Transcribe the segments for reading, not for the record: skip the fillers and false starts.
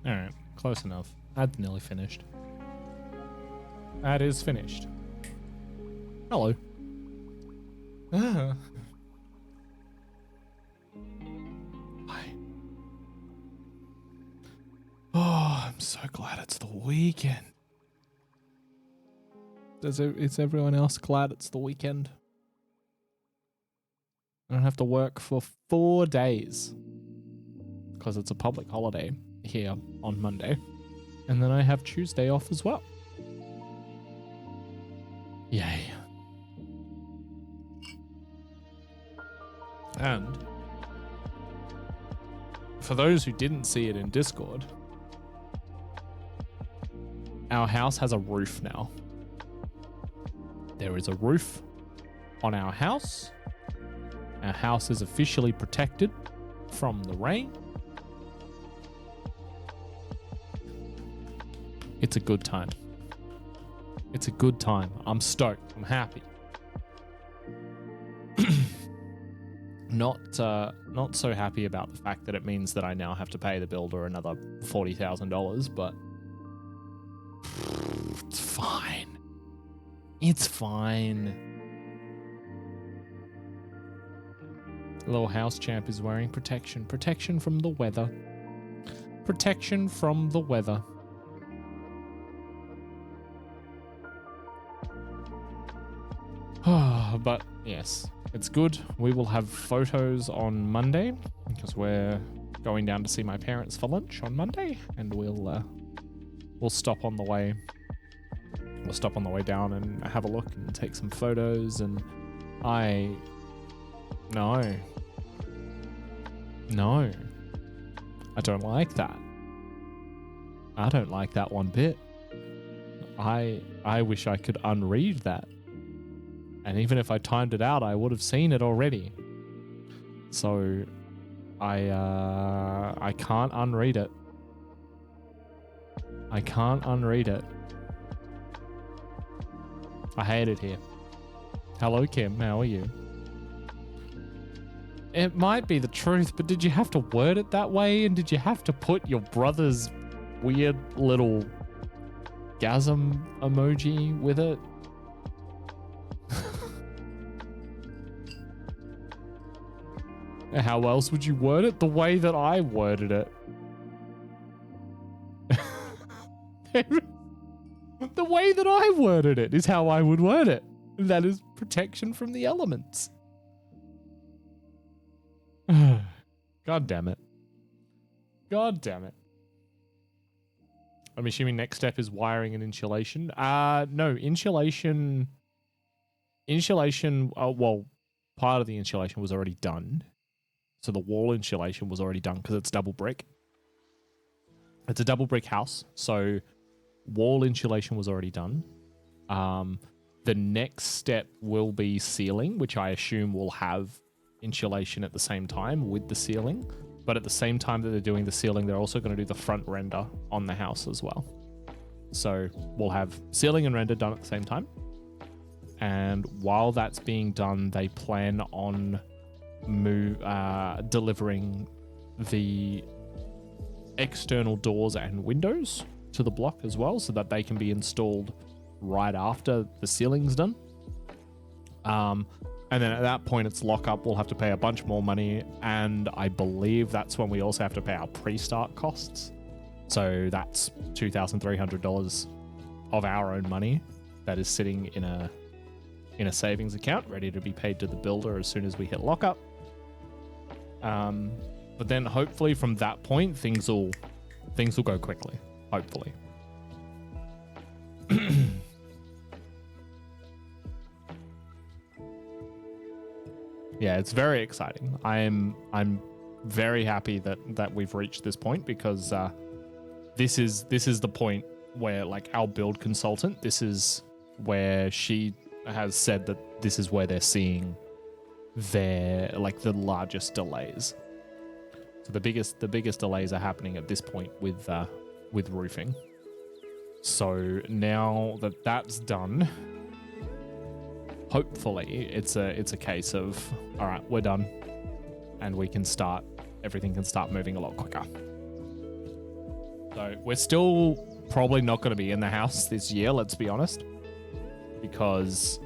Alright, close enough. Ad's nearly finished. Ad is finished. Hello. Ah. Hi. Oh, I'm so glad it's the weekend. Is everyone else glad it's the weekend? I don't have to work for 4 days because it's a public holiday here on Monday. And then I have Tuesday off as well. Yay. And for those who didn't see it in Discord, our house has a roof now. There is a roof on our house. Our house is officially protected from the rain. It's a good time. It's a good time. I'm stoked. I'm happy. Not so happy about the fact that it means that I now have to pay the builder another $40,000, but it's fine. It's fine. Little house champ is wearing protection. Protection from the weather. Protection from the weather. But yes, it's good. We will have photos on Monday because we're going down to see my parents for lunch on Monday, and we'll stop on the way. We'll stop on the way down and have a look and take some photos. And no, I don't like that. I don't like that one bit. I wish I could unread that. And even if I timed it out, I would have seen it already. So I can't unread it. I can't unread it. I hate it here. Hello, Kim. How are you? It might be the truth, but did you have to word it that way? And did you have to put your brother's weird little gasm emoji with it? How else would you word it? The way that I worded it. The way that I worded it is how I would word it. That is protection from the elements. God damn it. God damn it. I'm assuming next step is wiring and insulation. No, insulation, well, part of the insulation was already done. So the wall insulation was already done because it's double brick. It's a double brick house, so wall insulation was already done. The next step will be ceiling, which I assume will have insulation at the same time with the ceiling. But at the same time that they're doing the ceiling, they're also going to do the front render on the house as well. So we'll have ceiling and render done at the same time. And while that's being done, they plan on delivering the external doors and windows to the block as well, so that they can be installed right after the ceiling's done. And then at that point, it's lock up. We'll have to pay a bunch more money, and I believe that's when we also have to pay our pre-start costs. So that's $2,300 of our own money that is sitting in a savings account, ready to be paid to the builder as soon as we hit lockup. But then hopefully from that point, things will go quickly. Hopefully. Yeah, it's very exciting. I'm very happy that we've reached this point, because this is the point where, like, our build consultant, this is where she has said that this is where they're seeing their, like, the largest delays. So the biggest delays are happening at this point with roofing. So now that that's done, hopefully it's a case of, all right, we're done, and everything can start moving a lot quicker. So we're still probably not going to be in the house this year, let's be honest, because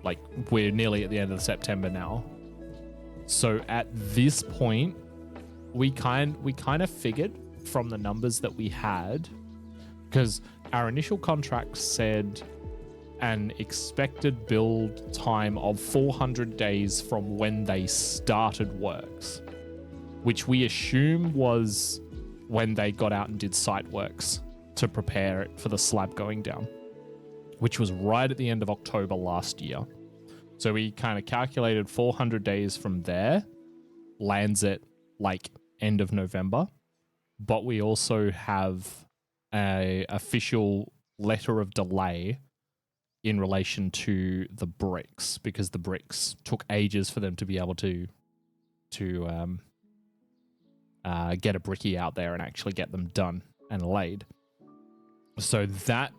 like, we're nearly at the end of September now. So at this point, we kind of figured from the numbers that we had, because our initial contract said an expected build time of 400 days from when they started works, which we assume was when they got out and did site works to prepare it for the slab going down, which was right at the end of October last year. So we kind of calculated 400 days from there, lands at like end of November. But we also have a official letter of delay in relation to the bricks, because the bricks took ages for them to be able to get a brickie out there and actually get them done and laid. So that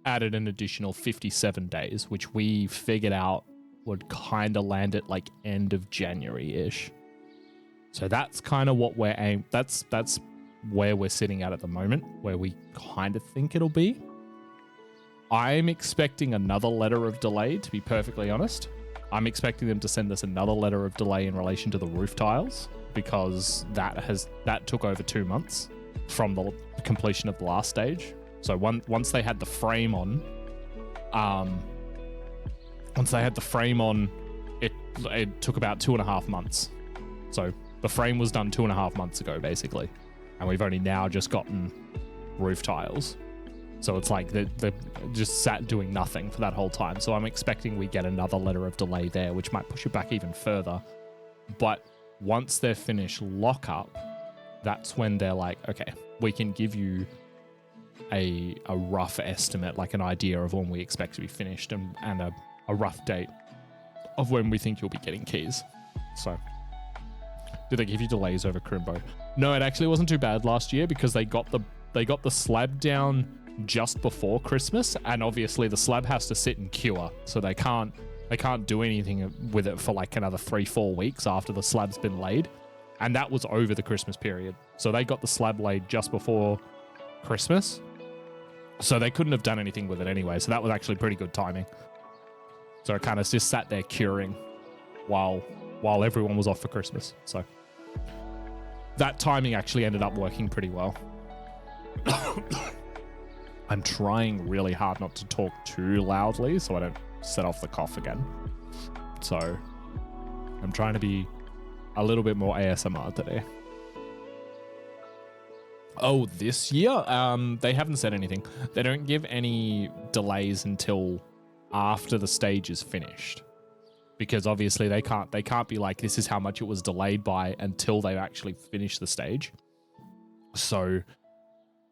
added an additional 57 days, which we figured out would kind of land at like end of January-ish. So that's kind of what we're aimed. That's where we're sitting at the moment, where we kind of think it'll be. I'm expecting another letter of delay, to be perfectly honest. I'm expecting them to send us another letter of delay in relation to the roof tiles, because that took over 2 months from the completion of the last stage. So once they had the frame on, it took about 2.5 months. So the frame was done 2.5 months ago, basically. And we've only now just gotten roof tiles. So it's like they're just sat doing nothing for that whole time. So I'm expecting we get another letter of delay there, which might push it back even further. But once they're finished lockup, that's when they're like, okay, we can give you a rough estimate, like an idea of when we expect to be finished, and a rough date of when we think you'll be getting keys. So did they give you delays over Crimbo? No, it actually wasn't too bad last year, because they got the slab down just before Christmas, and obviously the slab has to sit and cure, so they can't They can't do anything with it for like another 3-4 weeks after the slab's been laid. And that was over the Christmas period. So they got the slab laid just before Christmas. So they couldn't have done anything with it anyway. So that was actually pretty good timing. So it kind of just sat there curing while everyone was off for Christmas. So that timing actually ended up working pretty well. I'm trying really hard not to talk too loudly so I don't set off the cough again. So I'm trying to be a little bit more ASMR today. Oh, this year? They haven't said anything. They don't give any delays until after the stage is finished. Because obviously they can't be like, this is how much it was delayed by until they actually finish the stage. So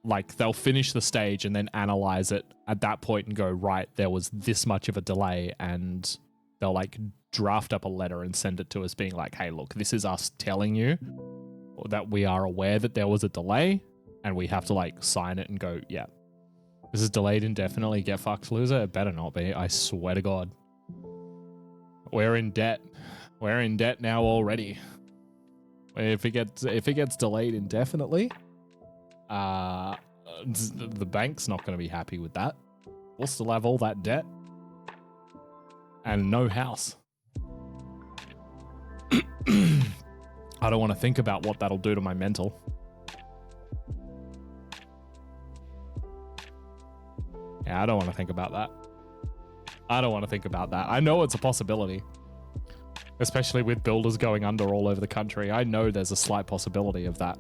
like they'll finish the stage and then analyze it at that point and go, right, there was this much of a delay, and they'll like draft up a letter and send it to us being like, hey, look, this is us telling you that we are aware that there was a delay, and we have to like sign it and go, yeah, this is delayed indefinitely, get fucked, loser. It better not be, I swear to God. We're in debt. We're in debt now already. If it gets delayed indefinitely, the bank's not going to be happy with that. We'll still have all that debt and no house. I don't want to think about what that'll do to my mental. Yeah, I don't want to think about that. I don't want to think about that. I know it's a possibility, especially with builders going under all over the country. I know there's a slight possibility of that.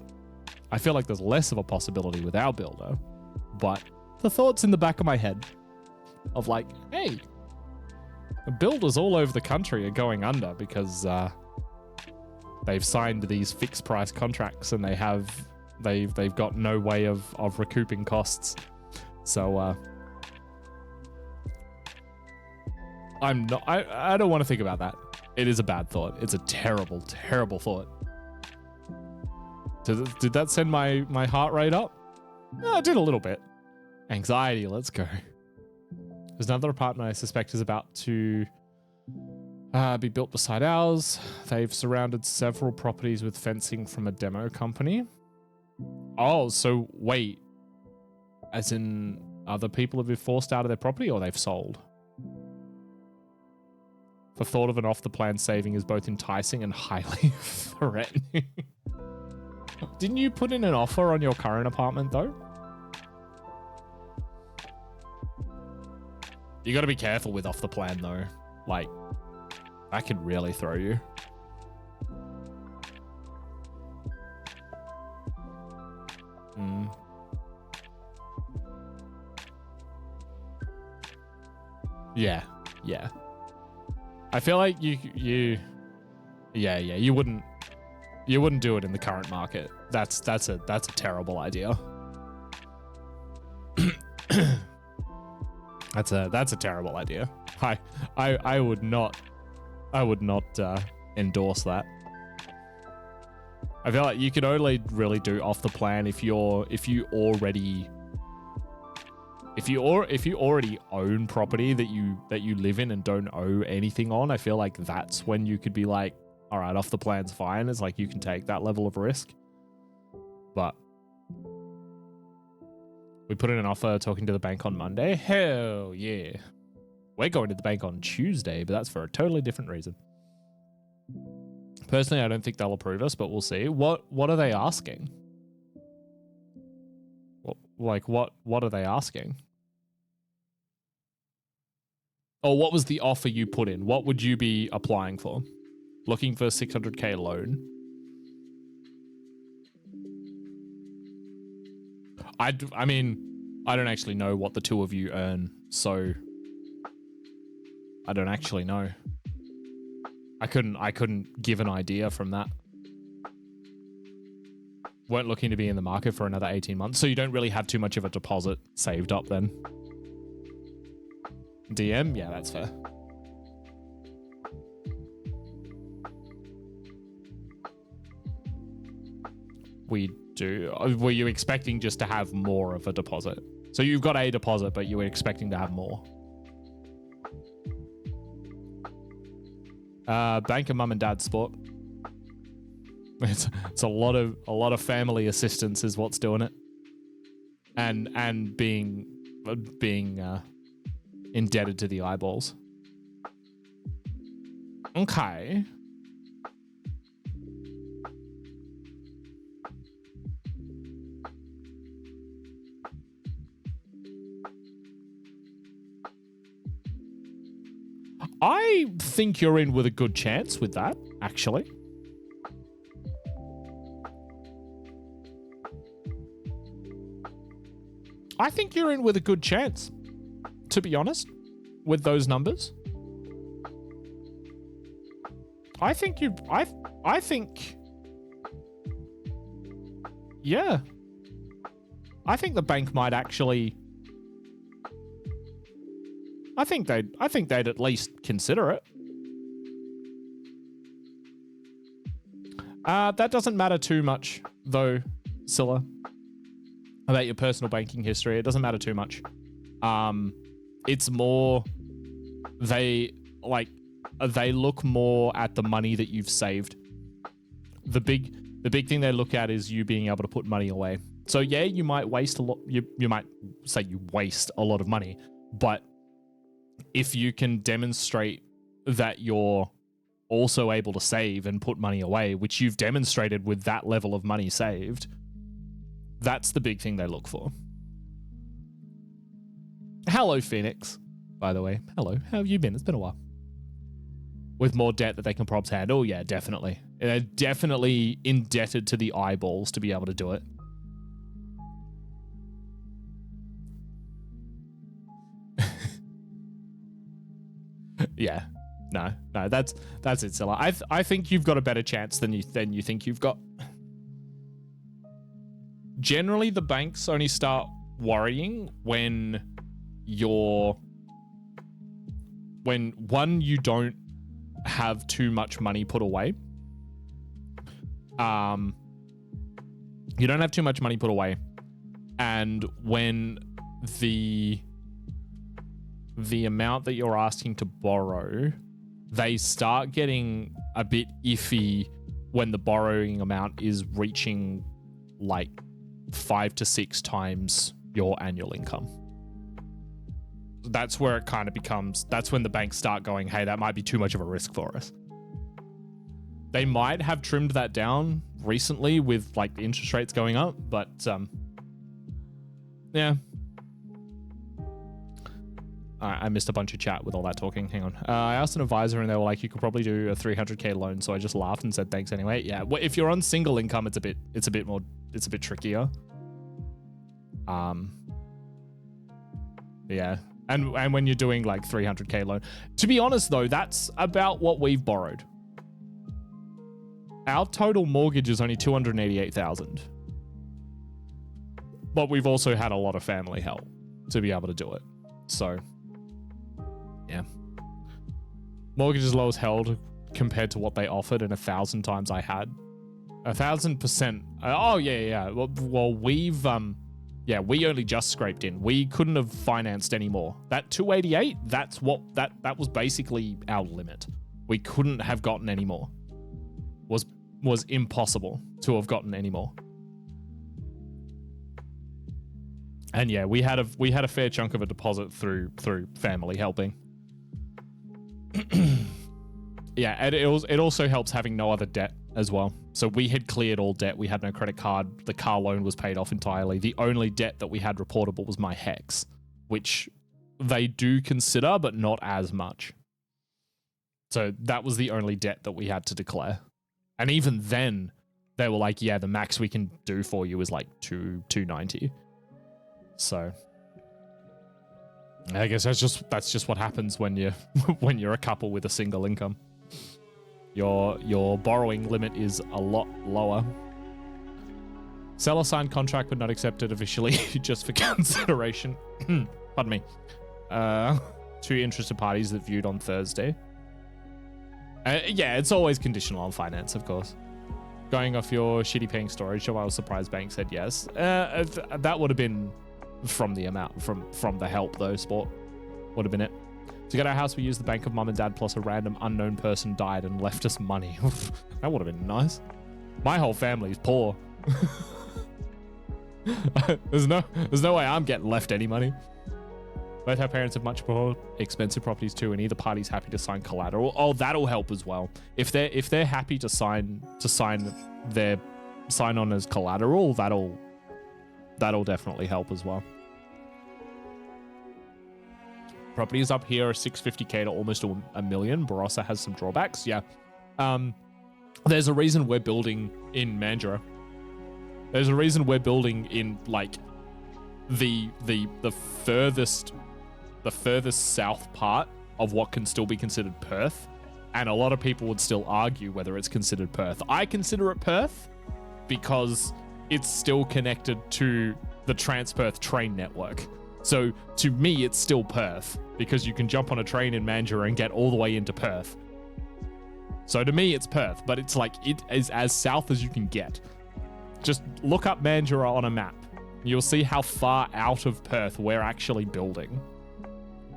I feel like there's less of a possibility with our builder, but the thoughts in the back of my head of like, hey, the builders all over the country are going under because they've signed these fixed price contracts and they've got no way of recouping costs. So I don't want to think about that. It is a bad thought. It's a terrible, terrible thought. Did that send my heart rate up? Yeah, it did a little bit. Anxiety, let's go. There's another apartment I suspect is about to be built beside ours. They've surrounded several properties with fencing from a demo company. Oh, so wait. As in, other people have been forced out of their property or they've sold? The thought of an off-the-plan saving is both enticing and highly threatening. Didn't you put in an offer on your current apartment, though? You got to be careful with off-the-plan, though. Like, that could really throw you. Yeah. I feel like you wouldn't do it in the current market. That's a terrible idea. That's a terrible idea. I would not endorse that. I feel like you can only really do off the plan if you already own property that you live in and don't owe anything on. I feel like that's when you could be like, all right, off the plan's fine. It's like you can take that level of risk. But we put in an offer talking to the bank on Monday. Hell yeah. We're going to the bank on Tuesday, but that's for a totally different reason. Personally, I don't think they'll approve us, but we'll see. What are they asking? What are they asking? Oh, what was the offer you put in? What would you be applying for? Looking for a 600k loan. I mean, I don't actually know what the two of you earn, so I don't actually know. I couldn't give an idea from that. Weren't looking to be in the market for another 18 months, so you don't really have too much of a deposit saved up then. DM? Yeah, that's fair. We do. Were you expecting just to have more of a deposit? So you've got a deposit, but you were expecting to have more. Bank of mum and dad sport. It's a lot of family assistance is what's doing it, and being indebted to the eyeballs. Okay. I think you're in with a good chance with that, actually. I think you're in with a good chance, to be honest, with those numbers. I think yeah. I think the bank might actually, I think they'd at least consider it. That doesn't matter too much, though, Scylla, about your personal banking history. It doesn't matter too much. It's more they look more at the money that you've saved. The big thing they look at is you being able to put money away. So yeah, you might waste a lot. You might say you waste a lot of money, but if you can demonstrate that you're also able to save and put money away, which you've demonstrated with that level of money saved, that's the big thing they look for. Hello, Phoenix, by the way. Hello. How have you been? It's been a while. With more debt that they can probs handle? Yeah, definitely. They're definitely indebted to the eyeballs to be able to do it. Yeah. No, that's it, Scylla. I think you've got a better chance than you think you've got. Generally, the banks only start worrying when you don't have too much money put away. You don't have too much money put away, and when the amount that you're asking to borrow, they start getting a bit iffy when the borrowing amount is reaching like 5 to 6 times your annual income. That's where it kind of becomes, that's when the banks start going, hey, that might be too much of a risk for us. They might have trimmed that down recently with like the interest rates going up, but yeah. I missed a bunch of chat with all that talking. Hang on. I asked an advisor and they were like, you could probably do a 300k loan. So I just laughed and said, thanks anyway. Yeah. Well, if you're on single income, it's a bit trickier. Yeah. And when you're doing like 300k loan, to be honest though, that's about what we've borrowed. Our total mortgage is only 288,000. But we've also had a lot of family help to be able to do it. So yeah. Mortgage is low as held compared to what they offered, and 1,000 times I had. 1,000%. Oh yeah. Well, we've we only just scraped in. We couldn't have financed any more. That 288, that's what that was basically our limit. We couldn't have gotten any more. Was impossible to have gotten any more. And yeah, we had a fair chunk of a deposit through family helping. Yeah, and it also helps having no other debt as well. So we had cleared all debt. We had no credit card. The car loan was paid off entirely. The only debt that we had reportable was my HEX, which they do consider, but not as much. So that was the only debt that we had to declare. And even then, they were like, yeah, the max we can do for you is like 290. So I guess that's just what happens when you're a couple with a single income. Your borrowing limit is a lot lower. Seller signed contract but not accepted officially, just for consideration. Pardon me. 2 interested parties that viewed on Thursday. Yeah, it's always conditional on finance, of course. Going off your shitty paying storage job, I was surprised bank said yes. That would have been from the amount, from the help though, sport would have been it. To get our house, we used the bank of mum and dad, plus a random unknown person died and left us money. That would have been nice. My whole family is poor. There's no way I'm getting left any money. Both our parents have much more expensive properties too, and either party's happy to sign collateral. Oh, that'll help as well. If they're happy to sign on as collateral, that'll definitely help as well. Properties up here are 650k to almost a million. Barossa has some drawbacks. Yeah. There's a reason we're building in Mandurah. There's a reason we're building in like the furthest south part of what can still be considered Perth. And a lot of people would still argue whether it's considered Perth. I consider it Perth because it's still connected to the Transperth train network. So to me, it's still Perth because you can jump on a train in Mandurah and get all the way into Perth. So to me, it's Perth, but it's like it is as south as you can get. Just look up Mandurah on a map. You'll see how far out of Perth we're actually building.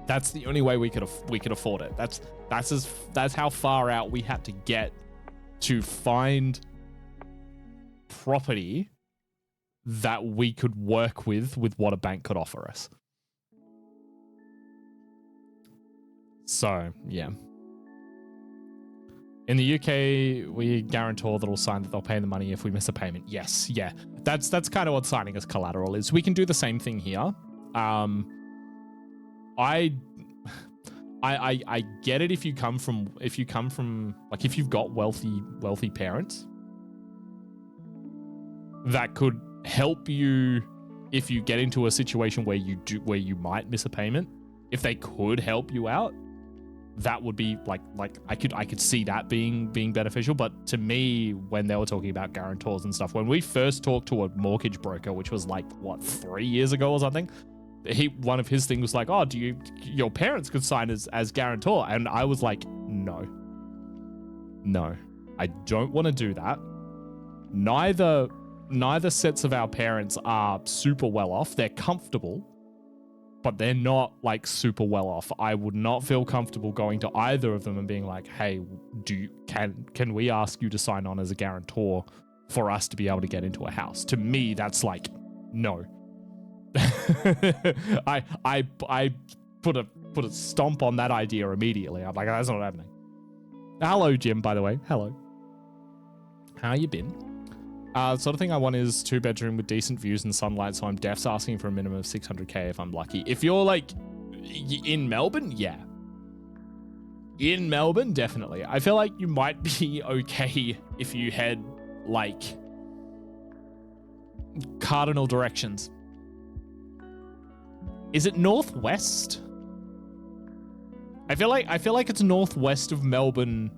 That's the only way we could afford it. That's how far out we had to get to find property that we could work with what a bank could offer us. So, yeah. In the UK, we guarantor that will sign that they'll pay the money if we miss a payment. Yes, yeah. That's kind of what signing as collateral is. We can do the same thing here. I get it if you've got wealthy parents that could help you if you get into a situation where you might miss a payment. If they could help you out, that would be like I could see that being beneficial. But to me, when they were talking about guarantors and stuff, when we first talked to a mortgage broker, which was like 3 years ago or something, one of his things was like, oh, your parents could sign as guarantor? And I was like, no, I don't want to do that. Neither sets of our parents are super well off. They're comfortable, but they're not like super well off. I would not feel comfortable going to either of them and being like, hey, can we ask you to sign on as a guarantor for us to be able to get into a house? To me, that's like, no. I put a stomp on that idea immediately. I'm like, that's not happening. Hello, Jim, by the way. Hello. How you been? The sort of thing I want is 2-bedroom with decent views and sunlight, so I'm defs asking for a minimum of 600k if I'm lucky. If you're like in Melbourne, yeah. In Melbourne, definitely. I feel like you might be okay if you head like cardinal directions. Is it northwest? I feel like it's northwest of Melbourne,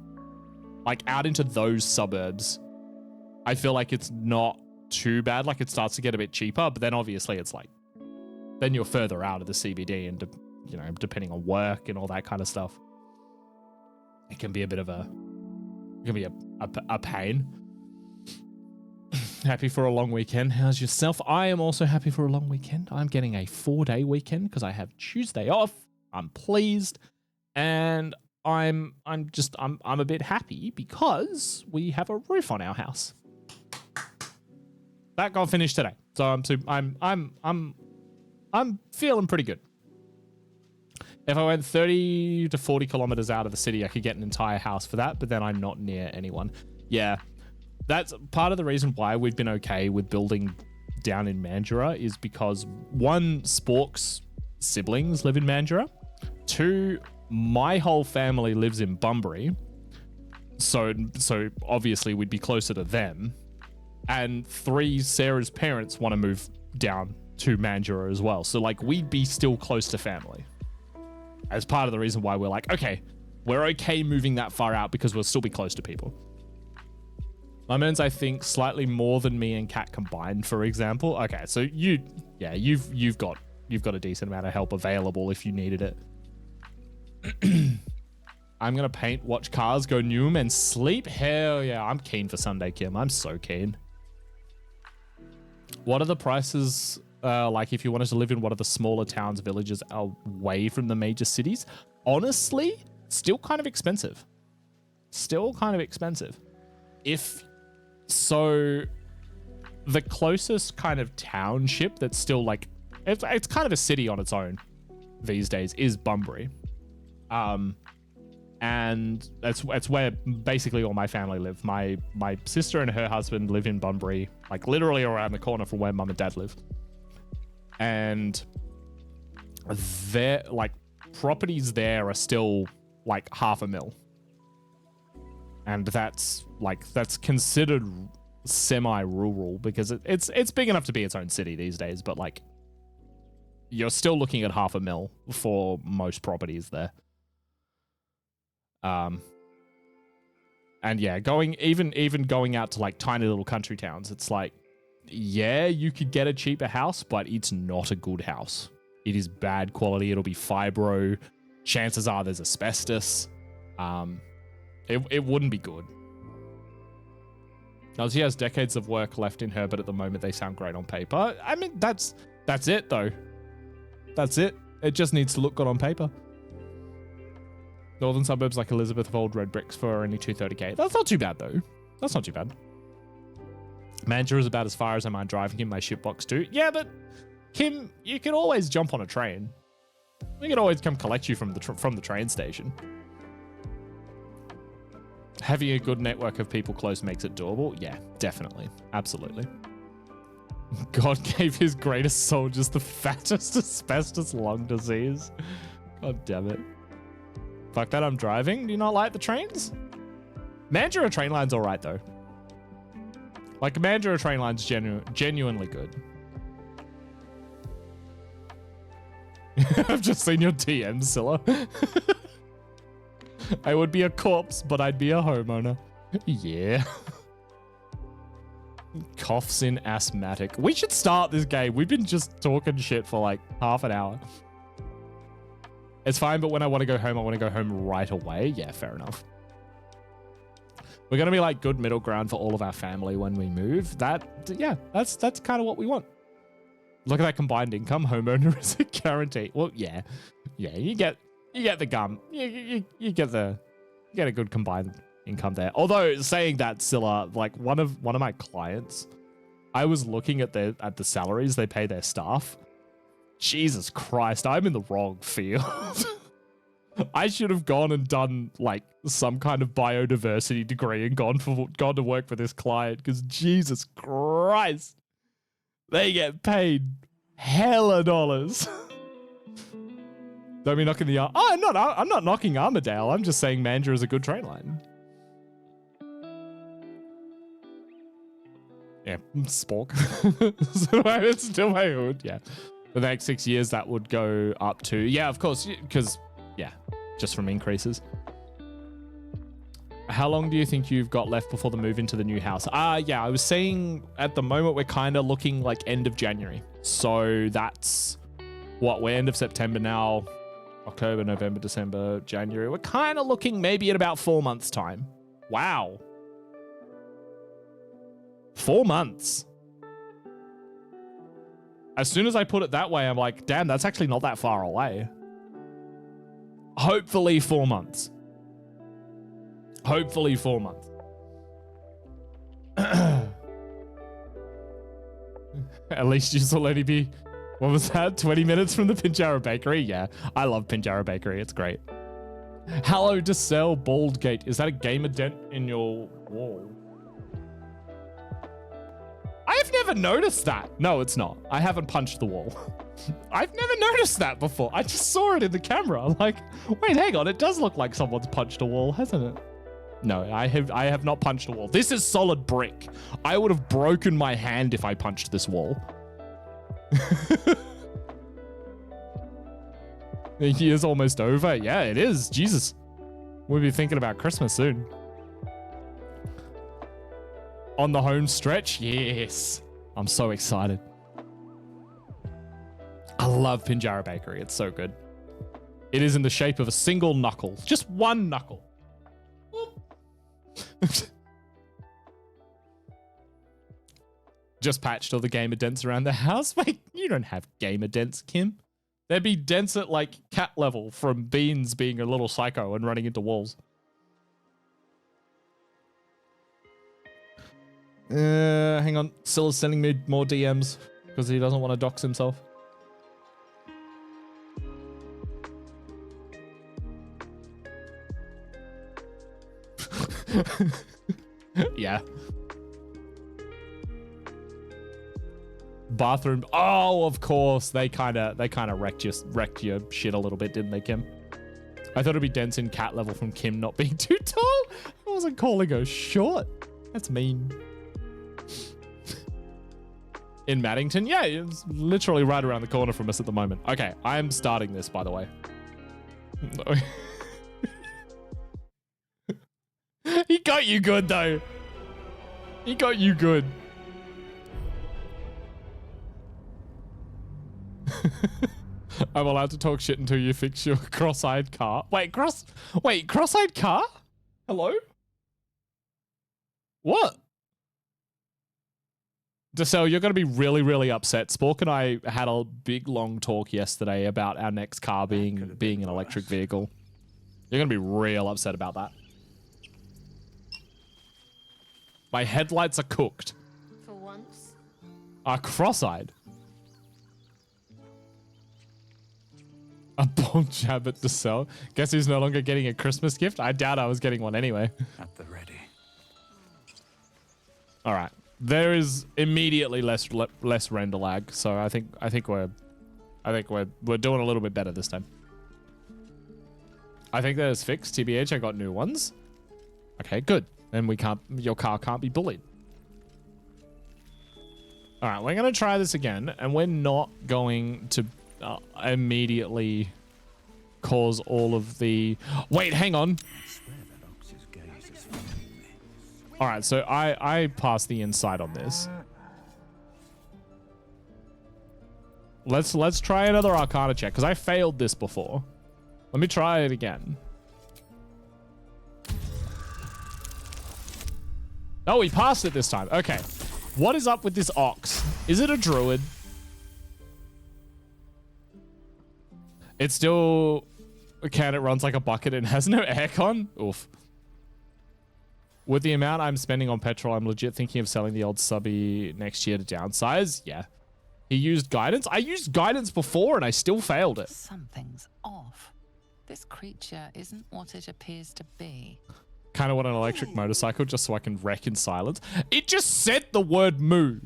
like out into those suburbs. I feel like it's not too bad. Like it starts to get a bit cheaper, but then obviously it's like, then you're further out of the CBD and, depending on work and all that kind of stuff, it can be a bit of a pain. Happy for a long weekend. How's yourself? I am also happy for a long weekend. I'm getting a 4-day weekend because I have Tuesday off. I'm pleased. And I'm a bit happy because we have a roof on our house. That got finished today, so I'm feeling pretty good. If I went 30 to 40 kilometers out of the city, I could get an entire house for that, but then I'm not near anyone. Yeah, that's part of the reason why we've been okay with building down in Mandurah is because 1, Spork's siblings live in Mandurah. 2, my whole family lives in Bunbury, so obviously we'd be closer to them. And 3, Sarah's parents want to move down to Mandurah as well. So like we'd be still close to family. As part of the reason why we're like, okay, we're okay moving that far out because we'll still be close to people. Mum earns, I think, slightly more than me and Kat combined, for example. Okay, so you've got a decent amount of help available if you needed it. I'm gonna paint, watch cars, go Noom, and sleep. Hell yeah, I'm keen for Sunday, Kim. I'm so keen. What are the prices like if you wanted to live in one of the smaller towns, villages away from the major cities? honestly, still kind of expensive. Still kind of expensive. If so, the closest kind of township that's still like, it's kind of a city on its own these days is Bunbury. And it's where basically all my family live. My sister and her husband live in Bunbury, like literally around the corner from where mum and dad live. And their like properties there are still like $500,000. And that's considered semi-rural because it's big enough to be its own city these days, but like you're still looking at $500,000 for most properties there. And yeah, going out to like tiny little country towns, it's like, yeah, you could get a cheaper house, but it's not a good house. It is bad quality. It'll be fibro. Chances are there's asbestos. It wouldn't be good. Now, she has decades of work left in her, but at the moment they sound great on paper. I mean, that's it though. That's it. It just needs to look good on paper. Northern suburbs like Elizabeth of old red bricks for only $230K. That's not too bad though. That's not too bad. Manchester is about as far as I mind driving in my shitbox too. Yeah, but Kim, you can always jump on a train. We can always come collect you from the train station. Having a good network of people close makes it doable. Yeah, definitely. Absolutely. God gave his greatest soldiers the fattest asbestos lung disease. God damn it. Fuck that, I'm driving. Do you not like the trains? Mandurah train line's all right, though. Like, Mandurah train line's genuinely good. I've just seen your DM, Scylla. I would be a corpse, but I'd be a homeowner. Yeah. Coughs in asthmatic. We should start this game. We've been just talking shit for like half an hour. It's fine, but when I want to go home, I want to go home right away. Yeah, fair enough. We're going to be like good middle ground for all of our family when we move. That's kind of what we want. Look at that combined income. Homeowner is a guarantee. Well, yeah. Yeah, you get the gum. You get a good combined income there. Although saying that, Scylla, like one of my clients, I was looking at the salaries they pay their staff. Jesus Christ, I'm in the wrong field. I should have gone and done like some kind of biodiversity degree and gone to work for this client, because Jesus Christ, they get paid hella dollars. Don't be knocking the arm. Oh, I'm not knocking Armadale. I'm just saying Mandurah is a good train line. Yeah, spork. So it's still my hood. Yeah. For the next 6 years, that would go up to, yeah, of course, because, yeah, just from increases. How long do you think you've got left before the move into the new house? Yeah, I was saying at the moment, we're kind of looking like end of January. So that's what, we're end of September now, October, November, December, January. We're kind of looking maybe in about 4 months' time. Wow. 4 months. As soon as I put it that way, I'm like, damn, that's actually not that far away. Hopefully 4 months. Hopefully 4 months. At least you'll only be, what was that, 20 minutes from the Pinjarra Bakery? Yeah, I love Pinjarra Bakery. It's great. Hello, Decel Baldgate. Is that a gamer dent in your wall? I've never noticed that. No, it's not. I haven't punched the wall. I've never noticed that before. I just saw it in the camera. I'm like, wait, hang on. It does look like someone's punched a wall, hasn't it? No, I have not punched a wall. This is solid brick. I would have broken my hand if I punched this wall. The year's almost over. Yeah, it is. Jesus. We'll be thinking about Christmas soon. On the home stretch? Yes. I'm so excited. I love Pinjarra Bakery. It's so good. It is in the shape of a single knuckle. Just one knuckle. Just patched all the gamer dents around the house. Wait, you don't have gamer dents, Kim. They'd be dense at like cat level from Beans being a little psycho and running into walls. Hang on. Silla's sending me more DMs because he doesn't want to dox himself. Yeah. Bathroom. Oh, of course. They kind of wrecked your shit a little bit, didn't they, Kim? I thought it'd be dense in cat level from Kim not being too tall. I wasn't calling her short. That's mean. In Maddington? Yeah, it's literally right around the corner from us at the moment. Okay, I am starting this, by the way. He got you good, though. He got you good. I'm allowed to talk shit until you fix your cross-eyed car. Wait, cross-eyed car? Hello? What? Dacel, you're going to be really, really upset. Spork and I had a big, long talk yesterday about our next car being an electric vehicle. You're going to be real upset about that. My headlights are cooked. For once. Are cross-eyed. A bald jab at Dacel. Guess who's no longer getting a Christmas gift? I doubt I was getting one anyway. At the ready. All right. There is immediately less render lag, so I think we're doing a little bit better this time. I think that is fixed. TBH, I got new ones. Okay, good. Then your car can't be bullied. All right, we're gonna try this again, and we're not going to immediately cause all of the. Wait, hang on. All right, so I passed the inside on this. Let's try another Arcana check because I failed this before. Let me try it again. Oh, he passed it this time. Okay. What is up with this ox? Is it a druid? It's still a can. It runs like a bucket and has no aircon. Oof. With the amount I'm spending on petrol, I'm legit thinking of selling the old subby next year to downsize. Yeah. He used guidance. I used guidance before and I still failed it. Something's off. This creature isn't what it appears to be. Kind of want an electric motorcycle just so I can wreck in silence. It just said the word moo.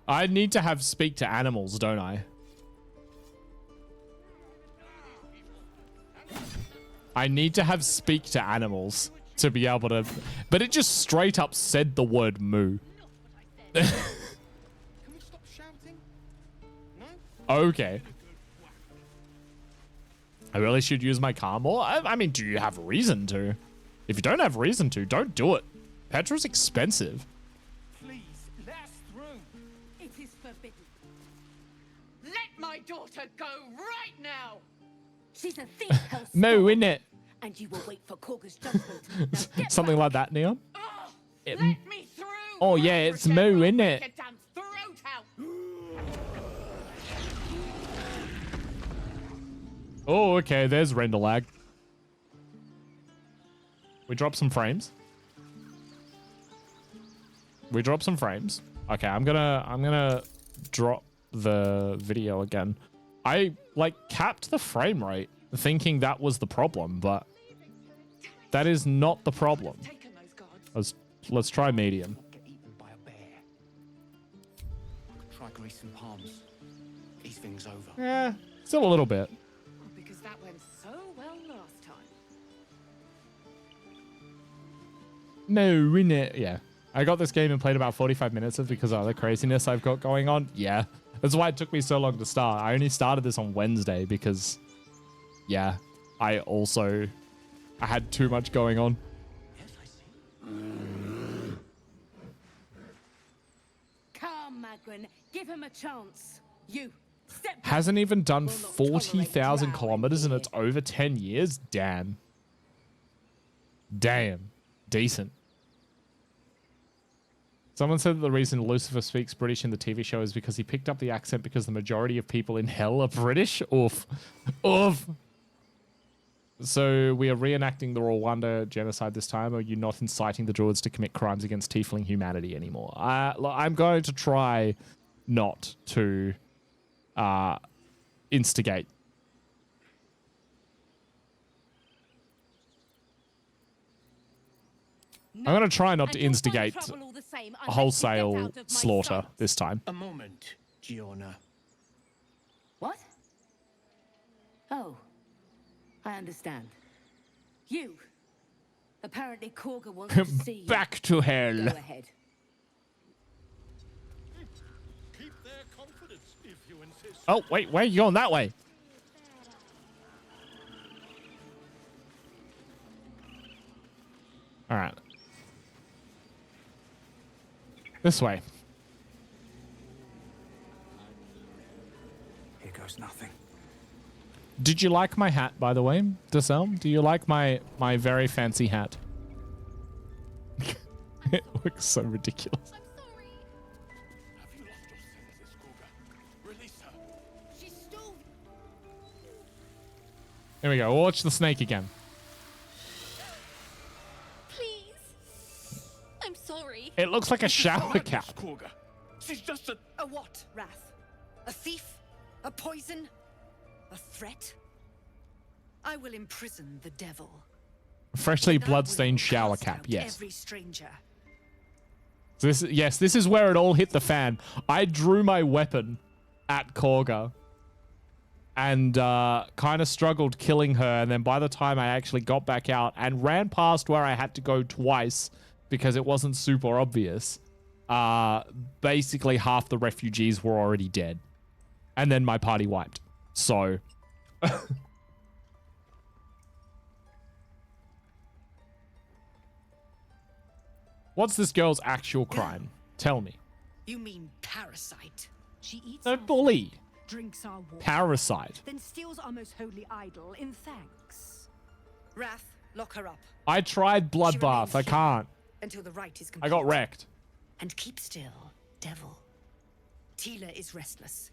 I need to have speak to animals, don't I? I need to have speak to animals to be able to... But it just straight up said the word moo. Can we stop shouting? No? Okay. I really should use my car more? I mean, do you have reason to? If you don't have reason to, don't do it. Petrol's expensive. Please, let us through. It is forbidden. Let my daughter go right now. She's a thief, Hellspawn. Moo, isn't it? And you will wait for Korga's judgment. Now get Something back. like that, Neon? Oh, It- let me through. Oh, yeah, it's moo, isn't it? Get damn throat out. Oh, okay, there's render lag. We drop some frames. We drop some frames. Okay, I'm gonna drop the video again. I like capped the frame rate thinking that was the problem, but that is not the problem. Taken those guards. Let's try medium. Get eaten by a bear. Try greasing palms. Ease things over. Yeah, still a little bit. Because that went so well last time. No, innit? Yeah. I got this game and played about 45 minutes of because of the craziness I've got going on. Yeah. That's why it took me so long to start. I only started this on Wednesday because, yeah, I had too much going on. Yes, I see. Come, Magrin. Give him a chance. You. Step back. Hasn't even done Will not tolerate 40,000 drow kilometers and here. it's over 10 years? Damn. Damn. Decent. Someone said that the reason Lucifer speaks British in the TV show is because he picked up the accent because the majority of people in hell are British. Oof. Oof. So we are reenacting the Rwanda genocide this time, or are you not inciting the druids to commit crimes against tiefling humanity anymore? I'm going to try not to instigate. I'm going to try not to instigate a wholesale slaughter this time. A moment, Giona. What? Oh, I understand. You. Apparently Korga wants to see you. Back to hell. Go ahead. Keep their confidence if you insist. Oh, wait, where are you going that way? All right. This way. Here goes nothing. Did you like my hat, by the way, Desel? Do you like my very fancy hat? It looks so ridiculous. Have you lost your senses, Korga? Release her. She's still. Here we go. We'll watch the snake again. Please. I'm sorry. It looks like a shower cap. Korga. She's just a... A what, Wrath? A thief? A poison? A threat? I will imprison the devil. Freshly And I will bloodstained shower cast cap. out Yes. Every stranger. This is where it all hit the fan. I drew my weapon at Korga and kind of struggled killing her. And then by the time I actually got back out and ran past where I had to go twice because it wasn't super obvious, basically half the refugees were already dead. And then my party wiped. So... What's this girl's actual crime? Tell me. You mean parasite? She eats No our bully. Drinks our water. Parasite. Then steals our most holy idol in thanks. Wrath, lock her up I tried bloodbath. I can't. until the rite is complete. I got wrecked. And keep still, devil. Tila is restless.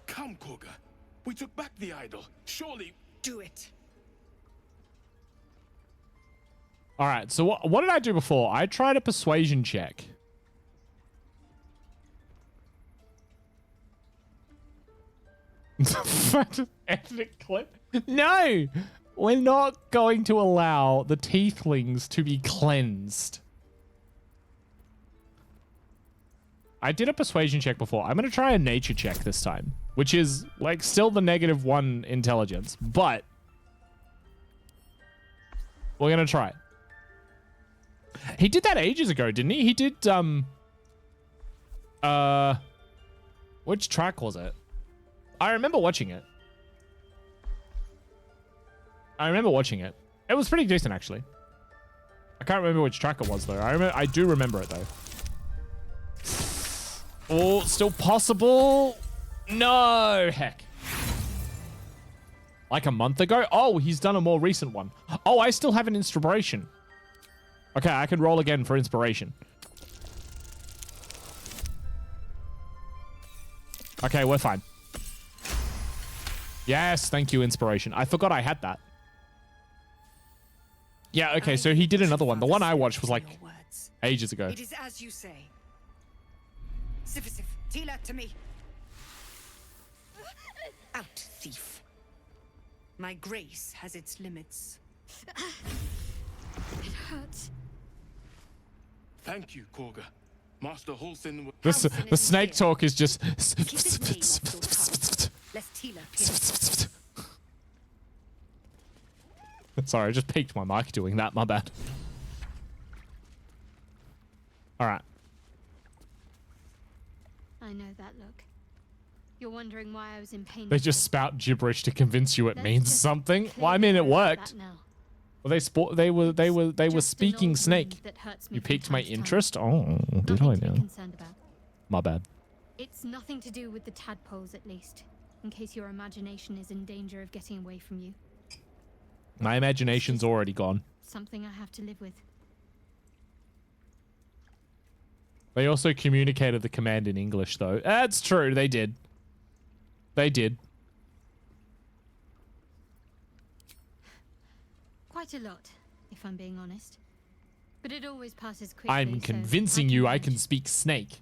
Come, Korga. We took back the idol. Surely... Do it. All right. So what did I do before? I tried a persuasion check. Ethnic clip? No! We're not going to allow the tieflings to be cleansed. I did a persuasion check before. I'm going to try a nature check this time, which is like still the -1 intelligence, but we're going to try it. He did that ages ago, didn't he? He did, which track was it? I remember watching it. It was pretty decent, actually. I can't remember which track it was, though. I do remember it, though. Oh, still possible? No, heck. Like a month ago? Oh, he's done a more recent one. Oh, I still have an inspiration. Okay, I can roll again for inspiration. Okay, we're fine. Yes, thank you, inspiration. I forgot I had that. Yeah, okay, so he did another one. The one I watched was like ages ago. It is as you say. Sifisif, Tila to me. Out, thief. My grace has its limits. It hurts. Thank you, Korga. Master Holson... The snake talk is just... Keep his name off your tongue, lest Tila pierce. Sorry, I just peeked my mic doing that. My bad. All right. I know that look. You're wondering why I was in pain. They just spout gibberish to convince you it Let's means just something. clear Well, I mean, the it air about worked. that now. Well, they were Just an speaking old snake. wound that hurts me You from piqued my time to time. interest. Oh, did Nothing I to be now? concerned about. My bad. It's nothing to do with the tadpoles, at least. In case your imagination is in danger of getting away from you. My imagination's already gone. Something I have to live with. They also communicated the command in English, though. That's true. They did. They did. Quite a lot, if I'm being honest. But it always passes quickly. I'm so convincing you I manage. can speak snake.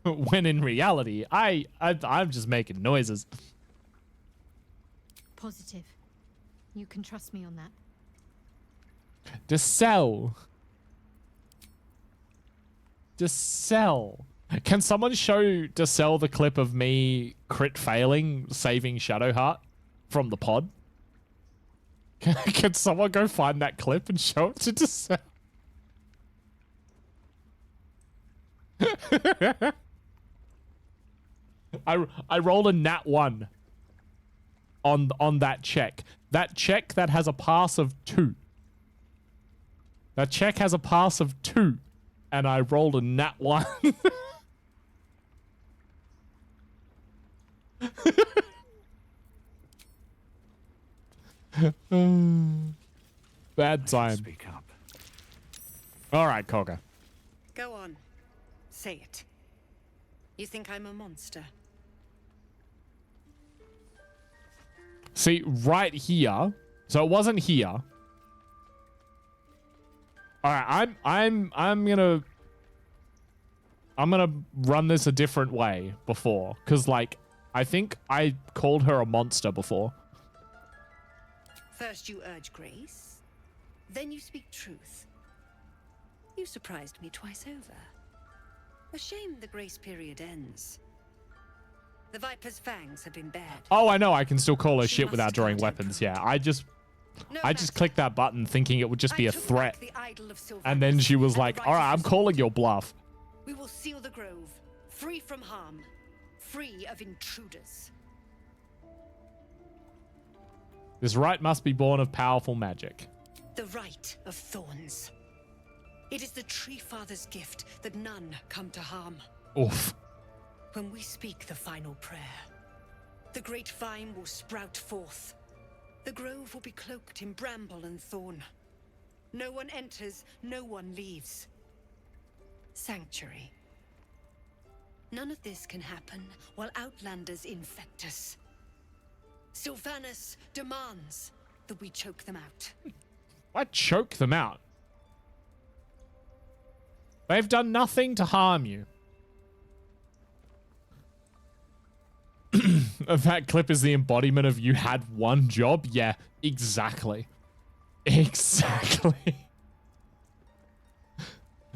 When in reality, I'm just making noises. Positive. You can trust me on that. Decel. Decel. Can someone show Decel the clip of me crit failing saving Shadowheart from the pod? Can someone go find that clip and show it to Decel? I rolled a nat 1 on that check. That check that has a pass of 2. That check has a pass of 2, and I rolled a nat 1. Bad time. Speak up. All right, Koga. Go on. Say it. You think I'm a monster? See, right here. So it wasn't here. All right, I'm gonna run this a different way before, because like I think I called her a monster before. First you urge grace, then you speak truth. You surprised me twice over. A shame the grace period ends. The Viper's fangs have been bared. Oh, I know. I can still call her She shit without must drawing count weapons. her. Yeah, I just No clicked matter. that button thinking it would just be I a took back threat, the idol of Sylvanas and then she was and the like, "All right, I'm righteous calling your bluff." We will seal the grove, free from harm, free of intruders. This right must be born of powerful magic. The right of thorns. It is the Tree Father's gift that none come to harm. Oof. When we speak the final prayer, the great vine will sprout forth. The grove will be cloaked in bramble and thorn. No one enters, no one leaves. Sanctuary. None of this can happen while Outlanders infect us. Sylvanas demands that we choke them out. Why choke them out? They've done nothing to harm you. That clip is the embodiment of you had one job? Yeah, exactly. Exactly.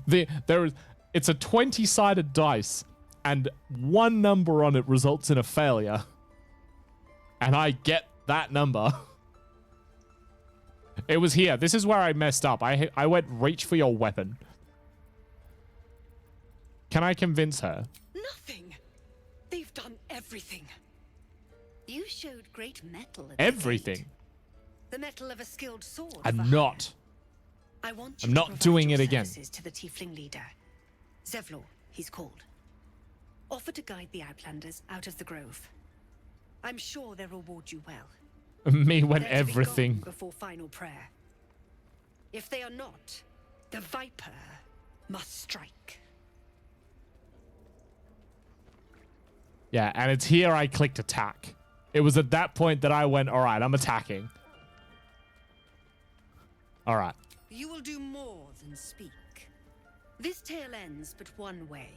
It's a 20-sided dice, and one number on it results in a failure. And I get that number. It was here. This is where I messed up. I went reach for your weapon. Can I convince her? Nothing. They've done everything. You showed great metal at Everything. The gate. The metal of a skilled sword. for I'm hire. not. I want I'm you not to provide doing your it again. services to the tiefling leader. Zevlor, he's called. Offer to guide the Outlanders out of the grove. I'm sure they'll reward you well. Me went They're to be everything. gone before final prayer. If they are not, the Viper must strike. Yeah, and it's here I clicked attack. It was at that point that I went, all right, I'm attacking. All right. You will do more than speak. This tale ends but one way.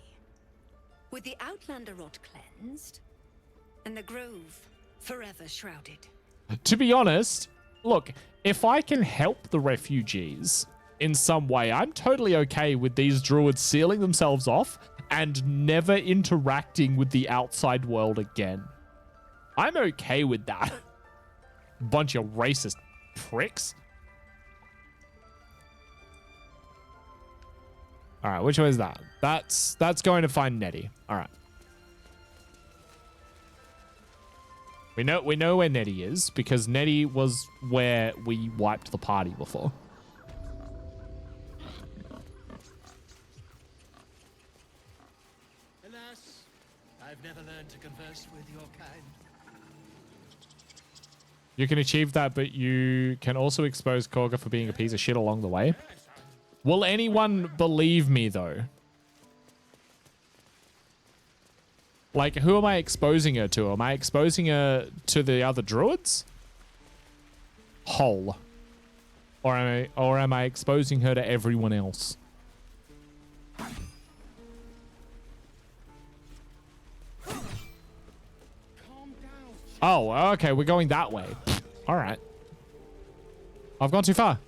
With the Outlander rot cleansed, and the grove forever shrouded. To be honest, look, if I can help the refugees in some way, I'm totally okay with these druids sealing themselves off and never interacting with the outside world again. I'm okay with that. Bunch of racist pricks. All right, which way is that? That's going to find Nettie. All right. We know where Nettie is because Nettie was where we wiped the party before. Alas, I've never learned to converse with your kind. You can achieve that, but you can also expose Korga for being a piece of shit along the way. Will anyone believe me, though? Like, who am I exposing her to? Am I exposing her to the other druids? Whole. Or am I exposing her to everyone else? Oh, okay, we're going that way. All right. I've gone too far.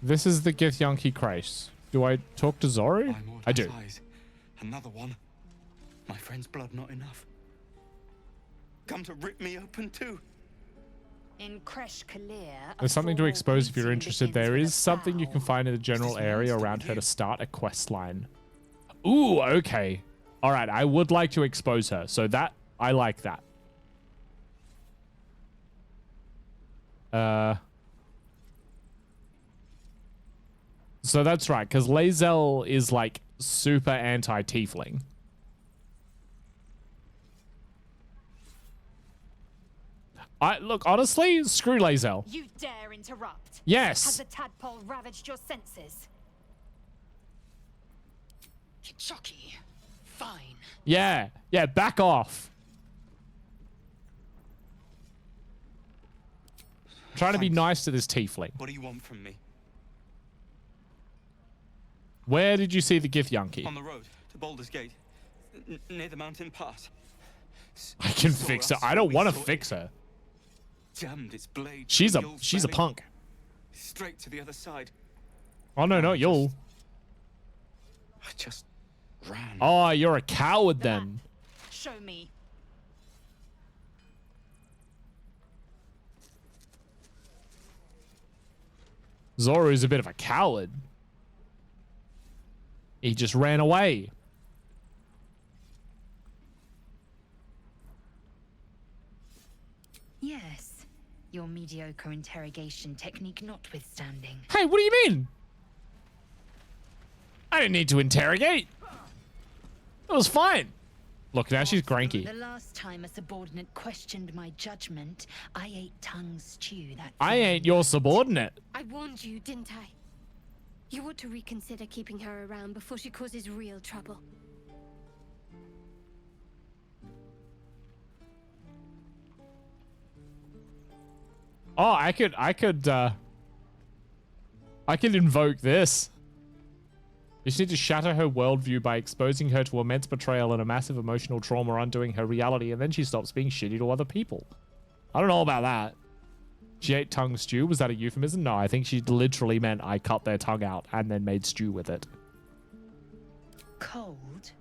This is the Githyanki Christ. Do I talk to Zoro? I do. Another one. My friend's blood not enough. Come to rip me open too. In Kresh Kalir, There's something to expose if you're interested. There is something you can find in the general area around her to start a quest line. Ooh, okay. All right, I would like to expose her. So that, I like that. So that's right, because Lae'zel is like super anti-tiefling. Look, honestly, screw Lae'zel. You dare interrupt? Yes. Has the tadpole ravaged your senses? Kichoki. Fine. Yeah, back off. Trying to be nice to this tiefling. What do you want from me? Where did you see the Githyanki? On the road to Baldur's Gate, near the mountain pass. I can fix her. I don't want to fix her. Jammed its blade. She's a punk. Straight to the other side. Oh no, not you. I just ran. Oh, you're a coward then. Show me. Zoro's a bit of a coward. He just ran away. Yes. Your mediocre interrogation technique notwithstanding. Hey, what do you mean? I didn't need to interrogate. It was fine. Look, now she's cranky. The last time a subordinate questioned my judgment, I ate tongue stew that I ain't your subordinate. I warned you, didn't I? You ought to reconsider keeping her around before she causes real trouble. Oh, I could invoke this. You just need to shatter her worldview by exposing her to immense betrayal and a massive emotional trauma, undoing her reality, and then she stops being shitty to other people. I don't know about that. She ate tongue stew. Was that a euphemism? No, I think she literally meant I cut their tongue out and then made stew with it. Cold?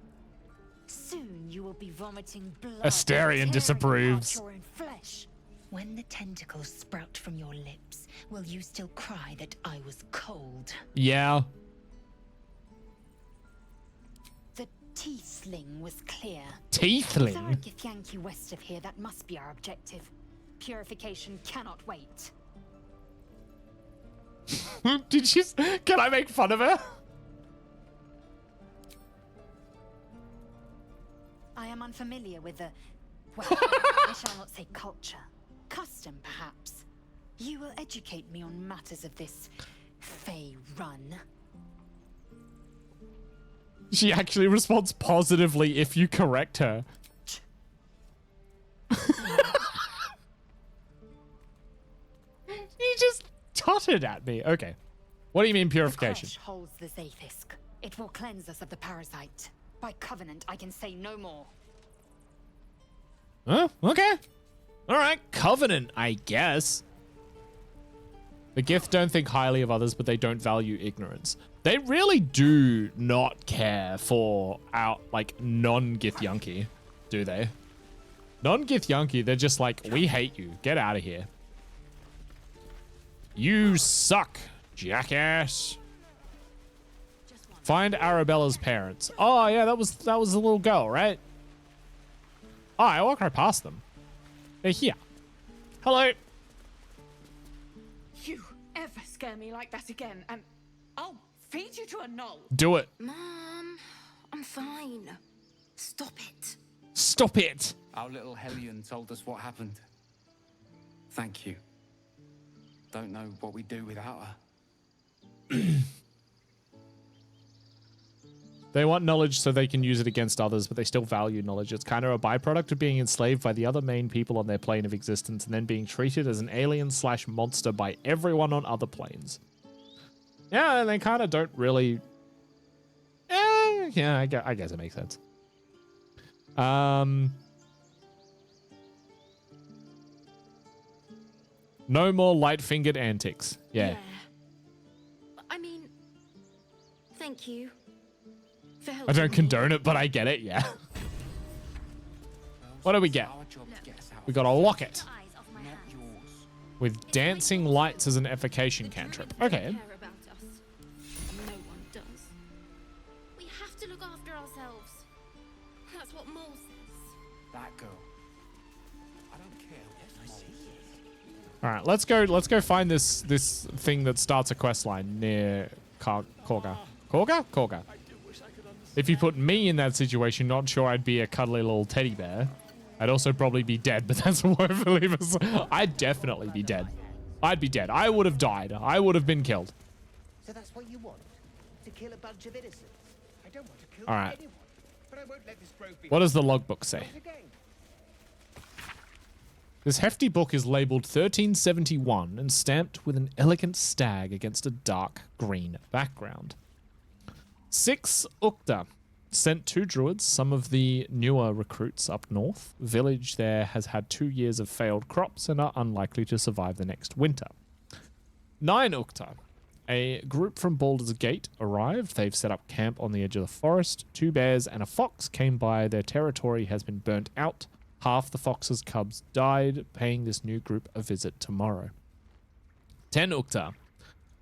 Soon you will be vomiting blood. Asterion disapproves. Your own flesh. When the tentacles sprout from your lips, will you still cry that I was cold? Yeah. The teethling was clear. Teethling? Githyanki west of here, that must be our objective. Purification cannot wait. Did she? Can I make fun of her? I am unfamiliar with the, well, I shall not say culture. Custom, perhaps. You will educate me on matters of this Fey run. She actually responds positively if you correct her. You just tottered at me. Okay. What do you mean purification? The Kresh holds the Zaithisk. It will cleanse us of the parasite. By covenant, I can say no more. Oh, okay. All right, covenant, I guess. The Gith don't think highly of others, but they don't value ignorance. They really do not care for our, like, non-Githyanki, do they? Non-Githyanki, they're just like, we hate you. Get out of here. You suck, jackass. Find Arabella's parents. Oh, yeah, that was the little girl, right? Oh, I walked right past them. They're here. Hello. You ever scare me like that again, and I'll feed you to a knoll. Do it. Mom, I'm fine. Stop it. Stop it. Our little Hellion told us what happened. Thank you. Don't know what we'd do without her. They want knowledge so they can use it against others, but they still value knowledge. It's kind of a byproduct of being enslaved by the other main people on their plane of existence and then being treated as an alien/monster by everyone on other planes. Yeah, and they kind of don't really... Yeah, I guess it makes sense. No more light-fingered antics. Yeah. I mean, thank you for I helping don't me. condone it, but I get it, yeah. What do we get? We got a locket. With dancing lights as an effication cantrip. Okay. Care about us. No one does. We have to look after ourselves. That's what Mole says. That girl. I don't care. Yes, I see. All right, let's go find this thing that starts a quest line near Korga. Korga? If you put me in that situation, not sure I'd be a cuddly little teddy bear. I'd also probably be dead, but that's a word for leavers. I'd definitely be dead. I'd be dead. I would have died. I would have been killed. So that's what you want? To kill a bunch of innocents? I don't want to kill All right. anyone, but I won't let this grove be... What does the logbook say? This hefty book is labeled 1371 and stamped with an elegant stag against a dark green background. 6 Ukta. Sent 2 druids, some of the newer recruits up north. Village there has had 2 years of failed crops and are unlikely to survive the next winter. 9 Ukta. A group from Baldur's Gate arrived. They've set up camp on the edge of the forest. 2 bears and a fox came by. Their territory has been burnt out. Half the fox's cubs died, paying this new group a visit tomorrow. 10 Ukta.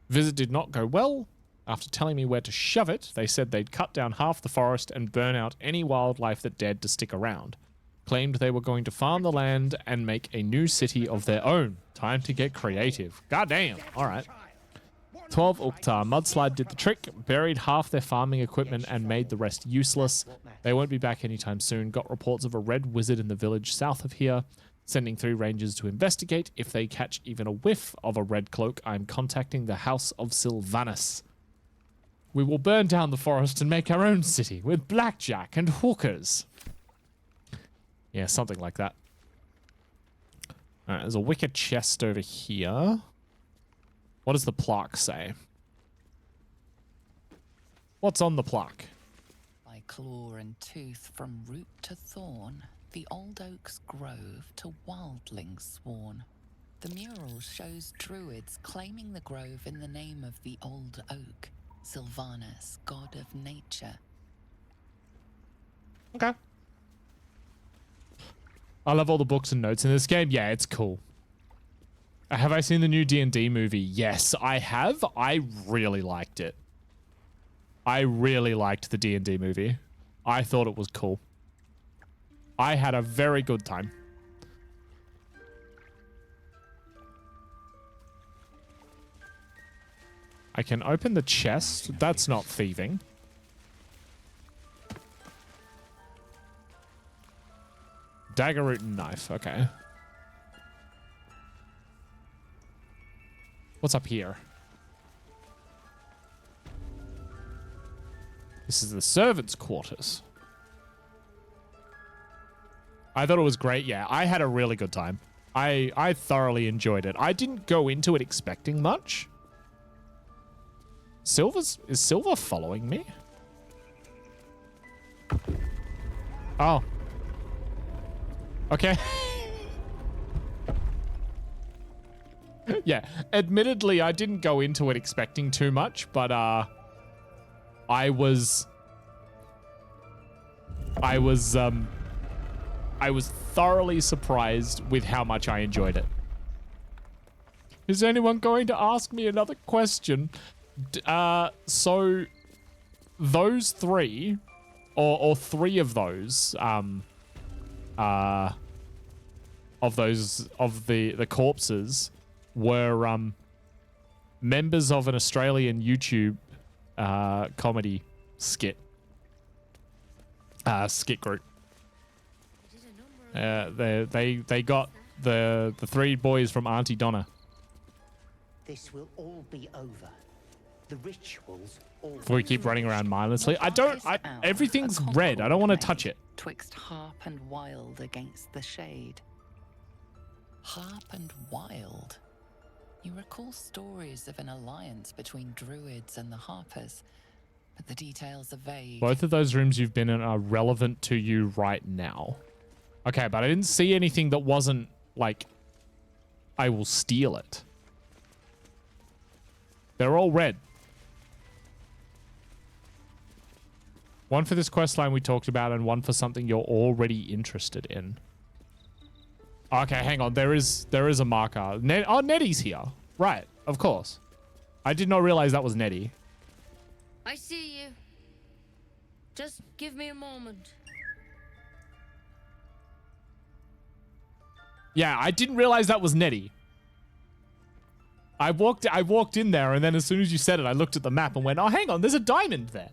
Visit did not go well. After telling me where to shove it, they said they'd cut down half the forest and burn out any wildlife that dared to stick around. Claimed they were going to farm the land and make a new city of their own. Time to get creative. Goddamn. All right. 12 Uktar. Mudslide did the trick, buried half their farming equipment and made the rest useless. They won't be back anytime soon. Got reports of a red wizard in the village south of here. Sending 3 rangers to investigate. If they catch even a whiff of a red cloak, I'm contacting the House of Sylvanus. We will burn down the forest and make our own city with blackjack and hookers. Yeah, something like that. All right, there's a wicker chest over here. What does the plaque say? What's on the plaque? By claw and tooth from root to thorn, the old oak's grove to wildlings sworn. The mural shows druids claiming the grove in the name of the old oak. Sylvanus, god of nature. Okay. I love all the books and notes in this game. Yeah, it's cool. Have I seen the new D&D movie? Yes, I have. I really liked it. I really liked the D&D movie. I thought it was cool. I had a very good time. I can open the chest. That's not thieving. Dagger root and knife. Okay. What's up here? This is the servants' quarters. I thought it was great. Yeah, I had a really good time. I thoroughly enjoyed it. I didn't go into it expecting much. Is Silver following me? Oh. Okay. Yeah, admittedly, I didn't go into it expecting too much, but I was thoroughly surprised with how much I enjoyed it. Is anyone going to ask me another question? So those 3 or 3 of those of the corpses were members of an Australian YouTube comedy skit group. They got the 3 boys from Auntie Donna. This will all be over. The rituals all... Before we keep running around mindlessly. Everything's red. I don't want to touch it. Twixt harp and wild against the shade. Harp and wild. You recall stories of an alliance between druids and the harpers, but the details are vague. Both of those rooms you've been in are relevant to you right now. Okay, but I didn't see anything that wasn't like, I will steal it. They're all red. One for this quest line we talked about and one for something you're already interested in. Okay, hang on. There is a marker. Nettie's here. Right, of course. I did not realize that was Nettie. I see you. Just give me a moment. Yeah, I didn't realize that was Nettie. I walked in there, and then as soon as you said it, I looked at the map and went, oh, hang on, there's a diamond there.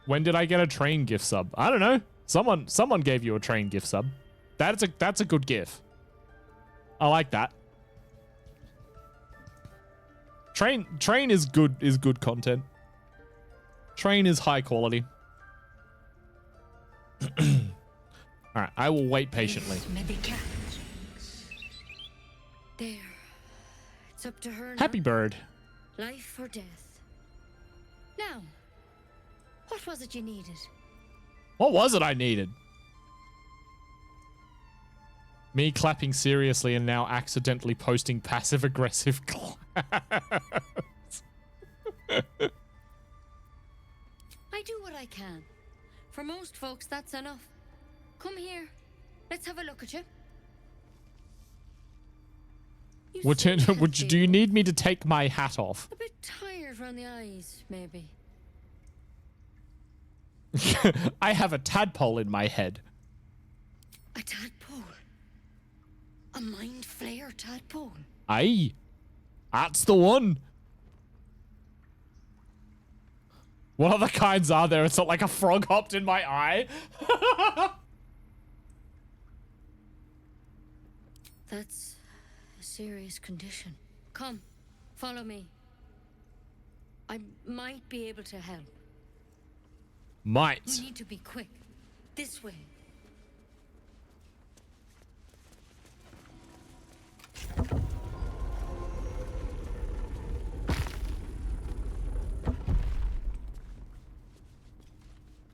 When did I get a train gift sub? I don't know. Someone gave you a train gift sub. That's a good gift. I like that. Train is good content. Train is high quality. All right, I will wait patiently. There. It's up to her now. Happy bird. Life or death. Now, what was it you needed? What was it I needed? Me clapping seriously and now accidentally posting passive-aggressive claps. I do what I can. For most folks, that's enough. Come here. Let's have a look at you. Do you need me to take my hat off? A bit tired around the eyes, maybe. I have a tadpole in my head. A tadpole? A mind flayer tadpole? Aye. That's the one. What other kinds are there? It's not like a frog hopped in my eye. That's a serious condition. Come, follow me. I might be able to help. Might. We need to be quick. This way.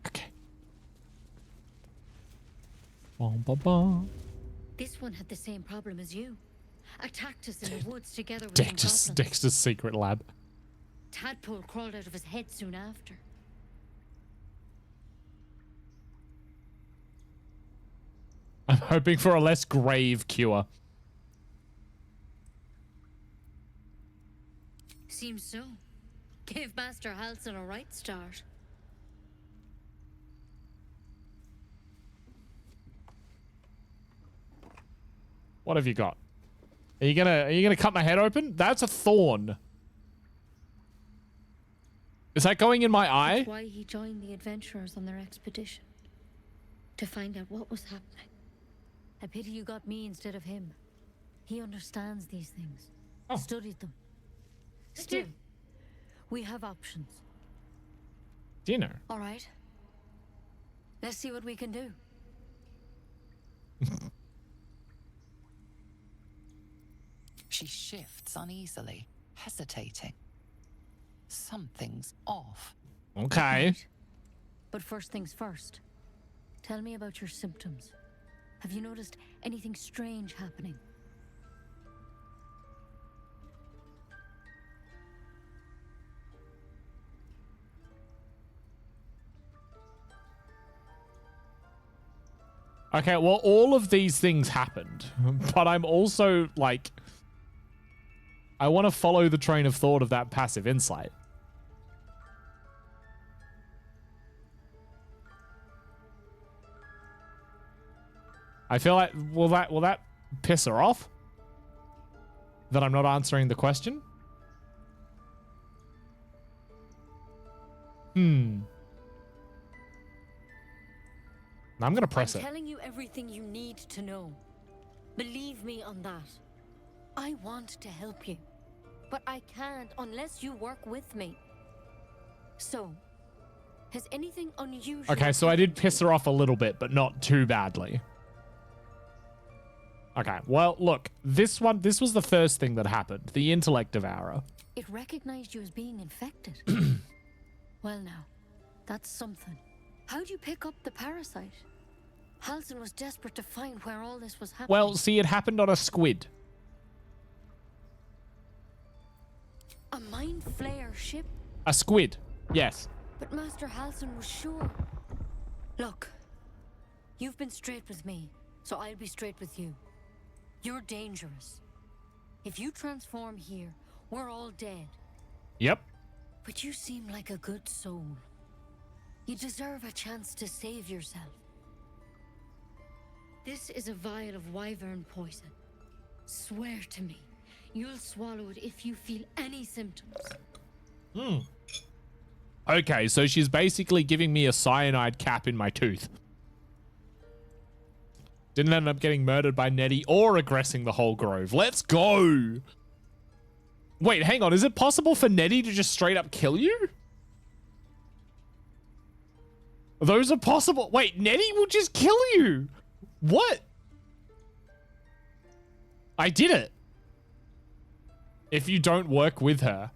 Okay. Bum, bum, bum. This one had the same problem as you. Attacked us in the woods together with Dexter's secret lab. Tadpole crawled out of his head soon after. I'm hoping for a less grave cure. Seems so. Gave Master Halson a right start. What have you got? Are you gonna cut my head open? That's a thorn. Is that going in my eye? That's why he joined the adventurers on their expedition. To find out what was happening. A pity you got me instead of him. He understands these things. Oh. Studied them. Still, we have options. Dinner. All right. Let's see what we can do. She shifts uneasily, hesitating. Something's off. Okay. But first things first. Tell me about your symptoms. Have you noticed anything strange happening? Okay, well, all of these things happened, but I'm also, like, I want to follow the train of thought of that passive insight. I feel like, will that piss her off? That I'm not answering the question? I'm gonna press it. I'm telling you everything you need to know. Believe me on that. I want to help you, but I can't unless you work with me. So, has anything unusual... Okay, so I did piss her off a little bit, but not too badly. Okay, well, look, this was the first thing that happened. The intellect devourer. It recognized you as being infected. Well now, that's something. How'd you pick up the parasite? Halsin was desperate to find where all this was happening. Well, see, it happened on a squid. A mind flayer ship? A squid, yes. But Master Halsin was sure. Look, you've been straight with me, so I'll be straight with you. You're dangerous. If you transform here, we're all dead. Yep. But you seem like a good soul. You deserve a chance to save yourself. This is a vial of wyvern poison. Swear to me, you'll swallow it if you feel any symptoms. Okay, so she's basically giving me a cyanide cap in my tooth. Didn't end up getting murdered by Nettie or aggressing the whole grove. Let's go! Wait, hang on. Is it possible for Nettie to just straight up kill you? Those are possible. Wait, Nettie will just kill you. What? I did it. If you don't work with her.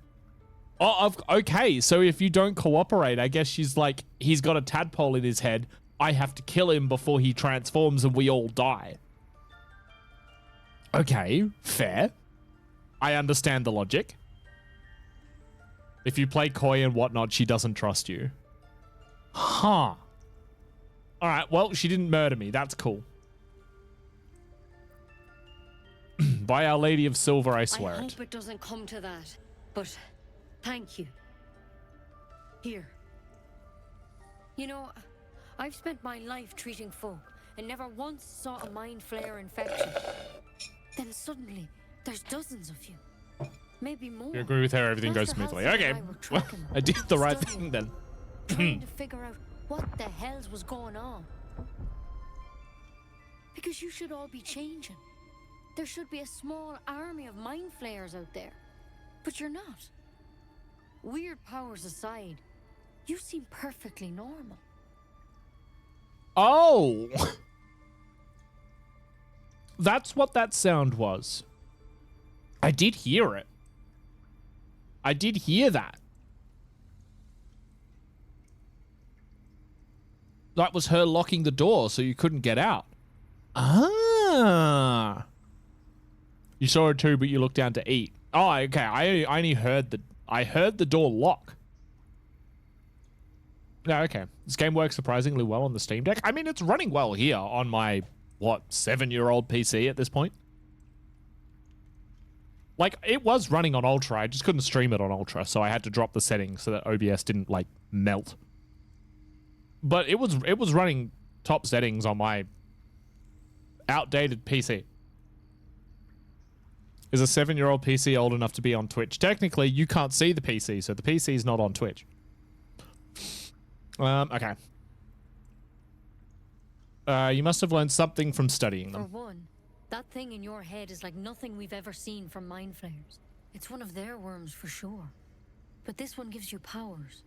Oh, okay. So if you don't cooperate, I guess she's like, he's got a tadpole in his head. I have to kill him before he transforms and we all die. Okay, fair. I understand the logic. If you play coy and whatnot, she doesn't trust you. Huh. All right, well, she didn't murder me. That's cool. By Our Lady of Silver, I swear I it. hope it doesn't come to that, but thank you. Here. You know, I've spent my life treating folk and never once saw a mind flare infection. Then suddenly, there's dozens of you. Maybe more. You agree with her, everything goes smoothly. Okay, well, I did the right thing then. Trying to figure out what the hells was going on. Because you should all be changing. There should be a small army of mind flayers out there. But you're not. Weird powers aside, you seem perfectly normal. Oh! That's what that sound was. I did hear it. I did hear that. That was her locking the door so you couldn't get out. Ah. You saw it too, but you looked down to eat. Oh, okay. I only heard the door lock. No, okay. This game works surprisingly well on the Steam Deck. I mean, it's running well here on my, what, 7-year-old PC at this point. Like, it was running on Ultra. I just couldn't stream it on Ultra, so I had to drop the settings so that OBS didn't, like, melt. But it was running top settings on my outdated PC. Is a 7-year-old PC old enough to be on Twitch? Technically, you can't see the PC, so the PC is not on Twitch. Okay. You must have learned something from studying them. For one, that thing in your head is like nothing we've ever seen from mind flayers. It's one of their worms for sure. But this one gives you powers.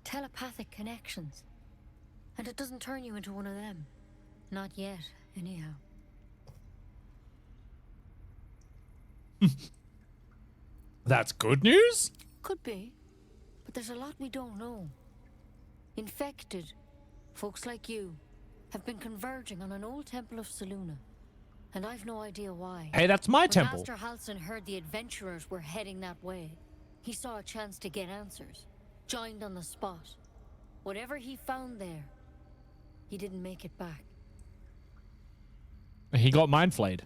Telepathic connections. And it doesn't turn you into one of them. Not yet, anyhow. That's good news? Could be. But there's a lot we don't know. Infected, folks like you, have been converging on an old temple of Selûne. And I've no idea why. Hey, that's my when temple. Master Halsin heard the adventurers were heading that way, he saw a chance to get answers. Joined on the spot. Whatever he found there, he didn't make it back. He got mind flayed.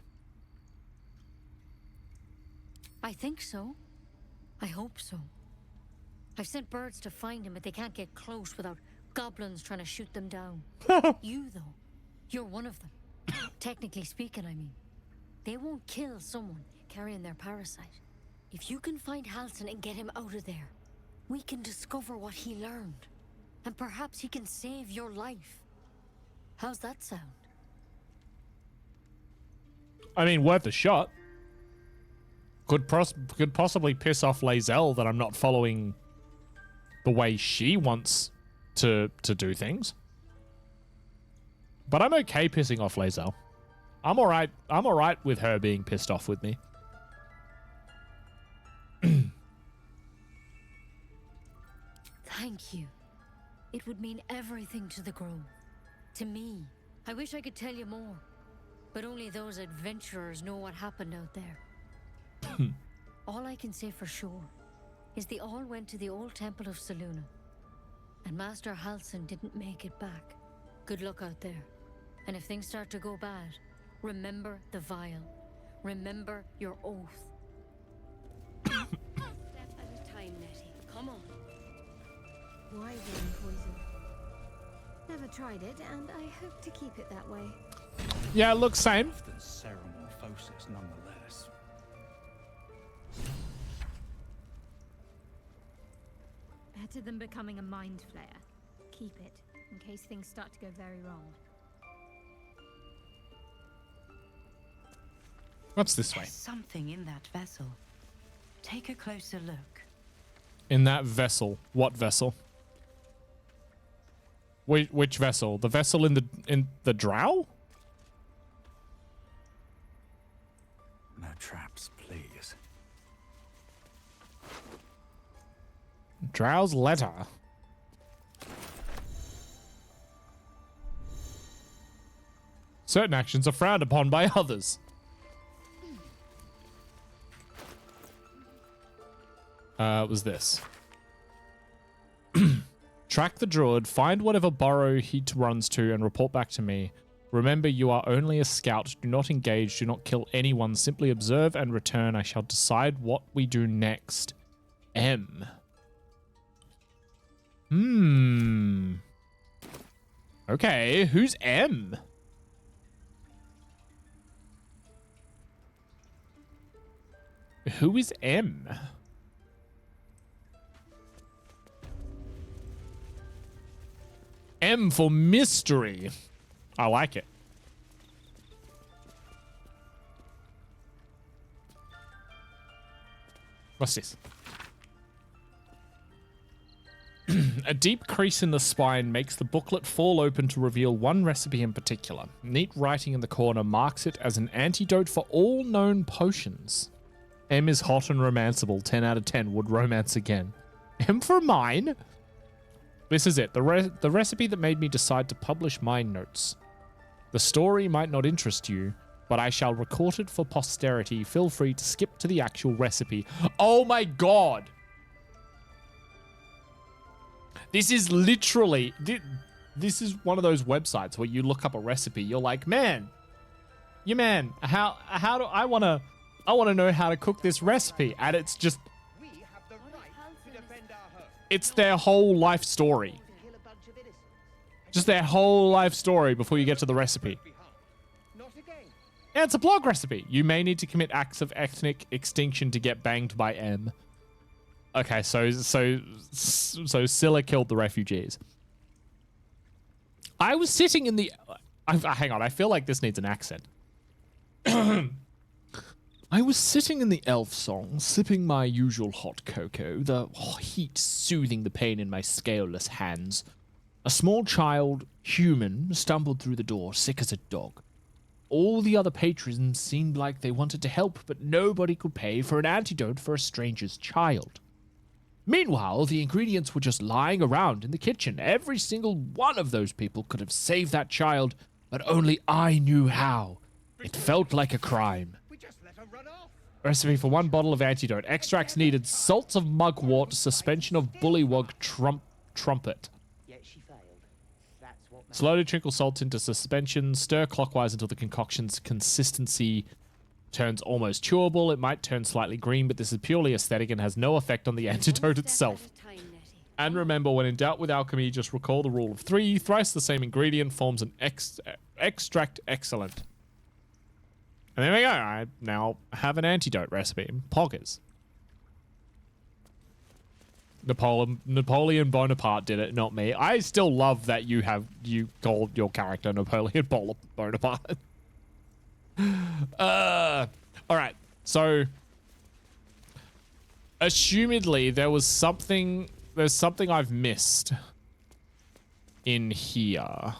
I think so. I hope so. I've sent birds to find him, but they can't get close without goblins trying to shoot them down. You, though, you're one of them. Technically speaking, I mean. They won't kill someone carrying their parasite. If you can find Halsin and get him out of there, we can discover what he learned. And perhaps he can save your life. How's that sound? I mean, worth a shot. Could possibly piss off Lae'zel that I'm not following the way she wants to do things. But I'm okay pissing off Lae'zel. I'm alright. I'm alright with her being pissed off with me. Thank you. It would mean everything to the Grove. To me. I wish I could tell you more. But only those adventurers know what happened out there. All I can say for sure is they all went to the old temple of Selûne. And Master Halsin didn't make it back. Good luck out there. And if things start to go bad, remember the vial. Remember your oath. Step at a time, Nettie. Come on. Why then poison? Never tried it, and I hope to keep it that way. Yeah, it looks same. Than Ceramorphosis, nonetheless. Better than becoming a mind flayer. Keep it, in case things start to go very wrong. What's this way? There's something in that vessel. Take a closer look. In that vessel. What vessel? Which vessel? The vessel in the drow? No traps, please. Drow's letter. Certain actions are frowned upon by others. It was this. Track the druid, find whatever burrow he runs to, and report back to me. Remember, you are only a scout. Do not engage. Do not kill anyone. Simply observe and return. I shall decide what we do next. M. Okay, who's M? Who is M? M for mystery. I like it. What's this? A deep crease in the spine makes the booklet fall open to reveal one recipe in particular. Neat writing in the corner marks it as an antidote for all known potions. M is hot and romanceable. 10 out of 10 would romance again. M for mine? This is it. The recipe that made me decide to publish my notes. The story might not interest you, but I shall record it for posterity. Feel free to skip to the actual recipe. Oh my god! This is literally... This is one of those websites where you look up a recipe. You're like, man, how do I want to know how to cook this recipe? And it's just... It's their whole life story. Just their whole life story before you get to the recipe. Yeah, it's a blog recipe. You may need to commit acts of ethnic extinction to get banged by M. Okay, so Scylla killed the refugees. I was sitting in the... hang on, I feel like this needs an accent. I was sitting in the elf song, sipping my usual hot cocoa, the heat soothing the pain in my scaleless hands. A small child, human, stumbled through the door, sick as a dog. All the other patrons seemed like they wanted to help, but nobody could pay for an antidote for a stranger's child. Meanwhile, the ingredients were just lying around in the kitchen. Every single one of those people could have saved that child, but only I knew how. It felt like a crime. Recipe for 1 bottle of antidote. Extracts needed: salts of mugwort, suspension of bullywug trumpet. Slowly trickle salt into suspension. Stir clockwise until the concoction's consistency turns almost chewable. It might turn slightly green, but this is purely aesthetic and has no effect on the antidote itself. And remember, when in doubt with alchemy, just recall the rule of 3. Thrice the same ingredient forms an extract excellent. And there we go. I now have an antidote recipe. Poggers. Napoleon Bonaparte did it, not me. I still love that you called your character Napoleon Bonaparte. All right. So Assumedly, there's something I've missed in here.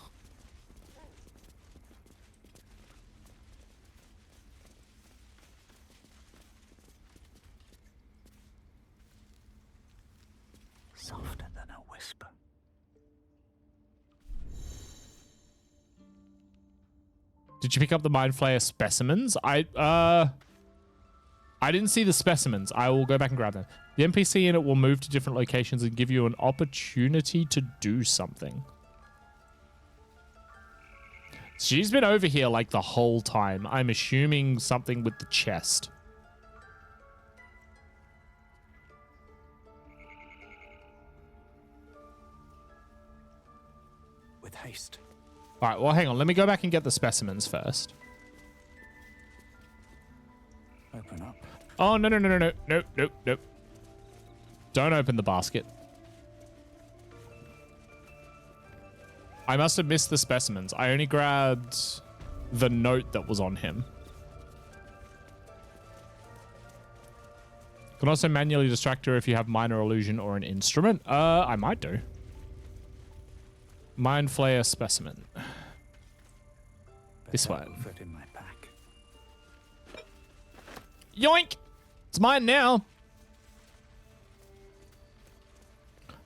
Softer than a whisper. Did you pick up the Mind Flayer specimens? I didn't see the specimens. I will go back and grab them. The NPC in it will move to different locations and give you an opportunity to do something. She's been over here like the whole time. I'm assuming something with the chest. With haste. All right, well, hang on. Let me go back and get the specimens first. Open up. Oh, no. Nope. Don't open the basket. I must have missed the specimens. I only grabbed the note that was on him. Can also manually distract her if you have minor illusion or an instrument. I might do. Mind Flayer specimen. This one. Fit in my pack. Yoink! It's mine now.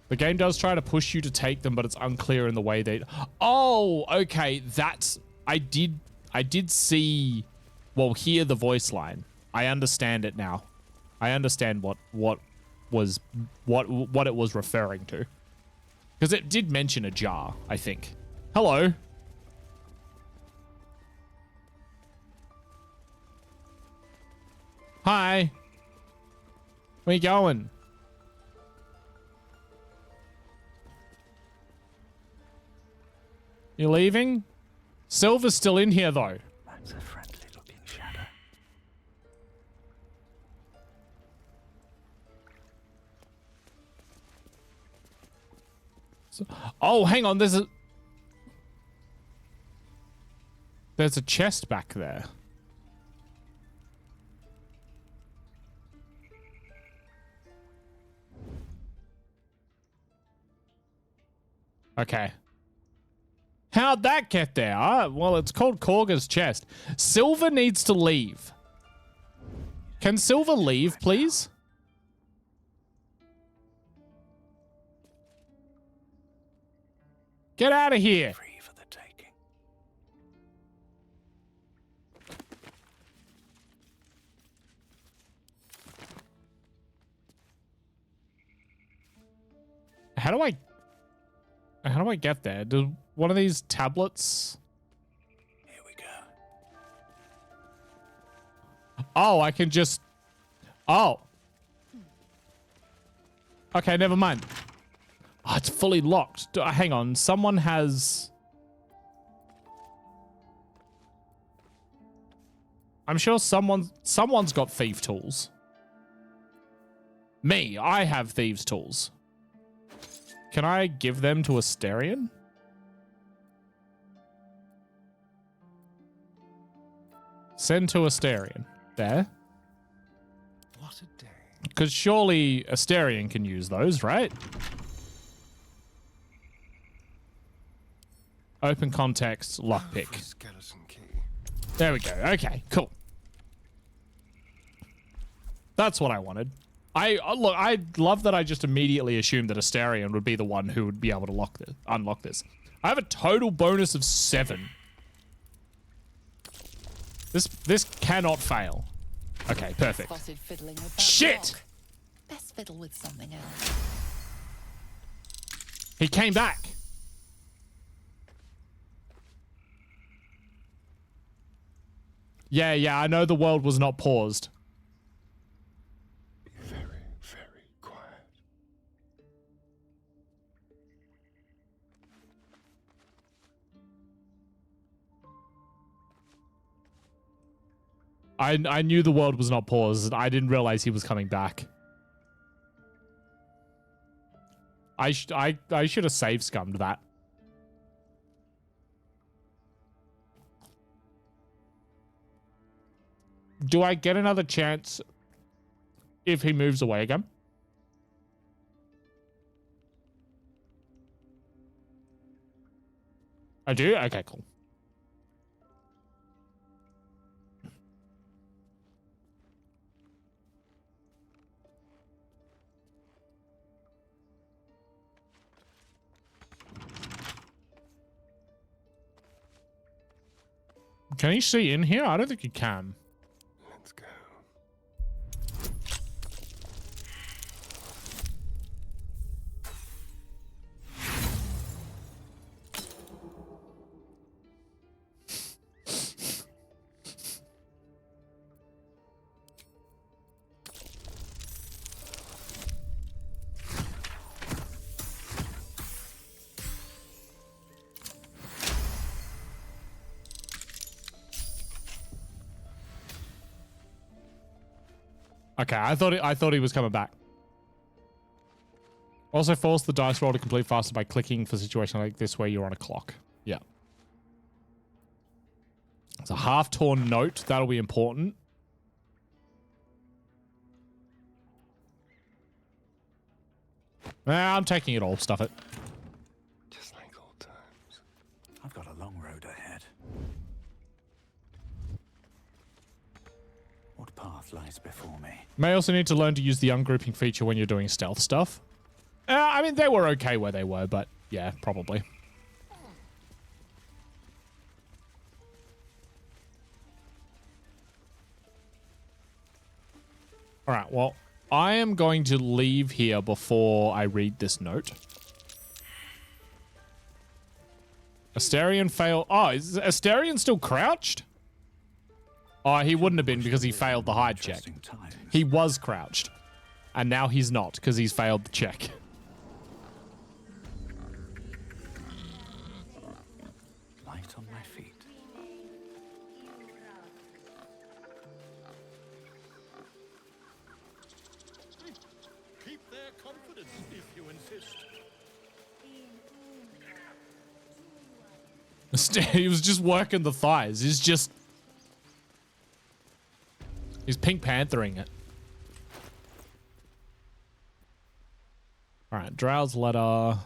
The game does try to push you to take them, but it's unclear in the way they... Oh, okay. That's... I did see... Well, hear the voice line. I understand it now. I understand what it was referring to. Because it did mention a jar, I think. Hello. Hi. Where you going? You leaving? Silver's still in here, though. That's a friendly looking shadow. Oh, hang on. There's a chest back there. Okay. How'd that get there? Well, it's called Korga's chest. Silver needs to leave. Can Silver leave, please? Get out of here. Free for the taking. How do I get there? Do one of these tablets? Here we go. Oh, I can just... Oh. Okay, never mind. Oh, it's fully locked. Hang on. Someone has... I'm sure someone's got thief tools. Me, I have thieves' tools. Can I give them to Asterion? Send to Asterion. There. What a day. Because surely Asterion can use those, right? Open context, lockpick. Skeleton key. There we go. Okay, cool. That's what I wanted. Look, I love that I just immediately assumed that Asterion would be the one who would be able to unlock this. I have a total bonus of 7. This cannot fail. Okay, perfect. Spotted fiddling with that Shit! rock. Best fiddle with something else. He came back. Yeah, I know the world was not paused. Be very, very quiet. I knew the world was not paused. I didn't realize he was coming back. I should have save scummed that. Do I get another chance? if he moves away again. I do? Okay, cool. Can you see in here? I don't think you can. Let's go. Okay, I thought he was coming back. Also force the dice roll to complete faster by clicking for situations like this where you're on a clock. Yeah. It's a half-torn note. That'll be important. I'm taking it all. Stuff it. Just like old times. I've got a long road ahead. What path lies before me? May also need to learn to use the ungrouping feature when you're doing stealth stuff. I mean, they were okay where they were, but yeah, probably. All right, well, I am going to leave here before I read this note. Astarion failed. Oh, is Astarion still crouched? Oh, he wouldn't have been because he failed the hide check. He was crouched. And now he's not because he's failed the check. Light on my feet. Keep their confidence if you insist. He was just working the thighs. He's Pink Panthering it. All right, Drow's letter.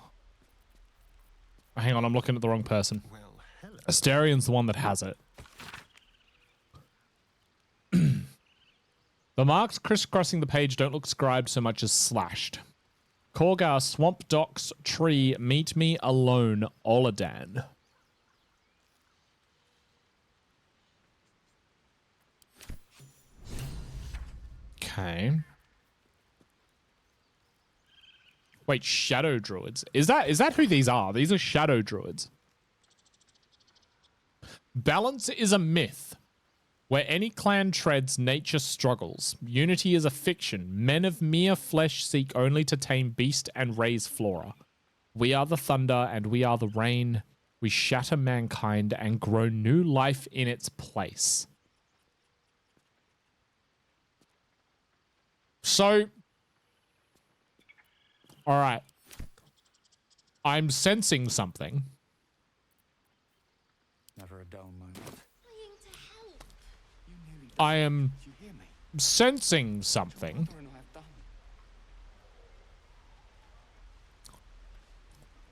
Hang on, I'm looking at the wrong person. Astarion's the one that has it. The marks crisscrossing the page don't look scribed so much as slashed. Korgar, Swamp Docks, Tree, Meet Me Alone, Oladan. Okay. Wait, shadow druids. Is that who these are? These are shadow druids. Balance is a myth. Where any clan treads, nature struggles. Unity is a fiction. Men of mere flesh seek only to tame beast and raise flora. We are the thunder and we are the rain. We shatter mankind and grow new life in its place. So, all right. I'm sensing something. Never a dull moment. I am sensing something.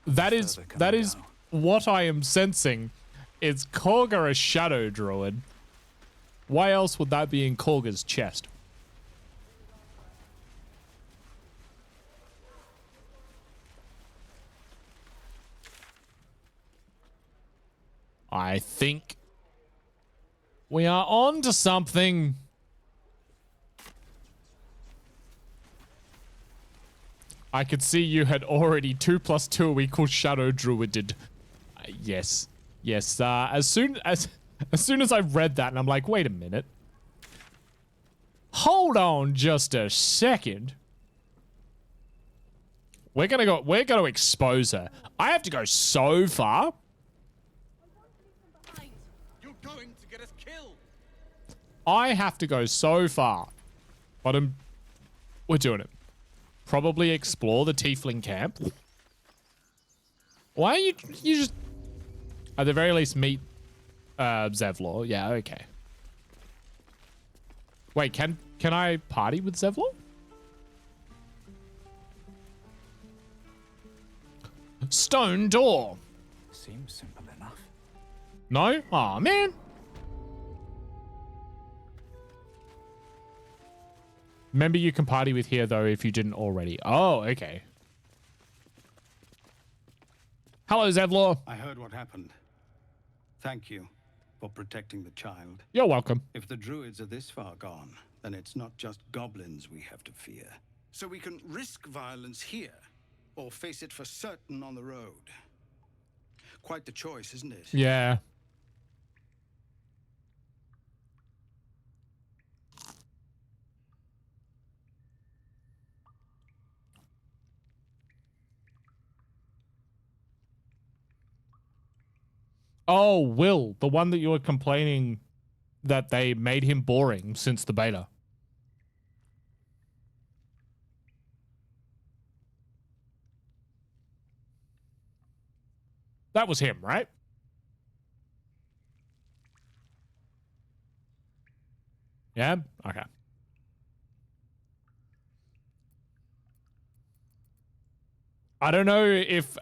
That is what I am sensing. Is Korgar a shadow druid? Why else would that be in Korgar's chest? I think we are on to something. I could see you had already 2 + 2 = shadow druided. Yes. Yes. As soon as I read that and I'm like, wait a minute. Hold on just a second. We're gonna expose her. I have to go so far. You're going to get us killed. I have to go so far. But we're doing it. Probably explore the tiefling camp. Why are you just at the very least meet Zevlor? Yeah, okay. Wait, can I party with Zevlor? Stone door. Seems simple enough. No? Aw, man. Remember, you can party with here, though, if you didn't already. Oh, okay. Hello, Zevlor. I heard what happened. Thank you for protecting the child. You're welcome. If the druids are this far gone, then it's not just goblins we have to fear. So we can risk violence here, or face it for certain on the road. Quite the choice, isn't it? Yeah. Oh, Will, the one that you were complaining that they made him boring since the beta. That was him, right? Yeah? Okay. I don't know if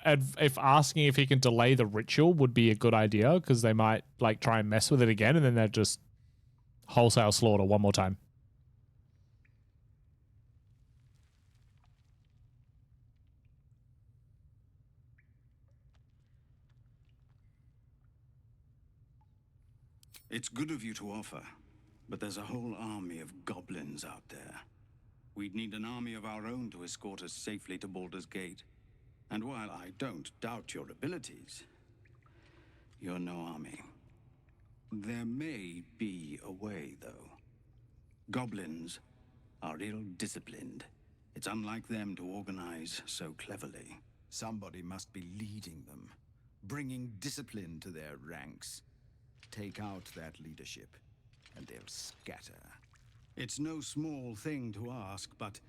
asking if he can delay the ritual would be a good idea, because they might like try and mess with it again and then they'd just wholesale slaughter one more time. It's good of you to offer, but there's a whole army of goblins out there. We'd need an army of our own to escort us safely to Baldur's Gate. And while I don't doubt your abilities, you're no army. There may be a way, though. Goblins are ill-disciplined. It's unlike them to organize so cleverly. Somebody must be leading them, bringing discipline to their ranks. Take out that leadership, and they'll scatter. It's no small thing to ask, but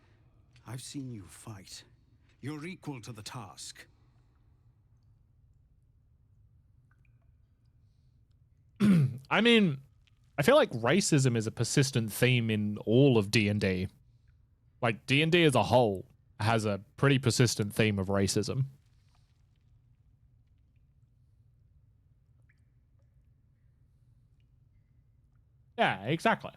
I've seen you fight. You're equal to the task. I mean, I feel like racism is a persistent theme in all of D&D. Like, D&D as a whole has a pretty persistent theme of racism. Yeah, exactly.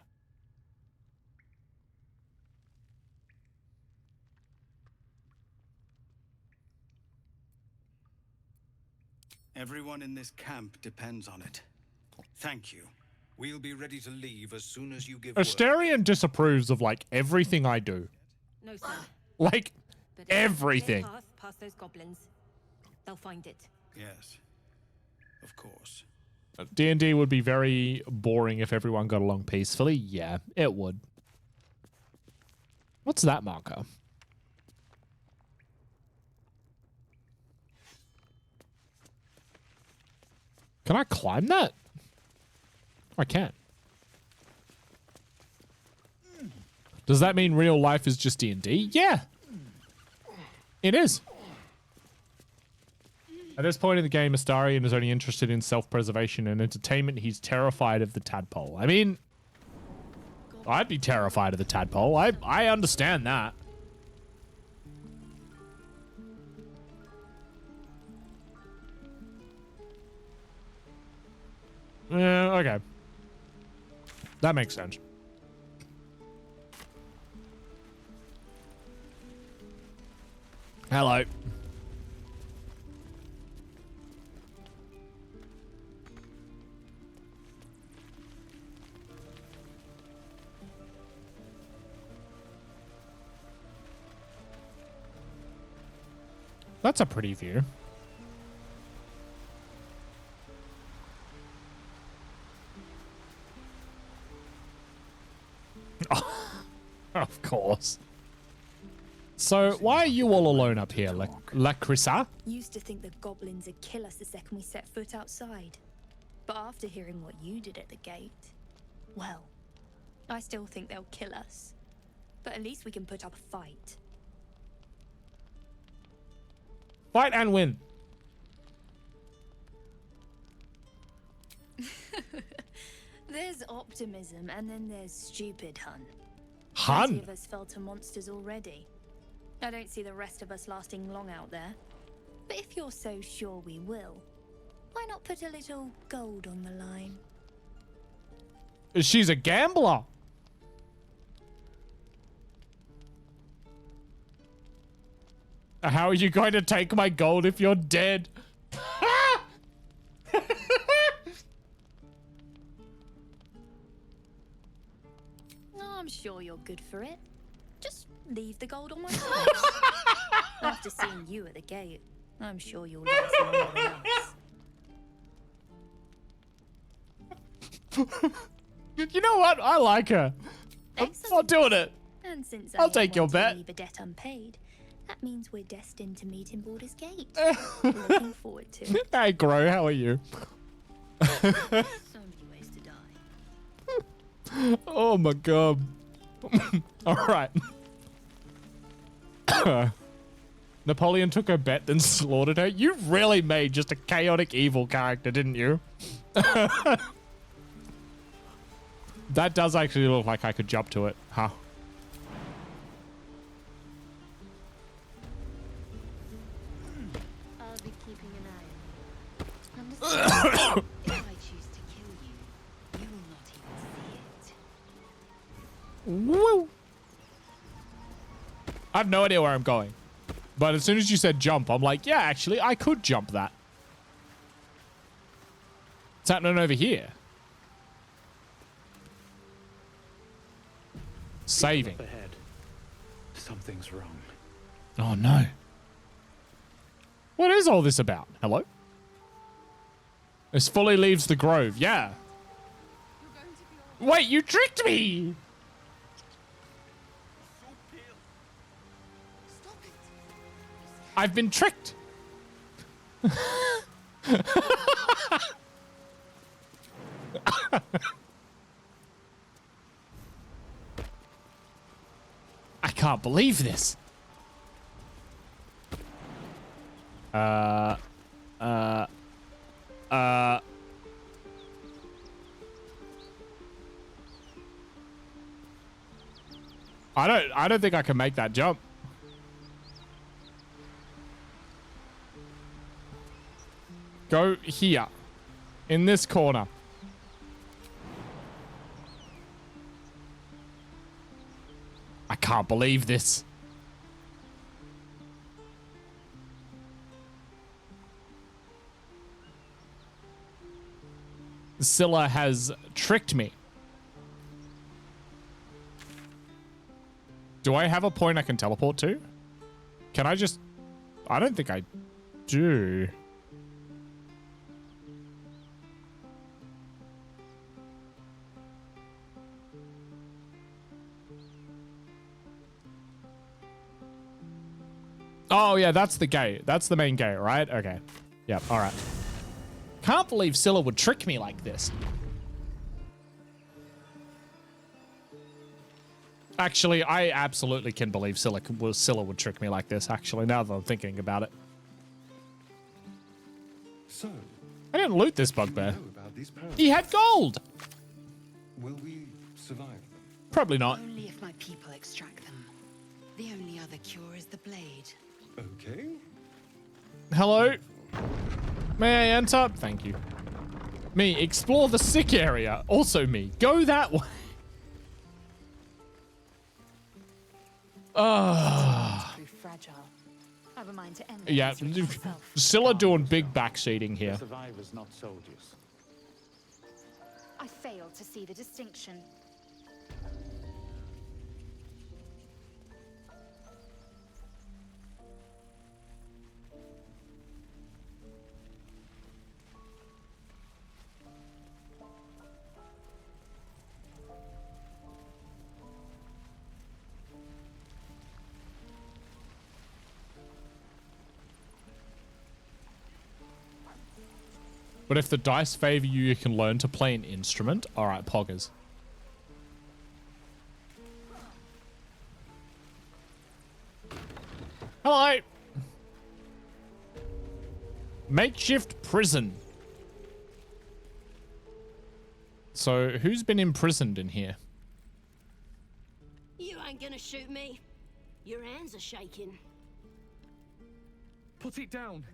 Everyone in this camp depends on it. Thank you. We'll be ready to leave as soon as you give word. Asterion disapproves of, like, everything I do. No, sir. Like, But everything. Path past those goblins. They'll find it. Yes. Of course. D&D would be very boring if everyone got along peacefully. Yeah, it would. What's that marker? Can I climb that? I can. Does that mean real life is just D&D? Yeah. It is. At this point in the game, Astarion is only interested in self-preservation and entertainment. He's terrified of the tadpole. I mean, I'd be terrified of the tadpole. I understand that. Yeah, okay. That makes sense. Hello. That's a pretty view. Of course. So, why are you all alone up here, La Crissa? Used to think the goblins would kill us the second we set foot outside. But after hearing what you did at the gate, well, I still think they'll kill us. But at least we can put up a fight. Fight and win. There's optimism, and then there's stupid, hun. Hun? 30 of us fell to monsters already. I don't see the rest of us lasting long out there. But if you're so sure we will, why not put a little gold on the line? She's a gambler. How are you going to take my gold if you're dead? I'm sure you're good for it. Just leave the gold on my side. After seeing you at the gate, I'm sure you'll last longer than us. You know what? I like her. I'm doing it. And since I'll take your bet. Leave a debt unpaid, that means we're destined to meet in Baldur's Gate. Looking forward to it. Hey, Gro, how are you? So many ways to die. Oh my god. All right. Napoleon took her bet, then slaughtered her. You really made just a chaotic evil character, didn't you? That does actually look like I could jump to it, huh? I'll be keeping an eye on you. Understand? If I choose to kill you, you will not even see it. Woo! I have no idea where I'm going. But as soon as you said jump, I'm like, yeah, actually, I could jump that. What's happening over here? Saving. Up ahead. Something's wrong. Oh no. What is all this about? Hello? This fully leaves the grove. Yeah. Wait, you tricked me! I've been tricked. I can't believe this. I don't think I can make that jump. Go here. In this corner. I can't believe this. Scylla has tricked me. Do I have a point I can teleport to? Can I just... I don't think I do. Oh, yeah, that's the gate. That's the main gate, right? Okay. Yep, all right. Can't believe Scylla would trick me like this. Actually, I absolutely can believe Scylla would trick me like this, actually, now that I'm thinking about it. So, I didn't loot this bugbear. know about these parasites? He had gold! Will we survive them? Probably not. Only if my people extract them. The only other cure is the blade. Okay. Hello? May I enter? Thank you. Me, explore the sick area. Also me, go that way. Fragile. I have a mind to end Yeah, this myself. Scylla doing big backseating here. Survivors, not soldiers. I failed to see the distinction. But if the dice favor you, you can learn to play an instrument. All right, poggers. Hello. Makeshift prison. So, who's been imprisoned in here? You ain't gonna shoot me. Your hands are shaking. Put it down.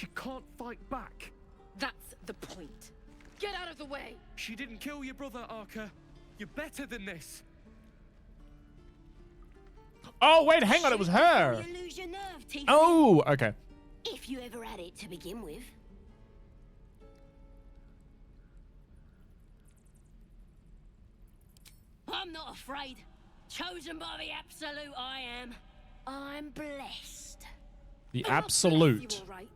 She can't fight back. That's the point. Get out of the way! She didn't kill your brother, Arca. You're better than this. Oh, wait, hang on, it was her. You lose your nerve, Tiefling. Oh, okay. If you ever had it to begin with. I'm not afraid. Chosen by the absolute, I am. I'm blessed. The And I'll bless absolute. you all right.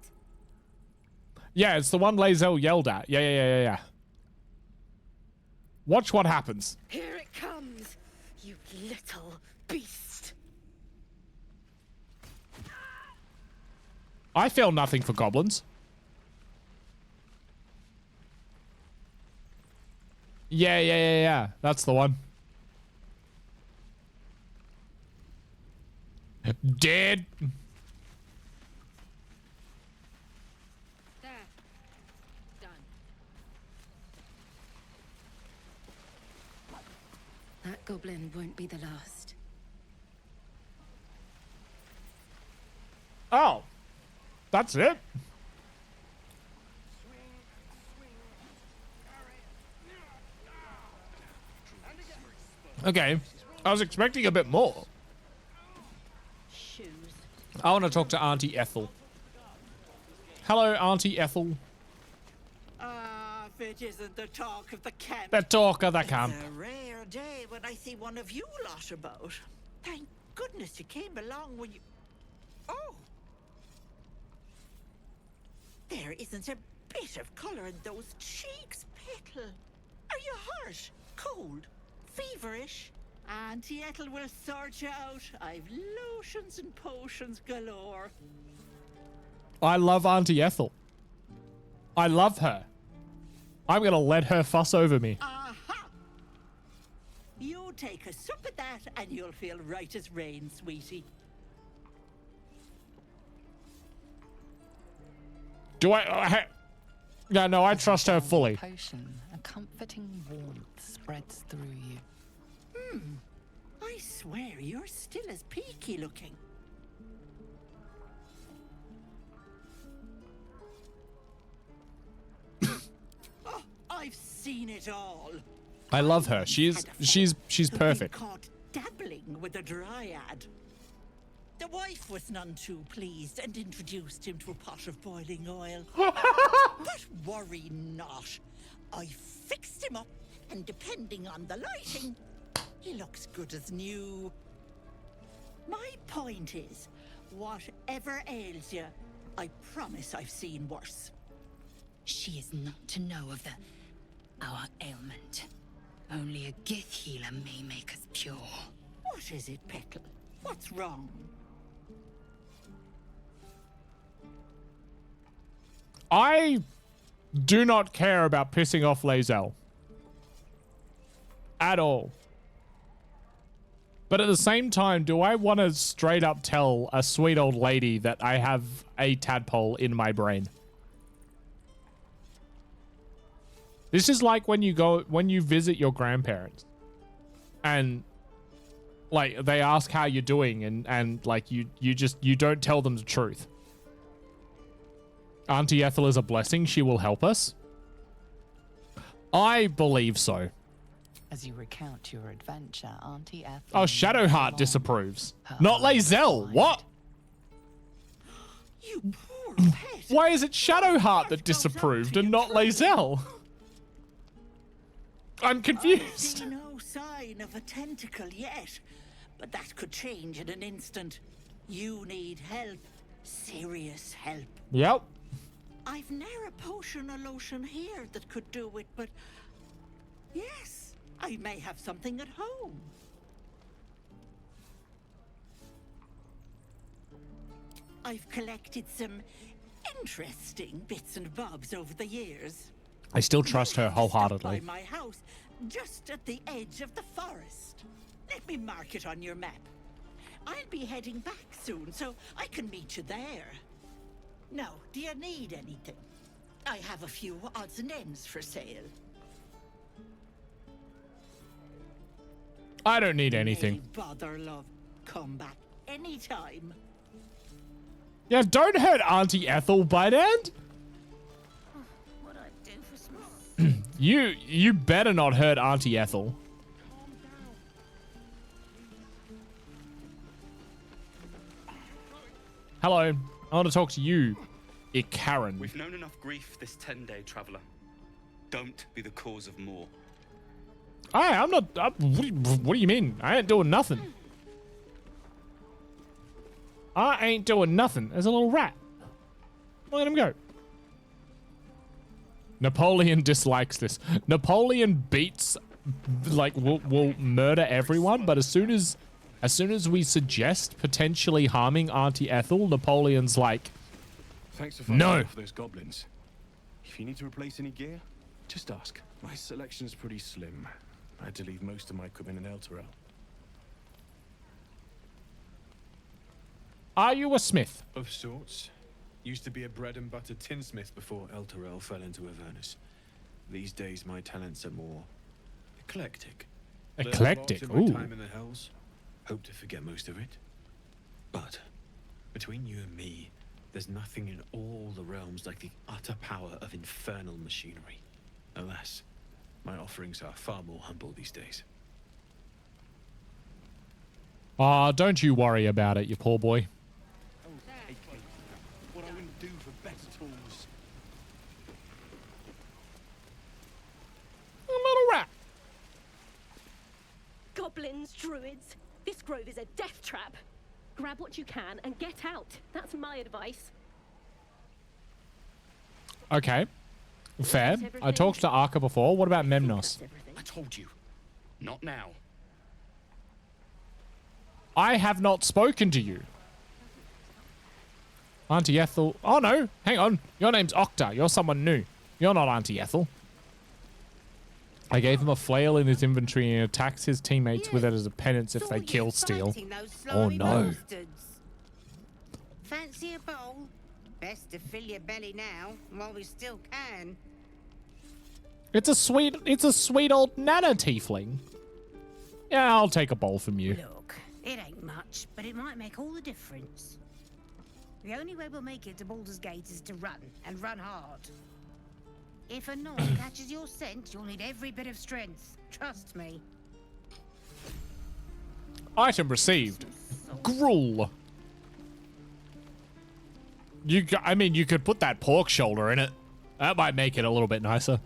Yeah, it's the one Lae'zel yelled at. Yeah. Watch what happens. Here it comes, you little beast. I feel nothing for goblins. Yeah. That's the one. Dead. There. Done. That goblin won't be the last. Oh. That's it? Okay. I was expecting a bit more. Shoes. I want to talk to Auntie Ethel. Hello, Auntie Ethel. Ah, if it isn't the talk of the camp. The talk of the camp. It's a rare day when I see one of you lot about. Thank goodness you came along when you... Oh! There isn't a bit of colour in those cheeks, Petal. Are you hurt? Cold? Feverish? Auntie Ethel will sort you out. I've lotions and potions galore. I love Auntie Ethel. I love her. I'm going to let her fuss over me. Aha! You take a sup at that and you'll feel right as rain, sweetie. Do I... Yeah, no, I trust her fully. Potion, a comforting warmth spreads through you. I swear you're still as peaky looking. Oh, I've seen it all. I love her. She's perfect. Caught dabbling with a dryad. The wife was none too pleased and introduced him to a pot of boiling oil. But worry not. I fixed him up, and depending on the lighting, he looks good as new. My point is, whatever ails you, I promise I've seen worse. She is not to know of our ailment. Only a Gith healer may make us pure. What is it, Petal? What's wrong? I do not care about pissing off Lae'zel. At all. But at the same time, do I want to straight up tell a sweet old lady that I have a tadpole in my brain? This is like when you visit your grandparents and like they ask how you're doing and like you don't tell them the truth. Auntie Ethel is a blessing. She will help us. I believe so. As you recount your adventure, Auntie Ethel... Oh, Shadowheart disapproves. Not Lae'zel. What? You poor pet. Why is it Shadowheart that disapproved and not Lae'zel? I'm confused. I see no sign of a tentacle yet, but that could change in an instant. You need help. Serious help. Yep. I've ne'er a potion or lotion here that could do it, but yes, I may have something at home. I've collected some interesting bits and bobs over the years. I still trust her By wholeheartedly. my house, just at the edge of the forest. Let me mark it on your map. I'll be heading back soon, so I can meet you there. Now, do you need anything? I have a few odds and ends for sale. I don't need anything. Nay, bother, love. Come back anytime. Yeah, don't hurt Auntie Ethel, Bydand. What I do for some... You better not hurt Auntie Ethel. Hello, I want to talk to you, Karen. We've known enough grief this 10-day traveler. Don't be the cause of more. I'm not. What do you mean? I ain't doing nothing. I ain't doing nothing. There's a little rat. Let him go. Napoleon dislikes this. Napoleon beats, like, will murder everyone, but as soon as we suggest potentially harming Auntie Ethel, Napoleon's like, Thanks for finding no. for those goblins. If you need to replace any gear, just ask. My selection's pretty slim. I had to leave most of my equipment in Elturel. Are you a smith? Of sorts. Used to be a bread and butter tinsmith before Elturel fell into Avernus. These days my talents are more eclectic. Eclectic, Learned a lot in ooh. my time in the hells. Hope to forget most of it. But between you and me, there's nothing in all the realms like the utter power of infernal machinery. Alas, my offerings are far more humble these days. Ah, don't you worry about it, you poor boy. What I wouldn't do for better tools. A little rat. Goblins, druids. This grove is a death trap. Grab what you can and get out. That's my advice. Okay. Fair. I talked to Arca before. What about Memnos? I told you. Not now. I have not spoken to you. Auntie Ethel. Oh no, hang on. Your name's Octa. You're someone new. You're not Auntie Ethel. I gave him a flail in his inventory and attacks his teammates with it as a penance if they kill Steel. Oh no. Fancy a bowl? Best to fill your belly now, while we still can. It's a sweet old nana tiefling. Yeah, I'll take a bowl from you. Look, it ain't much, but it might make all the difference. The only way we'll make it to Baldur's Gate is to run, and run hard. If a Nord catches your scent, you'll need every bit of strength. Trust me. Item received. Gruel. I mean, you could put that pork shoulder in it. That might make it a little bit nicer.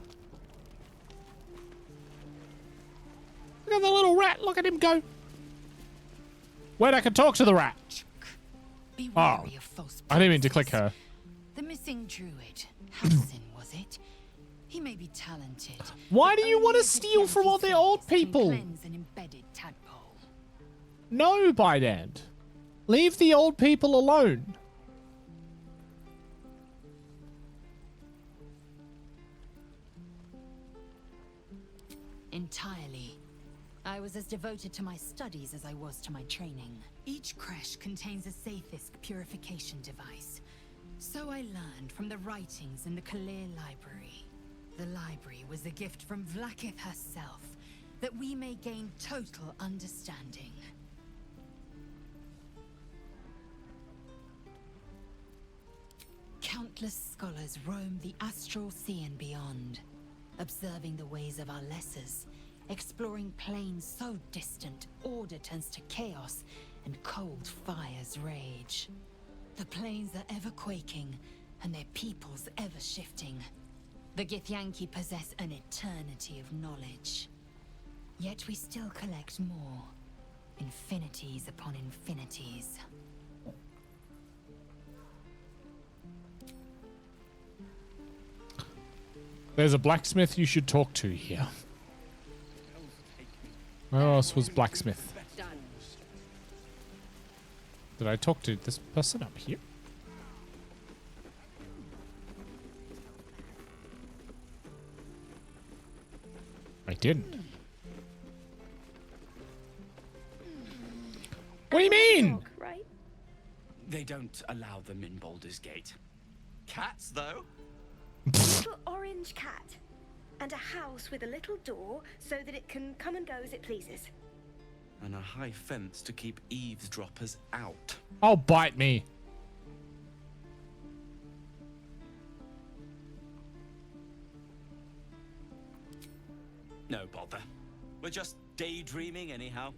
Look at the little rat. Look at him go. Wait, I can talk to the rat. Be Oh, wary of false I didn't mean to promises. click her. The missing druid, Halsin, was it? He may be talented. Why do but you only want to if its steal from all the yanky old face can people? cleanse an embedded tadpole. No, Bydand. Leave the old people alone. Entirely. I was as devoted to my studies as I was to my training. Each creche contains a Sathisk purification device. So I learned from the writings in the Kalir Library. The library was a gift from Vlaakith herself, that we may gain total understanding. Countless scholars roam the astral sea and beyond, observing the ways of our lessers, exploring planes so distant, order turns to chaos, and cold fires rage. The planes are ever quaking, and their peoples ever shifting. The Githyanki possess an eternity of knowledge. Yet we still collect more. Infinities upon infinities. There's a blacksmith you should talk to here. Where else was blacksmith? Did I talk to this person up here? I didn't. What do you mean? Right? They don't allow them in Baldur's Gate. Cats, though? Little orange cat. And a house with a little door so that it can come and go as it pleases. And a high fence to keep eavesdroppers out. Oh, bite me. No bother. We're just daydreaming anyhow.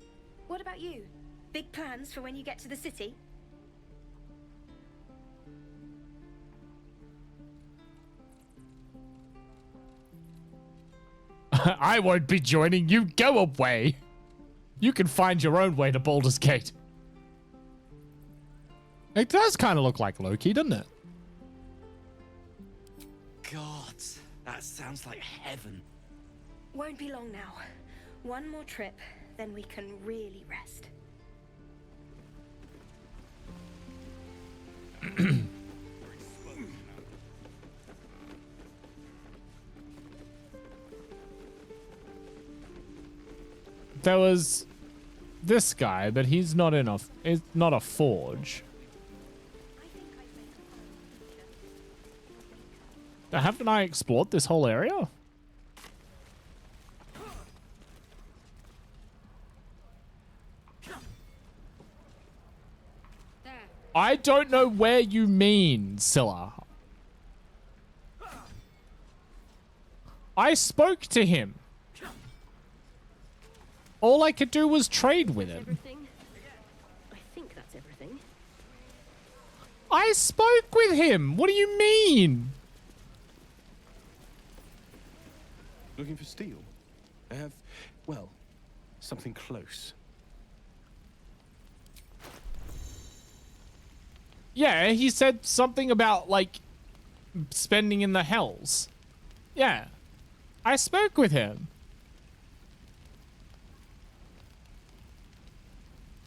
What about you? Big plans for when you get to the city? I won't be joining you. Go away. You can find your own way to Baldur's Gate. It does kind of look like Loki, doesn't it? God, that sounds like heaven. Won't be long now. One more trip, then we can really rest. There was this guy, but he's not in it's not a forge. Haven't I explored this whole area? I don't know where you mean, Scylla. I spoke to him. All I could do was trade with him. Everything? I think that's everything. I spoke with him. What do you mean? Looking for steel? I have, well, something close. Yeah, he said something about, like, spending in the hells. Yeah. I spoke with him.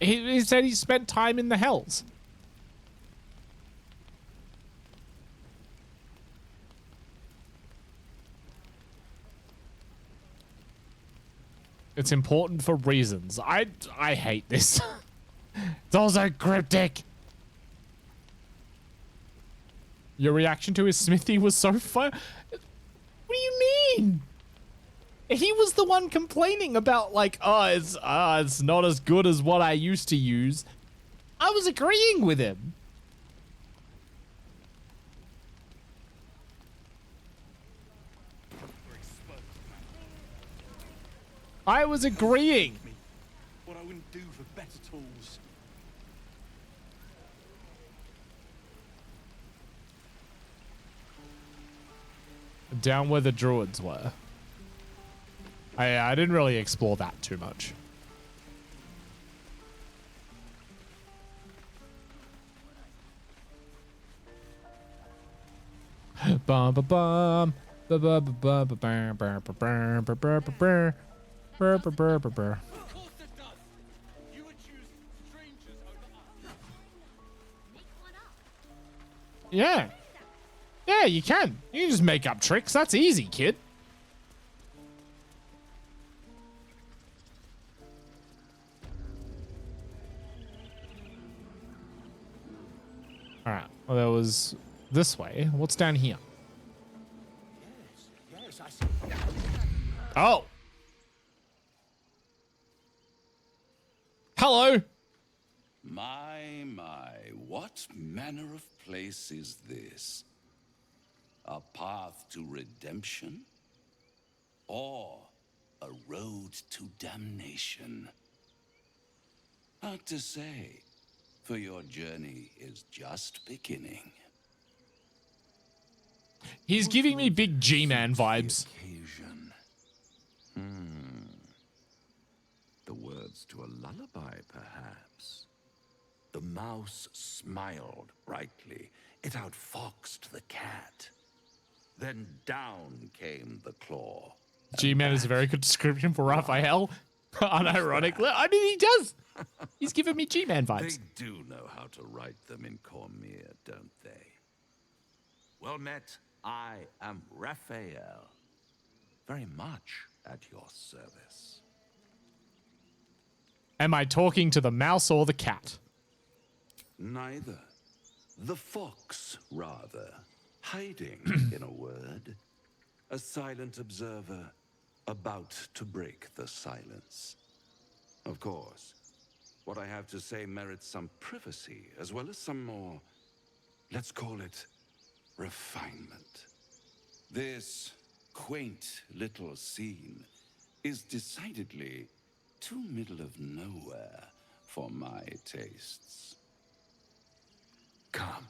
He said he spent time in the hells. It's important for reasons. I hate this. It's all so cryptic. Your reaction to his smithy was so fun. What do you mean? He was the one complaining about, like, it's not as good as what I used to use. I was agreeing with him. I was agreeing. What I wouldn't do for better tools. Down where the druids were. I didn't really explore that too much. Bum bum bum bum bum bum bum bum bum bum bum bum. Yeah. Yeah, you can. You can just make up tricks. That's easy, kid. Alright, well, that was this way. What's down here? Yes, I see. Oh! Hello! My, what manner of place is this? A path to redemption? Or a road to damnation? Hard to say, for your journey is just beginning. He's giving me big G-Man vibes. The words to a lullaby, perhaps. The mouse smiled brightly. It outfoxed the cat. Then down came the claw. G-Man is a very good description for Raphael. Unironically. I mean, he does. He's giving me G-Man vibes. They do know how to write them in Cormier, don't they? Well met. I am Raphael. Very much at your service. Am I talking to the mouse or the cat? Neither. The fox, rather. Hiding, in a word. A silent observer, about to break the silence. Of course, what I have to say merits some privacy, as well as some more, let's call it, refinement. This quaint little scene is decidedly too middle of nowhere for my tastes. Come.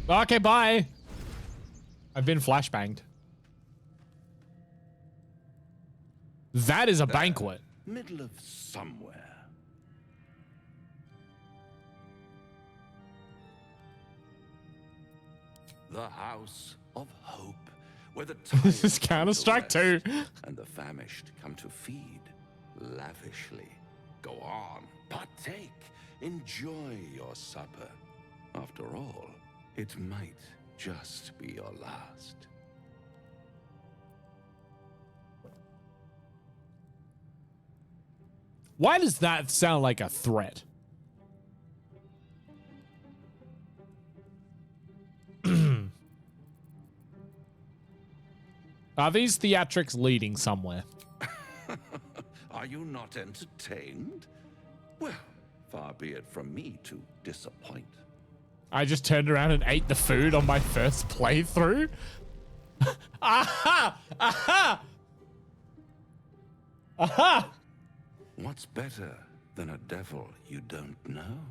Okay, bye. I've been flashbanged. That is a banquet. Middle of somewhere. The House of Hope, where the This is tired come to Counter-Strike 2. rest and the famished come to feed lavishly. Go on, partake, enjoy your supper. After all, it might just be your last. Why does that sound like a threat? Are these theatrics leading somewhere? Are you not entertained? Well, far be it from me to disappoint. I just turned around and ate the food on my first playthrough? Aha! Aha! Aha! What's better than a devil you don't know?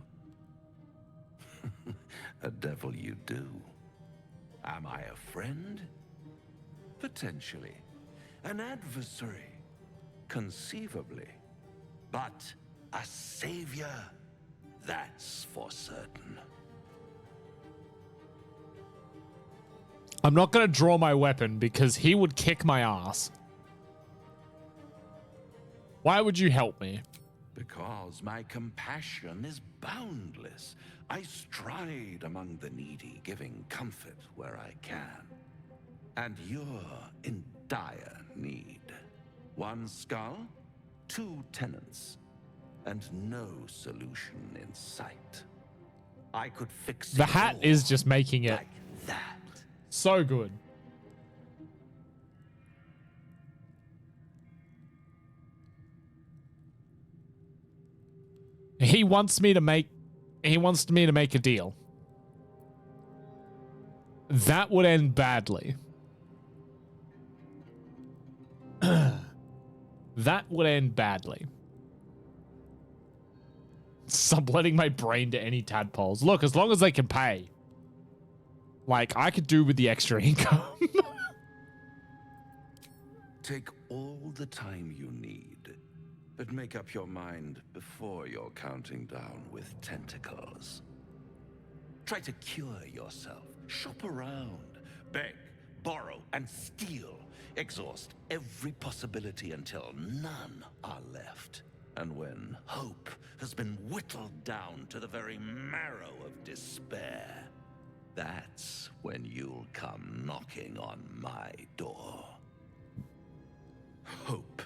A devil you do. Am I a friend? Potentially. An adversary? Conceivably. But a savior? That's for certain. I'm not going to draw my weapon because he would kick my ass. Why would you help me? Because my compassion is boundless. I stride among the needy, giving comfort where I can. And you're in dire need. One skull, 2 tenants, and no solution in sight. I could fix The it hat all is just making it like that. so good. He wants me to make a deal. That would end badly. That would end badly. Subletting my brain to any tadpoles. Look, as long as they can pay. Like, I could do with the extra income. Take all the time you need, but make up your mind before you're counting down with tentacles. Try to cure yourself. Shop around. Beg, borrow, and steal. Exhaust every possibility until none are left. And when hope has been whittled down to the very marrow of despair, that's when you'll come knocking on my door. Hope.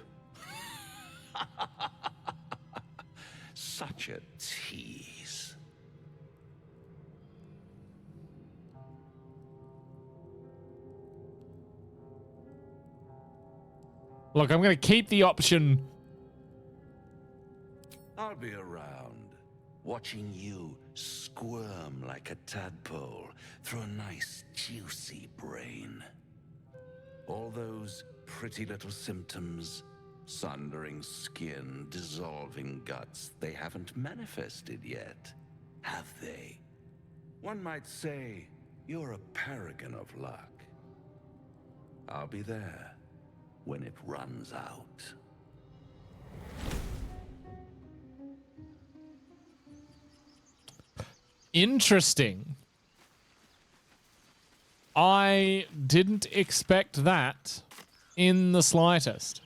Such a tease. Look, I'm going to keep the option. I'll be around, watching you squirm like a tadpole through a nice, juicy brain. All those pretty little symptoms, sundering skin, dissolving guts, they haven't manifested yet, have they? One might say you're a paragon of luck. I'll be there when it runs out. Interesting. I didn't expect that in the slightest.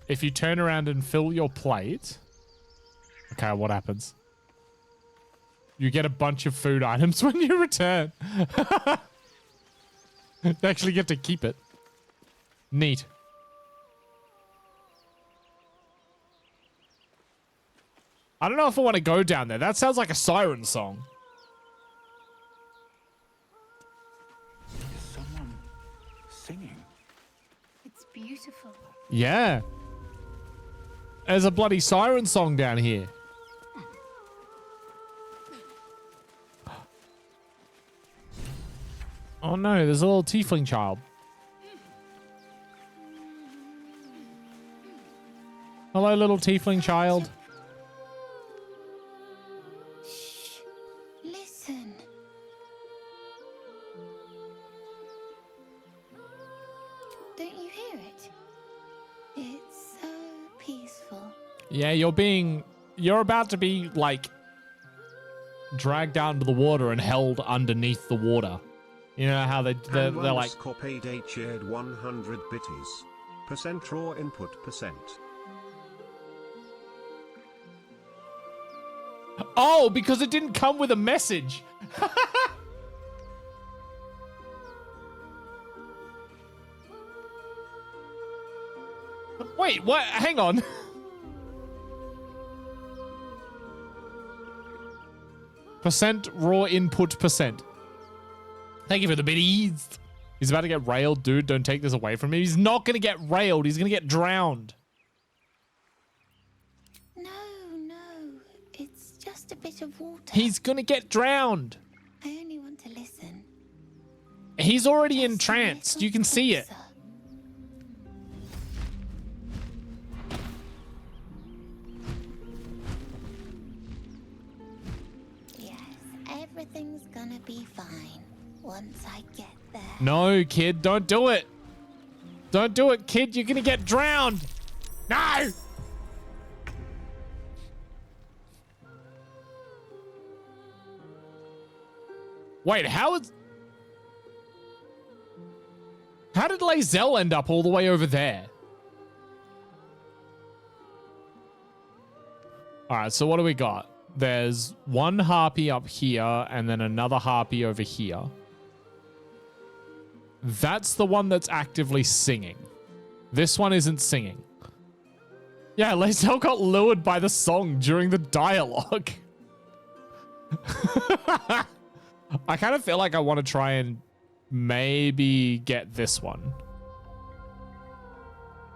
If you turn around and fill your plate... Okay, what happens? You get a bunch of food items when you return. You actually get to keep it. Neat. I don't know if I want to go down there. That sounds like a siren song. Is someone singing? It's beautiful. Yeah. There's a bloody siren song down here. Oh no, there's a little tiefling child. Hello, little tiefling child. Shh. Listen. Don't you hear it? It's so peaceful. Yeah, you're about to be, like, dragged down to the water and held underneath the water. You know how they're like... Corpade shared 100 bitties. Percent raw input percent. Oh, because it didn't come with a message. Wait, what? Hang on. Percent raw input percent. Thank you for the biddies. He's about to get railed, dude. Don't take this away from him. He's not going to get railed. He's going to get drowned. No, it's just a bit of water. He's going to get drowned. I only want to listen. He's already entranced. You can see it. Yes, everything's gonna be fine once I get there. No, kid, don't do it. Don't do it, kid. You're going to get drowned. No! Wait, how did Lae'zel end up all the way over there? All right, so what do we got? There's one harpy up here and then another harpy over here. That's the one that's actively singing. This one isn't singing. Yeah, Lae'zel got lured by the song during the dialogue. I kind of feel like I want to try and maybe get this one.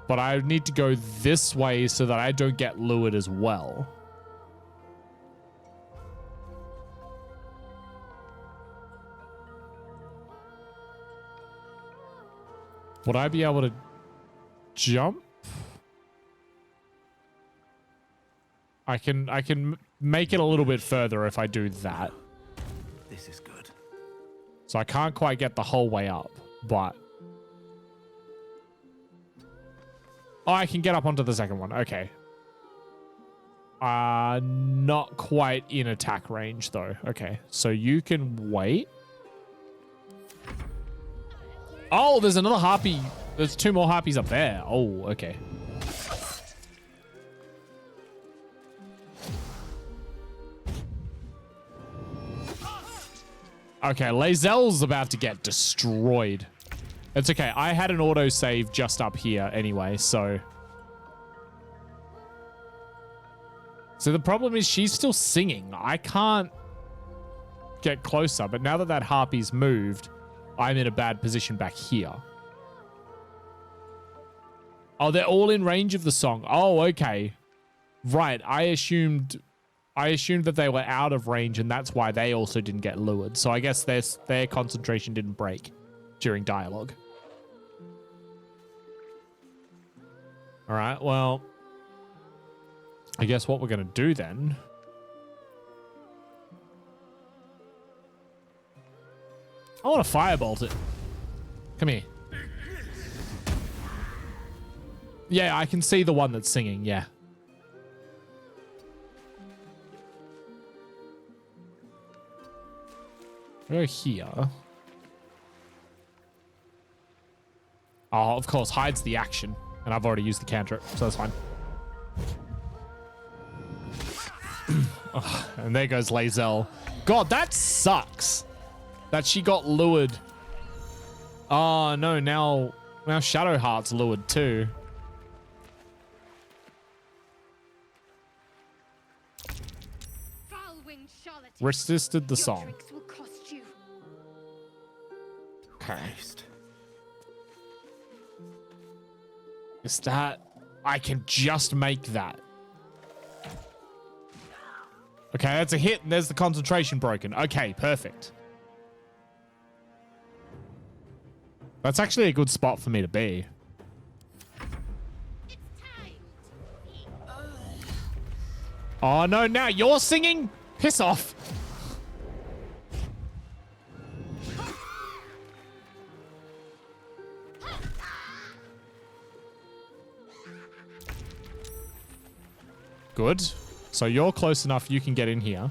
But I need to go this way so that I don't get lured as well. Would I be able to jump? I can make it a little bit further if I do that. This is good. So I can't quite get the whole way up, but... Oh, I can get up onto the second one. Okay. Not quite in attack range, though. Okay, so you can wait. Oh, there's another harpy. There's two more harpies up there. Oh, okay. Okay, Lae'zel's about to get destroyed. It's okay. I had an autosave just up here anyway, so... So the problem is she's still singing. I can't get closer, but now that that harpy's moved, I'm in a bad position back here. Oh, they're all in range of the song. Oh, okay. Right, I assumed that they were out of range and that's why they also didn't get lured. So I guess their concentration didn't break during dialogue. All right, well, I guess what we're going to do then... I want to firebolt it. Come here. Yeah, I can see the one that's singing, yeah. Go here. Oh, of course, hides the action. And I've already used the cantrip, so that's fine. Oh, and there goes Lae'zel. God, that sucks. That she got lured. Oh, no, now Shadowheart's lured too. Resisted the song. Okay. Is that... I can just make that. Okay, that's a hit and there's the concentration broken. Okay, perfect. That's actually a good spot for me to be. Oh no, now you're singing? Piss off. Good. So you're close enough you can get in here.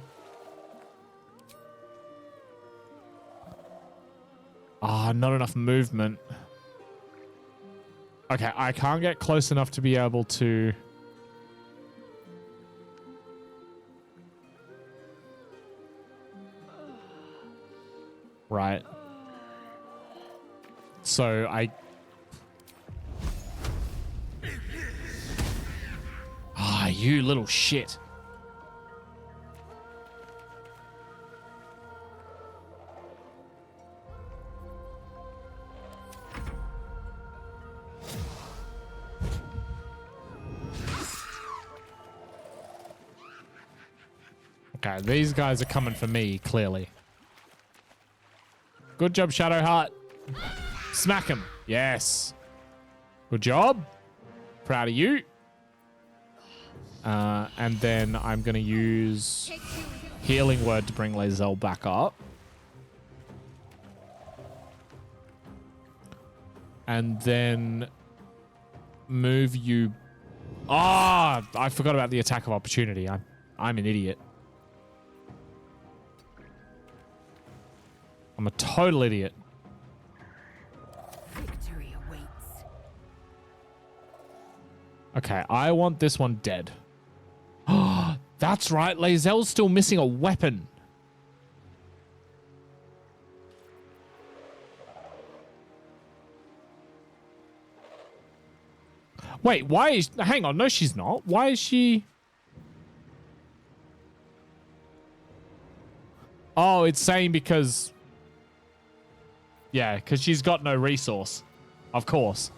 Ah, not enough movement. Okay, I can't get close enough to be able to... Right. So I... Ah, you little shit. Okay, these guys are coming for me, clearly. Good job, Shadowheart. Smack him. Yes. Good job. Proud of you. And then I'm going to use Healing Word to bring Lae'zel back up. And then move you... Ah, I forgot about the attack of opportunity. I'm an idiot. I'm a total idiot. Victory awaits. Okay, I want this one dead. Oh, that's right. Lae'zel's still missing a weapon. Wait, why is... Hang on, no, she's not. Why is she... Oh, it's saying because... Yeah, because she's got no resource. Of course.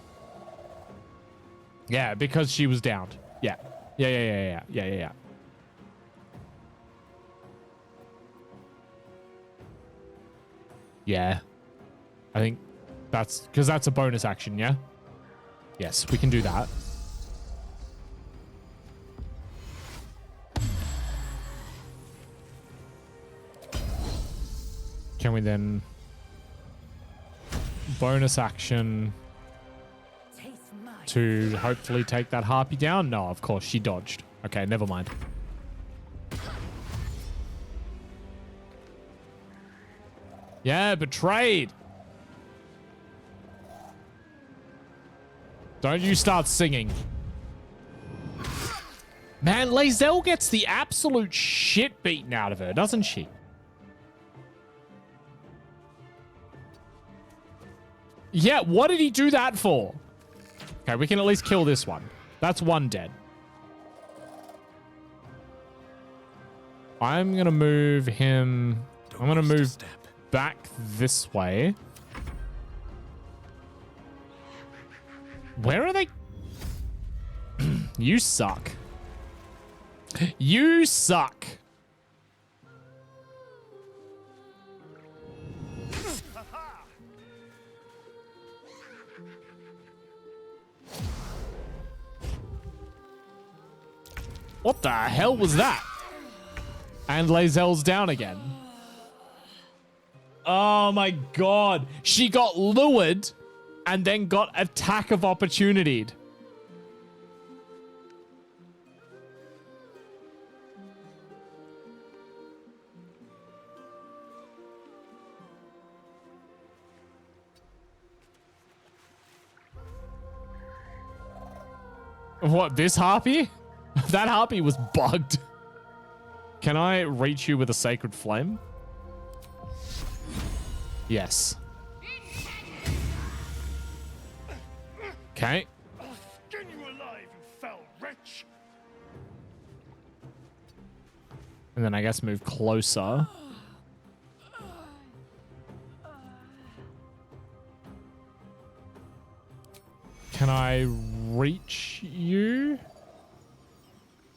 Yeah, because she was downed. Yeah. Yeah. Yeah. I think that's... Because that's a bonus action, yeah? Yes, we can do that. Can we then... Bonus action to hopefully take that harpy down? No, of course, she dodged. Okay, never mind. Yeah, betrayed. Don't you start singing. Man, Lae'zel gets the absolute shit beaten out of her, doesn't she? Yeah, what did he do that for? Okay, we can at least kill this one. That's one dead. I'm going to move him... I'm going to move back this way. Where are they? You suck. You suck. What the hell was that? And Lae'zel's down again. Oh my god. She got lured and then got attack of opportunity. What, this harpy? That harpy was bugged. Can I reach you with a sacred flame? Yes. Okay. I'll skin you alive, you foul wretch. And then I guess move closer. Can I reach you?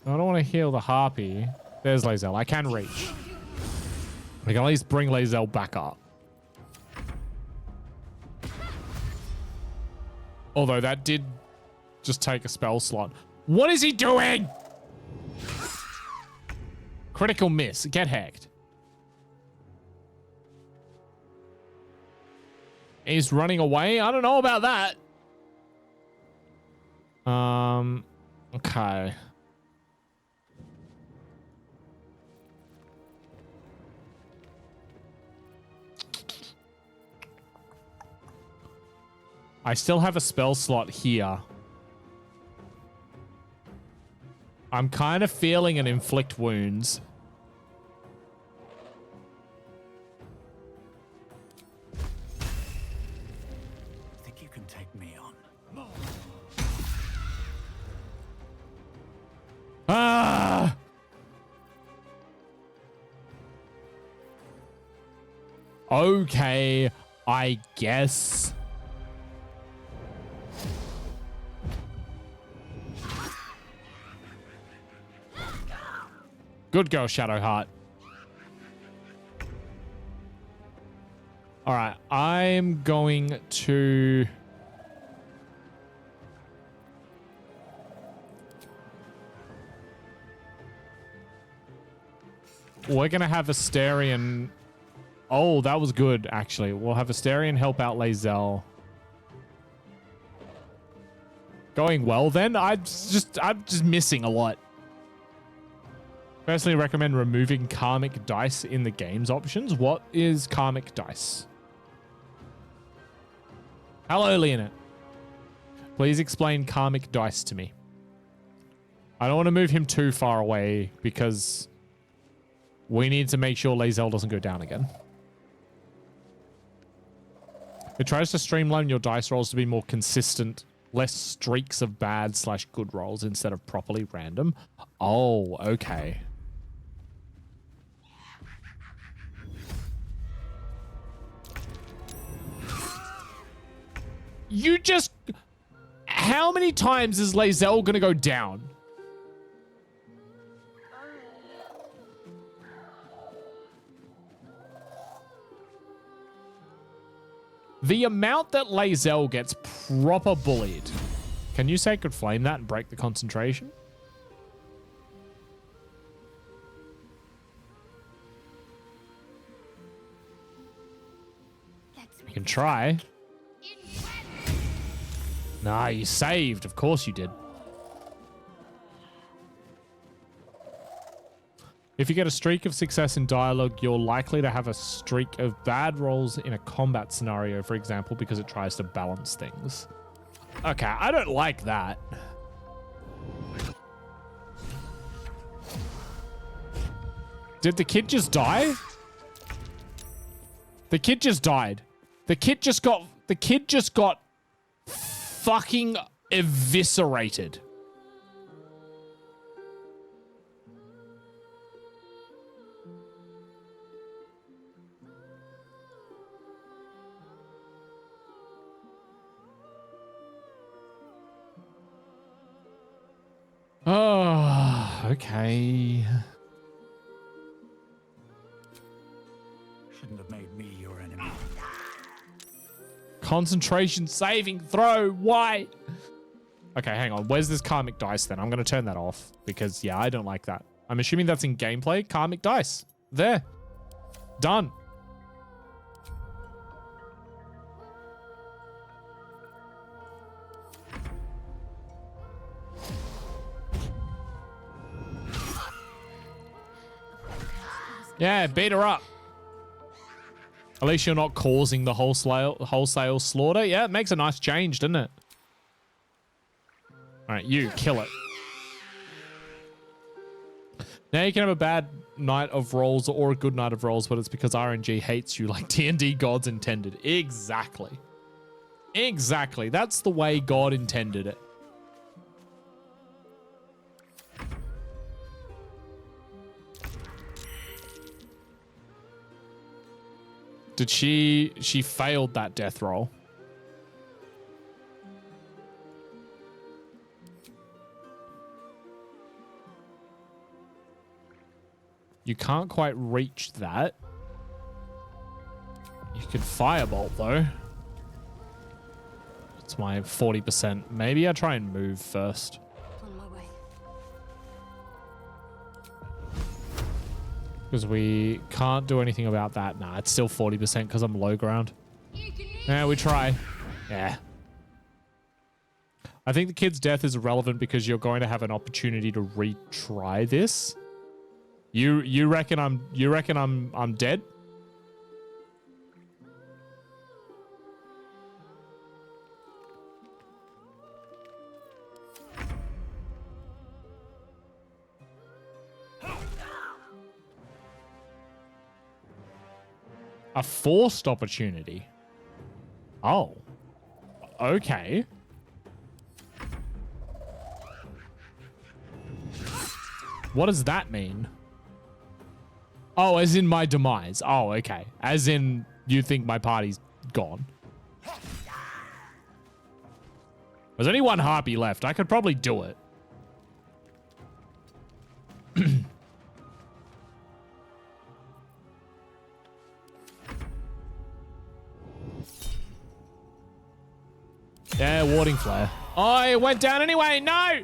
I don't want to heal the harpy. There's Lae'zel. I can reach. I can at least bring Lae'zel back up. Although that did just take a spell slot. What is he doing? Critical miss. Get hacked. He's running away? I don't know about that. Okay. I still have a spell slot here. I'm kind of feeling an inflict wounds. Think you can take me on? Ah! Okay, I guess. Good girl, Shadowheart. All right, I'm going to... We're going to have Asterion... Oh, that was good, actually. We'll have Asterion help out Lae'zel. Going well, then? I'm just missing a lot. Personally recommend removing karmic dice in the game's options. What is karmic dice? Hello, Leonard. Please explain karmic dice to me. I don't want to move him too far away because we need to make sure Lae'zel doesn't go down again. It tries to streamline your dice rolls to be more consistent, less streaks of bad/good rolls instead of properly random. Oh, okay. You just... How many times is Lae'zel gonna go down? The amount that Lae'zel gets proper bullied. Can you Sacred Flame that and break the concentration? You can try. Nah, you saved. Of course you did. If you get a streak of success in dialogue, you're likely to have a streak of bad rolls in a combat scenario, for example, because it tries to balance things. Okay, I don't like that. Did the kid just die? The kid just died. The kid just got fucking eviscerated. Oh, okay. Shouldn't have made me your enemy. Concentration saving throw. Why? Okay, hang on. Where's this karmic dice then? I'm going to turn that off because, yeah, I don't like that. I'm assuming that's in gameplay. Karmic dice. There. Done. Yeah, beat her up. At least you're not causing the wholesale slaughter. Yeah, it makes a nice change, doesn't it? All right, you kill it. Now you can have a bad night of rolls or a good night of rolls, but it's because RNG hates you like D&D gods intended. Exactly. Exactly. That's the way God intended it. Did she failed that death roll? You can't quite reach that. You can firebolt though. It's What's my 40%? Maybe I try and move first. On my way. Because we can't do anything about that. Nah, it's still 40% because I'm low ground. Yeah, we try. Yeah. I think the kid's death is irrelevant because you're going to have an opportunity to retry this. You reckon I'm dead? A forced opportunity. Oh. Okay. What does that mean? Oh, as in my demise. Oh, okay. As in you think my party's gone. There's only one harpy left. I could probably do it. Yeah, warding flare. Oh, it went down anyway. No!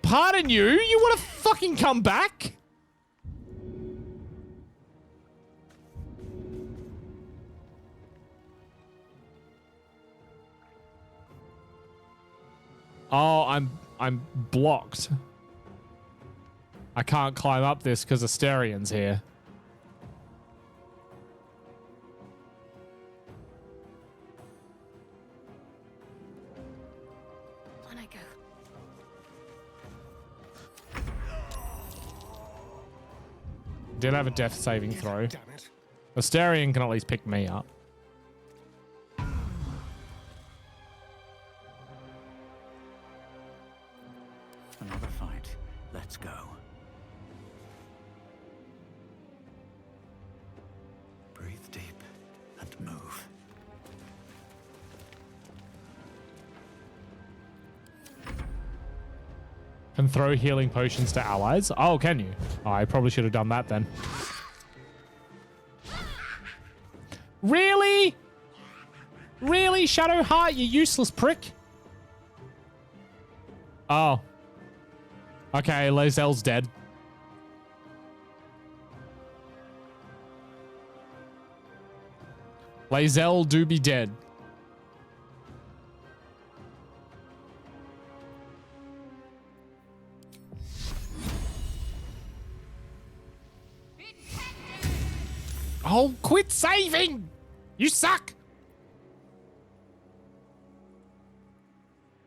Pardon you? You want to fucking come back? Oh, I'm blocked. I can't climb up this because Asterian's here. On I go. Did have a death saving throw. Asterian can at least pick me up. Another fight. Let's go. Breathe deep and move. Can throw healing potions to allies. Oh, can you? Oh, I probably should have done that then. Really? Really, Shadowheart, you useless prick? Oh. Okay, Lae'zel's dead. Lae'zel do be dead. Oh, quit saving! You suck!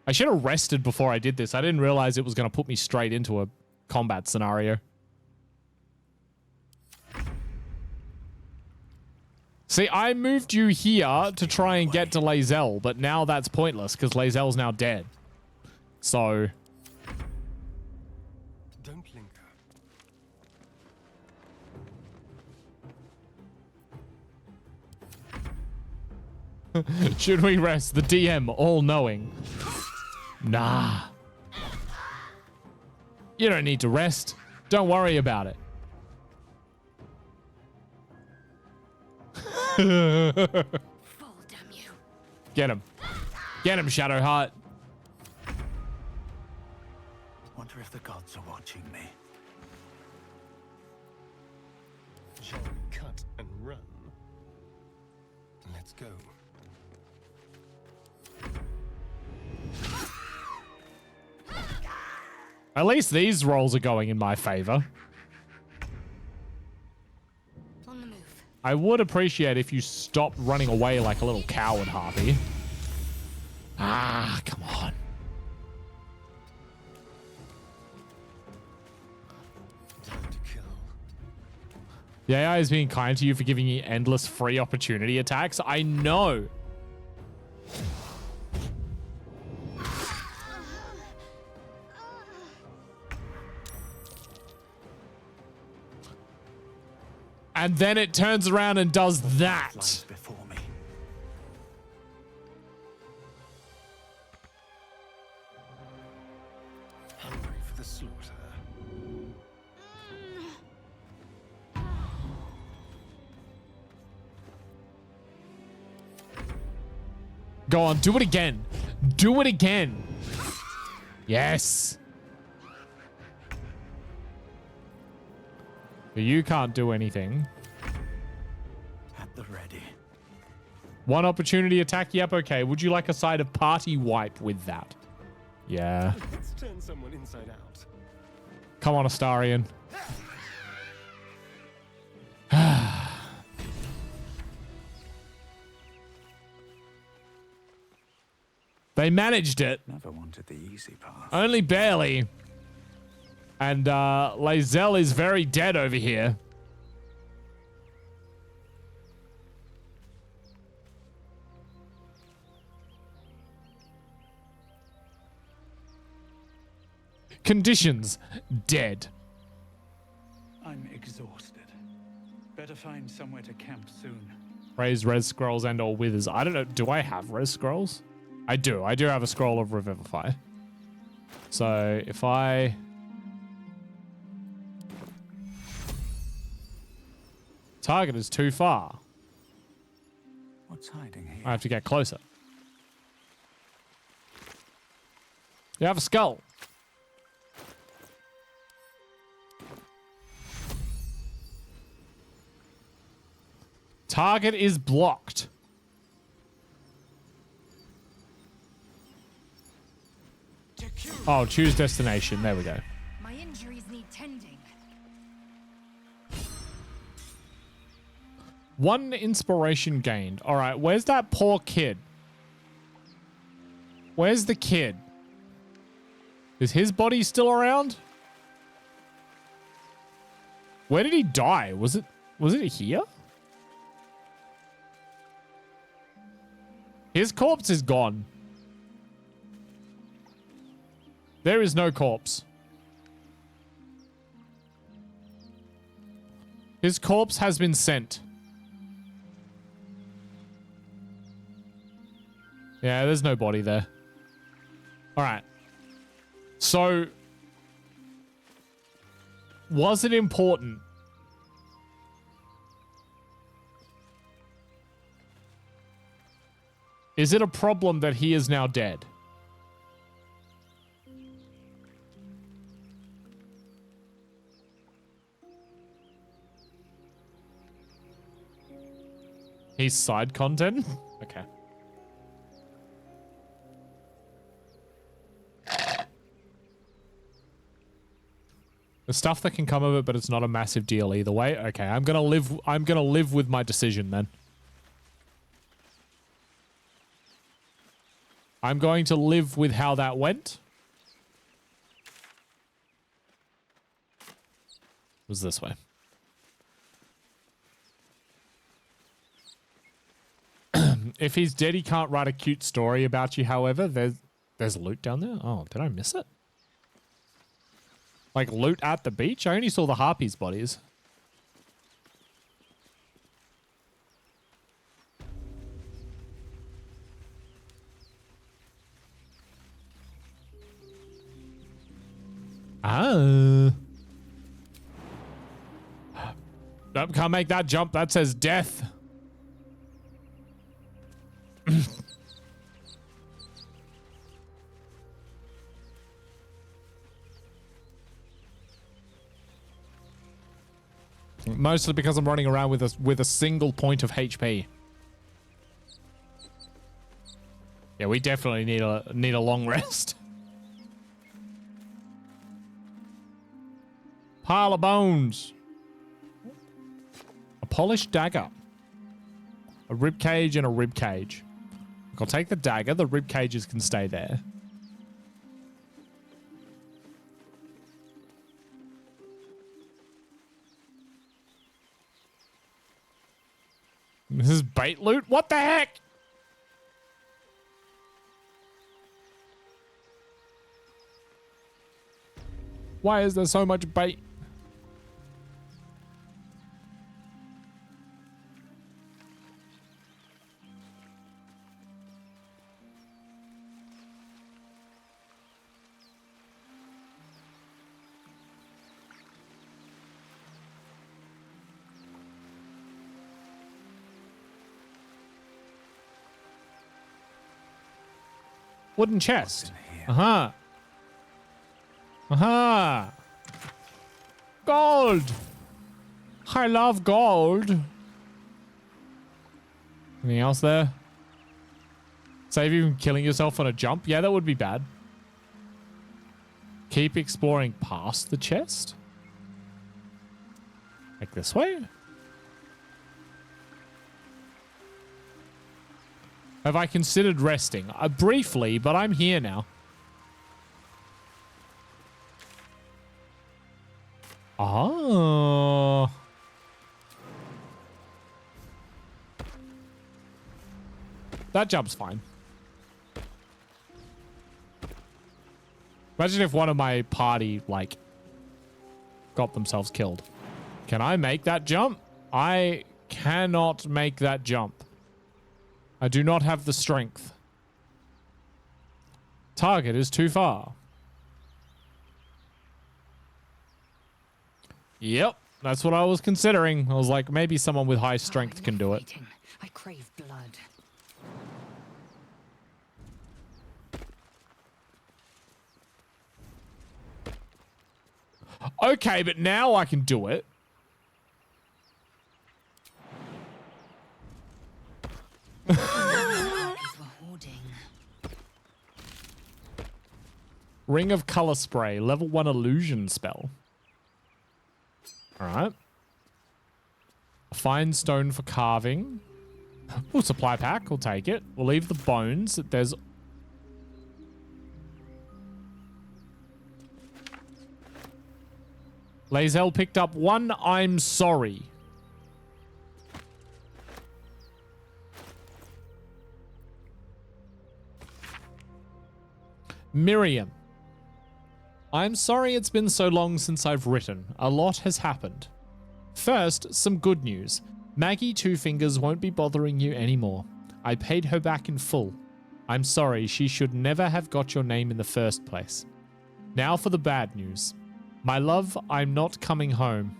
I should have rested before I did this. I didn't realize it was going to put me straight into a combat scenario. See, I moved you here to try and get to Lae'zel, but now that's pointless because Lae'zel's now dead. So... Don't linger. Should we rest? The DM, all-knowing. Nah. You don't need to rest. Don't worry about it. Fall, damn you. Get him. Get him, Shadowheart. Wonder if the gods are watching me. Shall we cut and run? Let's go. At least these rolls are going in my favor. On the move. I would appreciate if you stopped running away like a little coward, Harpy. Ah, come on. Time to kill. The AI is being kind to you for giving you endless free opportunity attacks. I know. And then it turns around and does that. Before me. Hungry for the slaughter. Go on, do it again. Do it again. Yes. You can't do anything. At the ready. One opportunity attack. Yep, okay. Would you like a side of party wipe with that? Yeah. Let's turn someone inside out. Come on, Astarion. They managed it. Never wanted the easy path. Only barely. And Lae'zel is very dead over here. Conditions: dead. I'm exhausted. Better find somewhere to camp soon. Raise res scrolls and or withers. I don't know. Do I have res scrolls? I do. I do have a scroll of revivify. So if I... Target is too far. What's hiding here? I have to get closer. You have a skull. Target is blocked. Oh, choose destination. There we go. My injuries need tending. One inspiration gained. All right, where's that poor kid? Where's the kid? Is his body still around? Where did he die? Was it here? His corpse is gone. There is no corpse. His corpse has been sent. Yeah, there's no body there. All right. So, was it important? Is it a problem that he is now dead? He's side content? Okay. The stuff that can come of it, but it's not a massive deal either way. Okay, I'm gonna live with my decision then. I'm going to live with how that went. It was this way. If he's dead, he can't write a cute story about you, however. There's loot down there? Oh, did I miss it? Like loot at the beach? I only saw the harpies' bodies. Ah. Nope, can't make that jump. That says death. Mostly because I'm running around with a single point of HP. Yeah, we definitely need a long rest. Pile of bones. A polished dagger. A rib cage and a rib cage. I'll take the dagger. The rib cages can stay there. This is bait loot? What the heck? Why is there so much bait? Wooden chest. Uh-huh. Uh-huh. Gold. I love gold. Anything else there? Save you from killing yourself on a jump? Yeah, that would be bad. Keep exploring past the chest. Like this way? Have I considered resting? Briefly, but I'm here now. Oh. That jump's fine. Imagine if one of my party, like, got themselves killed. Can I make that jump? I cannot make that jump. I do not have the strength. Target is too far. Yep, that's what I was considering. I was like, maybe someone with high strength can do it. I crave blood. Okay, but now I can do it. Ring of Color Spray, level 1 illusion spell. Alright. A fine stone for carving. Ooh, supply pack, we'll take it. We'll leave the bones. There's... Lae'zel picked up 1 I'm sorry. Miriam. I'm sorry it's been so long since I've written. A lot has happened. First, some good news. Maggie Two Fingers won't be bothering you anymore. I paid her back in full. I'm sorry, she should never have got your name in the first place. Now for the bad news. My love, I'm not coming home.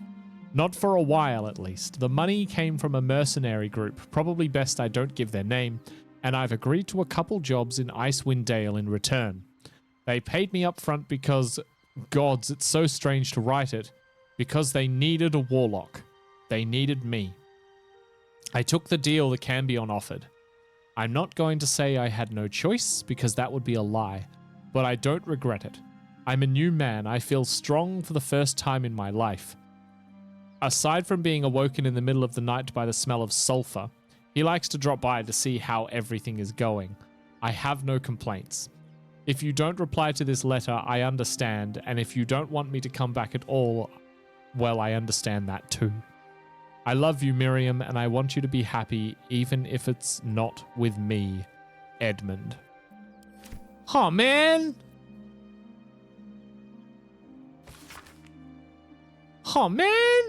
Not for a while, at least. The money came from a mercenary group, probably best I don't give their name, and I've agreed to a couple jobs in Icewind Dale in return. They paid me up front because, gods, it's so strange to write it, because they needed a warlock. They needed me. I took the deal the Cambion offered. I'm not going to say I had no choice, because that would be a lie, but I don't regret it. I'm a new man. I feel strong for the first time in my life. Aside from being awoken in the middle of the night by the smell of sulfur, he likes to drop by to see how everything is going. I have no complaints. If you don't reply to this letter, I understand, and if you don't want me to come back at all, well, I understand that too. I love you, Miriam, and I want you to be happy, even if it's not with me, Edmund. Oh, man! Oh, man!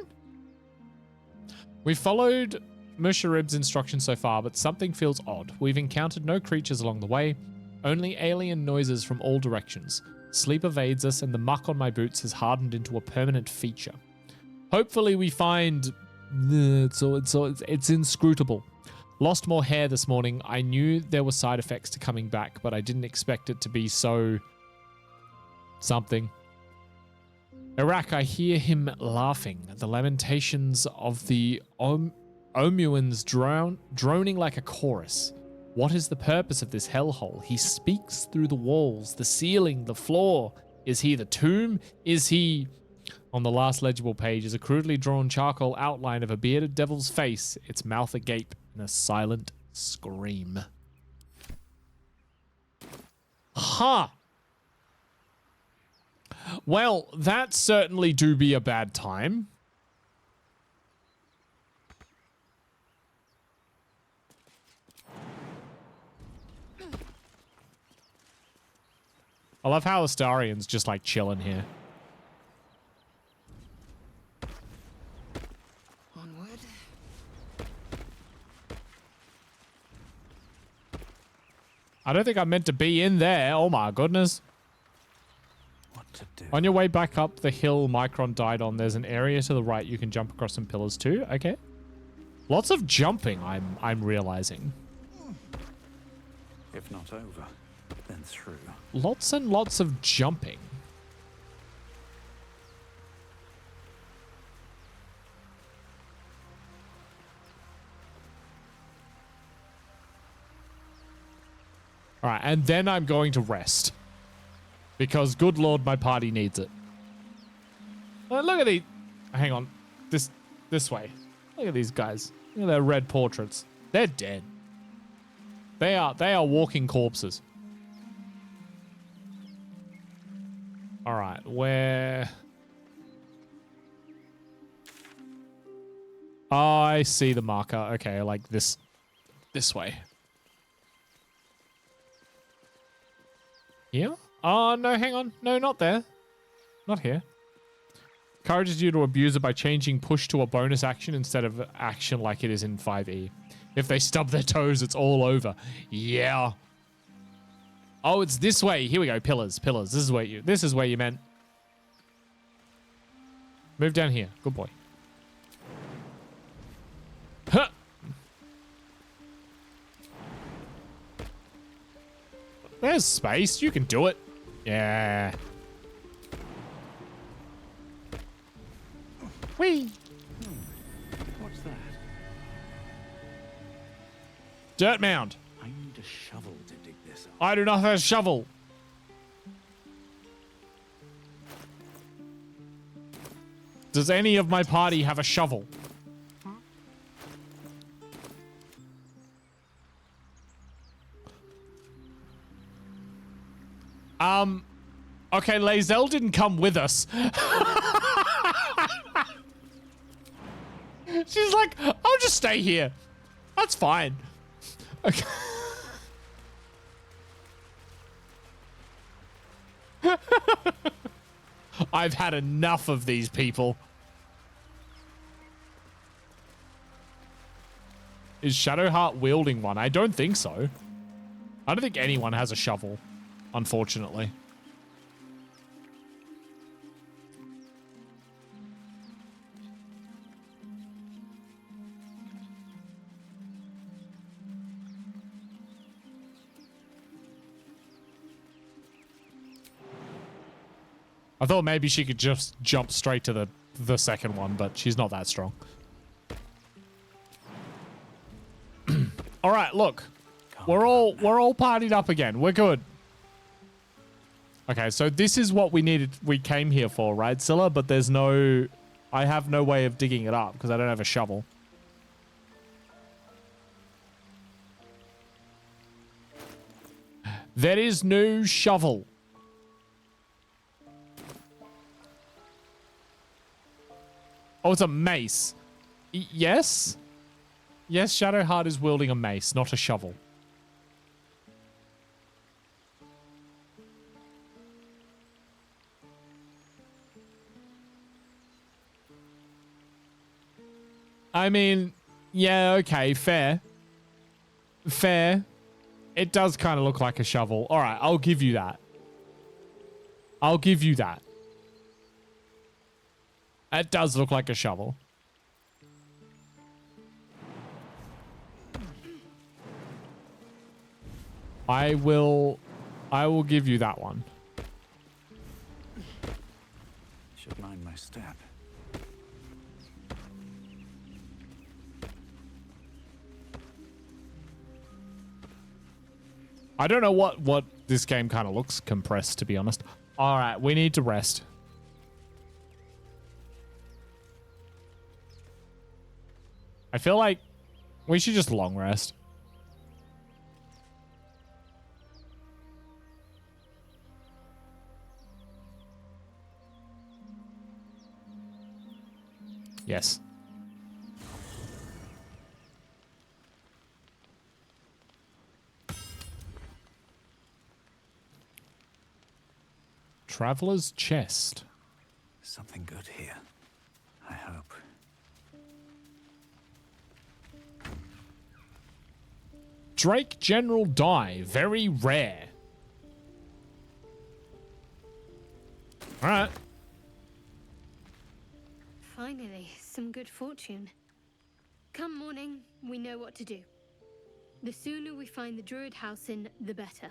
We followed Musharib's instructions so far, but something feels odd. We've encountered no creatures along the way, only alien noises from all directions. Sleep evades us, and the muck on my boots has hardened into a permanent feature. Hopefully we find... It's inscrutable. Lost more hair this morning. I knew there were side effects to coming back, but I didn't expect it to be so... something. Iraq, I hear him laughing. The lamentations of the Omuans droning like a chorus. What is the purpose of this hellhole? He speaks through the walls, the ceiling, the floor. Is he the tomb? Is he... On the last legible page is a crudely drawn charcoal outline of a bearded devil's face, its mouth agape in a silent scream. Huh. Well, that certainly do be a bad time. I love how Astarian's just like chilling here. Onward. I don't think I'm meant to be in there. Oh my goodness. What to do? On your way back up the hill Micron died on, there's an area to the right you can jump across some pillars too. Okay. Lots of jumping, I'm realizing. If not over. then through. Lots and lots of jumping. All right, and then I'm going to rest. Because, good lord, my party needs it. Look at these. Hang on. This way. Look at these guys. Look at their red portraits. They're dead. They are walking corpses. All right, where... Oh, I see the marker. Okay, like this way. Here? Oh, no, hang on. No, not there. Not here. Encourages you to abuse it by changing push to a bonus action instead of action like it is in 5e. If they stub their toes, it's all over. Yeah. Oh, it's this way. Here we go. Pillars. This is where you meant. Move down here. Good boy. Huh. There's space. You can do it. Yeah. Whee! What's that? Dirt mound. I need a shovel to dig this up. I do not have a shovel. Does any of my party have a shovel? Okay, Lae'zel didn't come with us. She's like, I'll just stay here. That's fine. Okay. I've had enough of these people. Is Shadowheart wielding one? I don't think so. I don't think anyone has a shovel, unfortunately. I thought maybe she could just jump straight to the second one, but she's not that strong. All right, look. We're all partied up again. We're good. Okay, so this is what we came here for, right, Scylla? But there's no... I have no way of digging it up because I don't have a shovel. There is no shovel. Oh, it's a mace. Yes? Yes, Shadowheart is wielding a mace, not a shovel. I mean, yeah, okay, fair. Fair. It does kind of look like a shovel. All right, I'll give you that. I'll give you that. It does look like a shovel. I will give you that one. Should mind my step. I don't know what this game kind of looks compressed, to be honest. All right, we need to rest. I feel like we should just long rest. Yes. Traveler's chest. Something good here. I hope. Drake General Die. Very rare. Alright. Finally, some good fortune. Come morning, we know what to do. The sooner we find the druid house in, the better.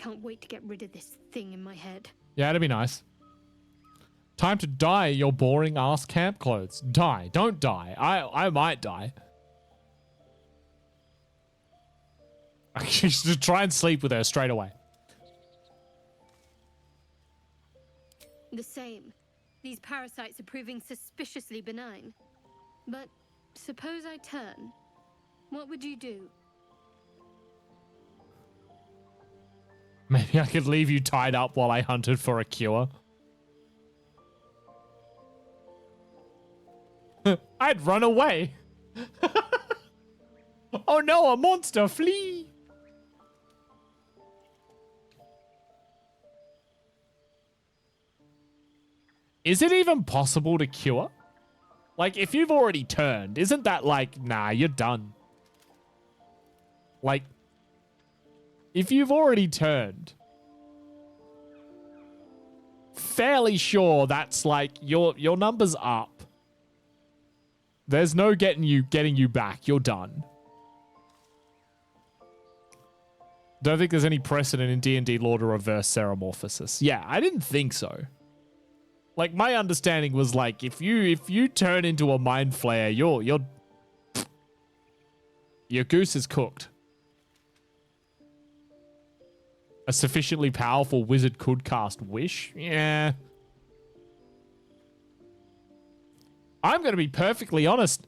can't wait to get rid of this thing in my head. Yeah, it'd be nice. Time to dye your boring ass camp clothes. Die. Don't die. I might die. I should try and sleep with her straight away. The same. These parasites are proving suspiciously benign. But suppose I turn. What would you do? Maybe I could leave you tied up while I hunted for a cure. I'd run away. Oh no, a monster, flee! Is it even possible to cure? Like, if you've already turned, isn't that like, nah, you're done? Like, if you've already turned, fairly sure that's like, your number's up. There's no getting you back. You're done. Don't think there's any precedent in D&D lore to reverse ceramorphosis. Yeah, I didn't think so. Like, my understanding was like, if you turn into a mind flayer, your goose is cooked. A sufficiently powerful wizard could cast Wish? Yeah. I'm going to be perfectly honest.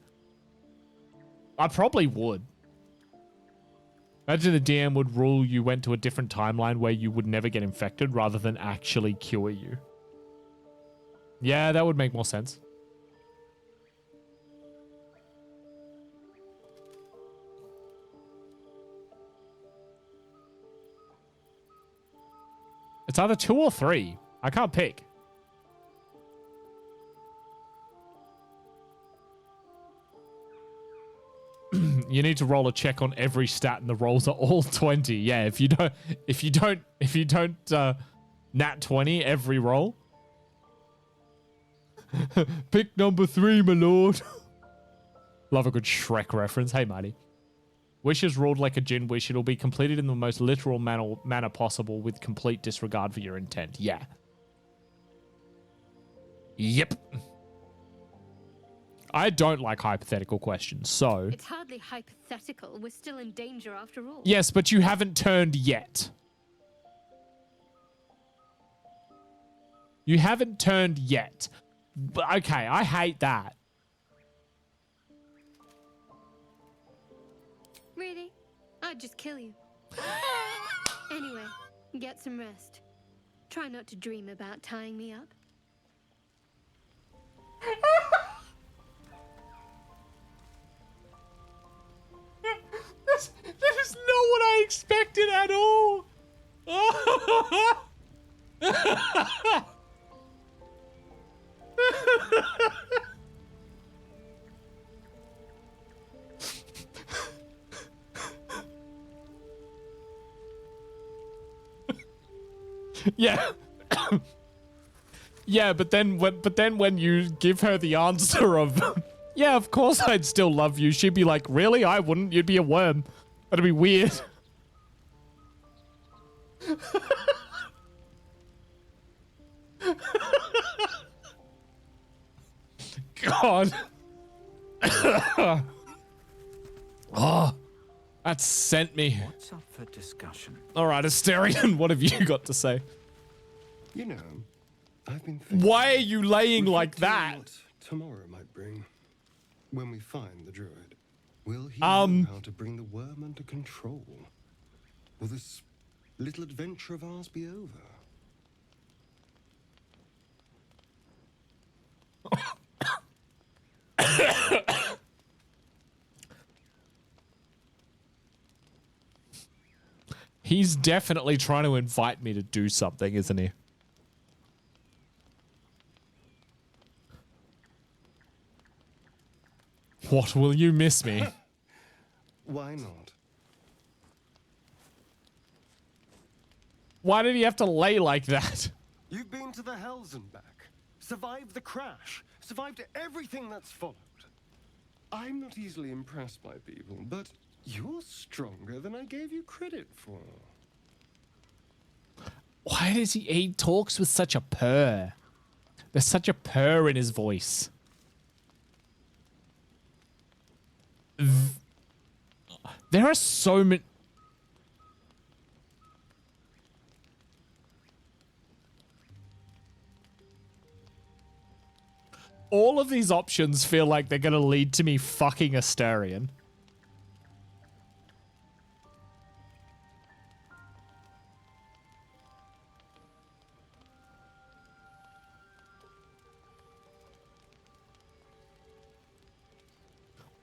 I probably would. Imagine the DM would rule you went to a different timeline where you would never get infected rather than actually cure you. Yeah, that would make more sense. It's either 2 or 3. I can't pick. You need to roll a check on every stat and the rolls are all 20. Yeah, if you don't nat 20 every roll. Pick number 3, my lord. Love a good Shrek reference. Hey, Marty. Wish is ruled like a Jinn wish. It'll be completed in the most literal manner possible with complete disregard for your intent. Yeah. Yep. I don't like hypothetical questions, so... It's hardly hypothetical. We're still in danger after all. Yes, but you haven't turned yet. You haven't turned yet. But okay, I hate that. Really? I'd just kill you. Anyway, get some rest. Try not to dream about tying me up. That is not what I expected at all. Yeah. Yeah, but then when you give her the answer of yeah, of course I'd still love you, she'd be like, really? I wouldn't. You'd be a worm. That'd be weird. God. Oh, that sent me. What's up for discussion? All right, Asterion, what have you got to say? You know, I've been thinking... Why are you laying like that? What tomorrow might bring. When we find the druid, will he know how to bring the worm under control? Will this little adventure of ours be over? He's definitely trying to invite me to do something, isn't he? What, will you miss me? Why not? Why did he have to lay like that? You've been to the Hells and back, survived the crash, survived everything that's followed. I'm not easily impressed by people, but you're stronger than I gave you credit for. Why does he talks with such a purr? There's such a purr in his voice. There are so many. All of these options feel like they're going to lead to me fucking Astarion.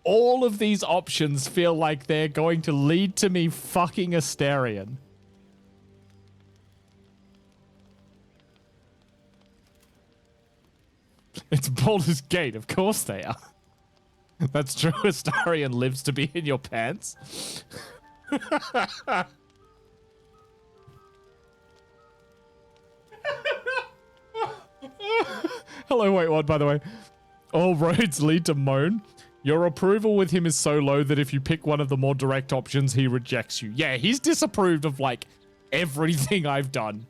All of these options feel like they're going to lead to me fucking Astarion. It's Baldur's Gate, of course they are. That's true, Astarion lives to be in your pants. Hello, wait, what, by the way? All roads lead to Moan. Your approval with him is so low that if you pick one of the more direct options, he rejects you. Yeah, he's disapproved of, like, everything I've done.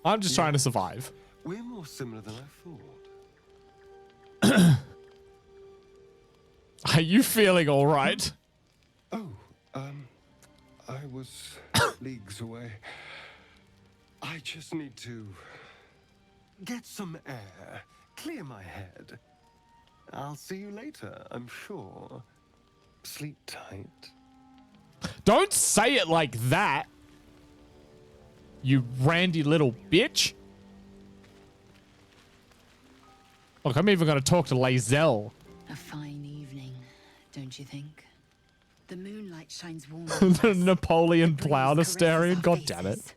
I'm just trying to survive. We're more similar than I thought. Are you feeling all right? Oh, I was leagues away. I just need to get some air, clear my head. I'll see you later, I'm sure. Sleep tight. Don't say it like that, you randy little bitch. Look, I'm even going to talk to Lae'zel. A fine evening, don't you think? The moonlight shines warm. The Napoleon plowed Astarion. God damn it.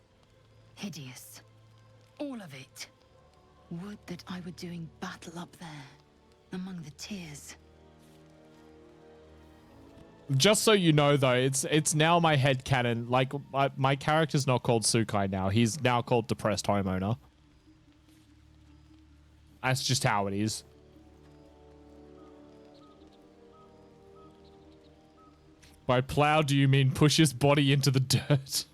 Hideous. All of it. Would that I were doing battle up there, among the tears. Just so you know, though, it's now my headcanon. Like, my character's not called Sukai now. He's now called Depressed Homeowner. That's just how it is. By plow, do you mean push his body into the dirt?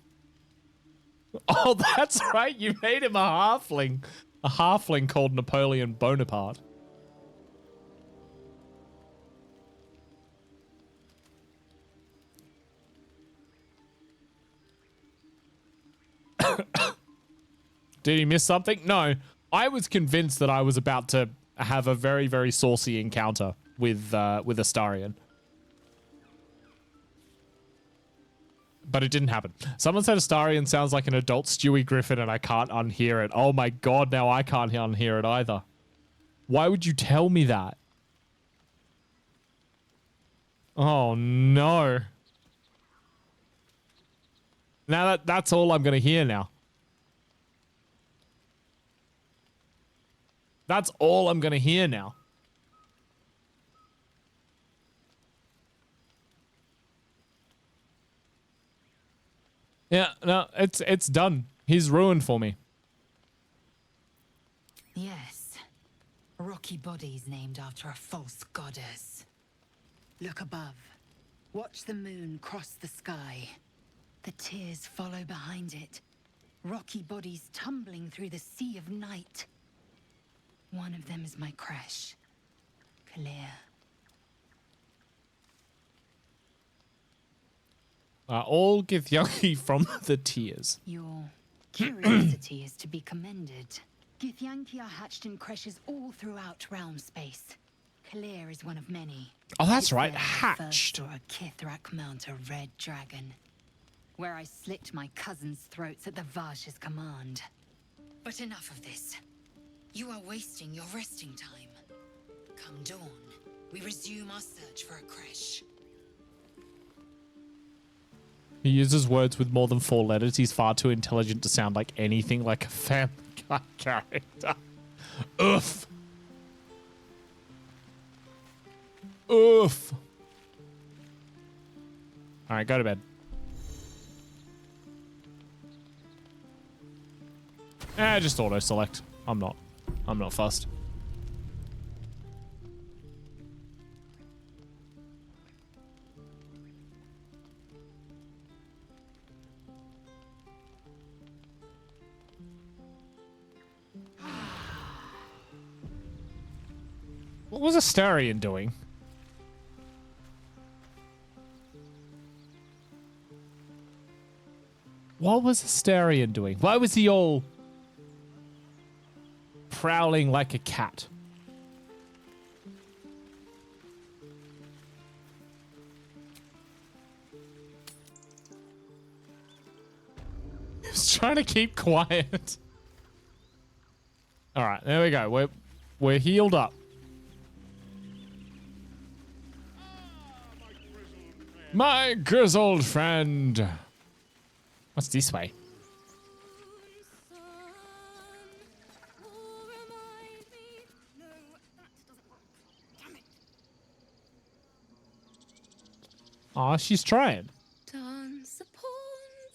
Oh, that's right. You made him a halfling. A halfling called Napoleon Bonaparte. Did he miss something? No. I was convinced that I was about to have a very, very saucy encounter with Astarion. But it didn't happen. Someone said Astarion sounds like an adult Stewie Griffin and I can't unhear it. Oh my god, now I can't unhear it either. Why would you tell me that? Oh no. Now that's all I'm going to hear now. That's all I'm going to hear now. Yeah, no, it's done. He's ruined for me. Yes. Rocky bodies named after a false goddess. Look above. Watch the moon cross the sky. The tears follow behind it. Rocky bodies tumbling through the sea of night. One of them is my crush, Clear. All Githyanki from the tears. Your curiosity is to be commended. Githyanki are hatched in creches all throughout realm space. Clear is one of many. Oh, that's It's right, there I first hatched. saw a Kithrak mount a red dragon, where I slit my cousins' throats at the Vash's command. But enough of this. You are wasting your resting time. Come dawn, we resume our search for a creche. He uses words with more than 4 letters. He's far too intelligent to sound like anything like a Family Guy character. Oof. Oof. All right, go to bed. Just auto select. I'm not fussed. What was Astarion doing? What was Astarion doing? Why was he all prowling like a cat? He's trying to keep quiet. All right, there we go. We're healed up. My grizzled friend. What's this way? Aw, she's trying. Dance upon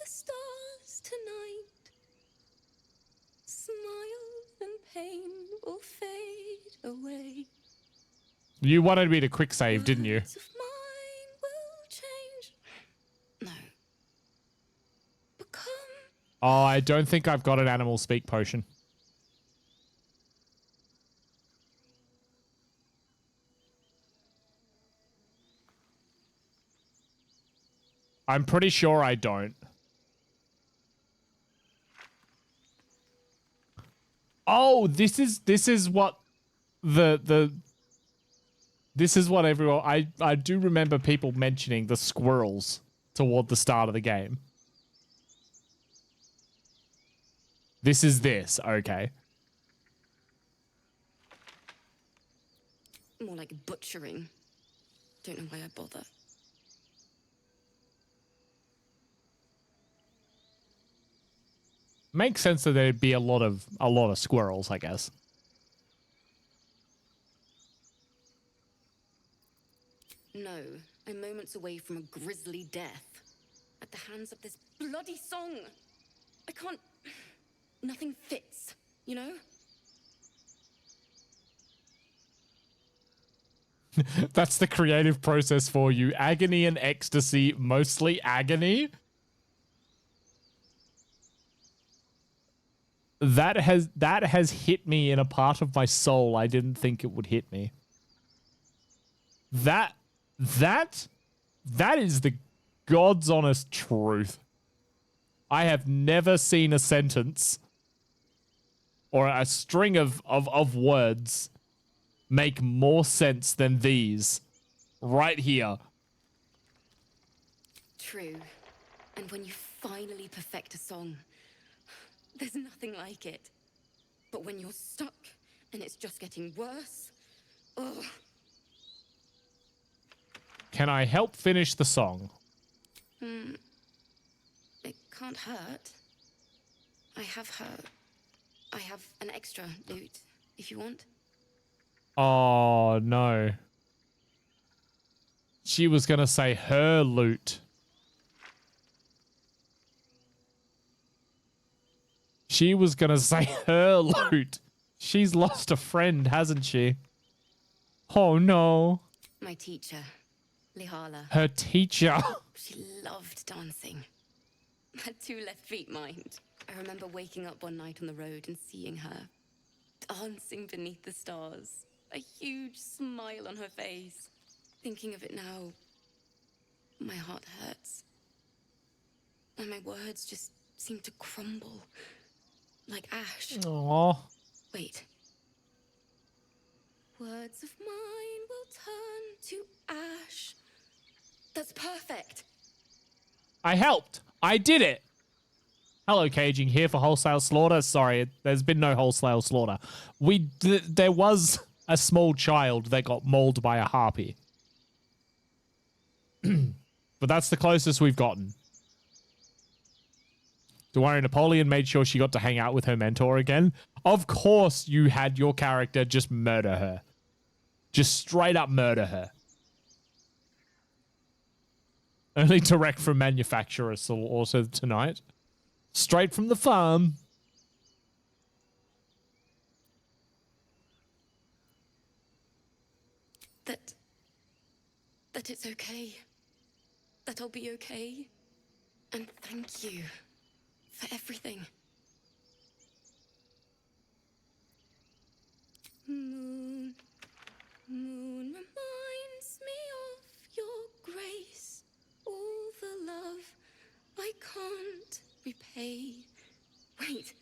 the stars tonight. Smile and pain will fade away. You wanted me to quick save, didn't you? Words of mine will change. No. Become Oh, I don't think I've got an animal speak potion. I'm pretty sure I don't. Oh, this is what this is what everyone I do remember people mentioning the squirrels toward the start of the game. This is this, okay. more like butchering. Don't know why I bother. Makes sense that there'd be a lot of squirrels, I guess. No, I'm moments away from a grisly death. At the hands of this bloody song. I can't... Nothing fits, you know? That's the creative process for you. Agony and ecstasy, mostly agony. That has hit me in a part of my soul I didn't think it would hit me. That is the God's honest truth. I have never seen a sentence or a string of words make more sense than these right here. True. And when you finally perfect a song, there's nothing like it. But when you're stuck and it's just getting worse, ugh. Can I help finish the song? It can't hurt. I have an extra loot, if you want. Oh, no. She was going to say her loot. She was going to say her loot. She's lost a friend, hasn't she? Oh, no. My teacher, Lihala. Her teacher. She loved dancing. Had 2 left feet, mind. I remember waking up one night on the road and seeing her dancing beneath the stars. A huge smile on her face. Thinking of it now, my heart hurts. And my words just seem to crumble. Like ash. Aww. Wait. Words of mine will turn to ash. That's perfect. I helped. I did it. Hello, Caging here for wholesale slaughter. Sorry, there's been no wholesale slaughter. There was a small child that got mauled by a harpy. But that's the closest we've gotten. Don't worry, Napoleon made sure she got to hang out with her mentor again. Of course you had your character just murder her. Just straight up murder her. Only direct from manufacturer, so also tonight. Straight from the farm. That it's okay. That I'll be okay. And thank you for everything. Moon, Hey, wait.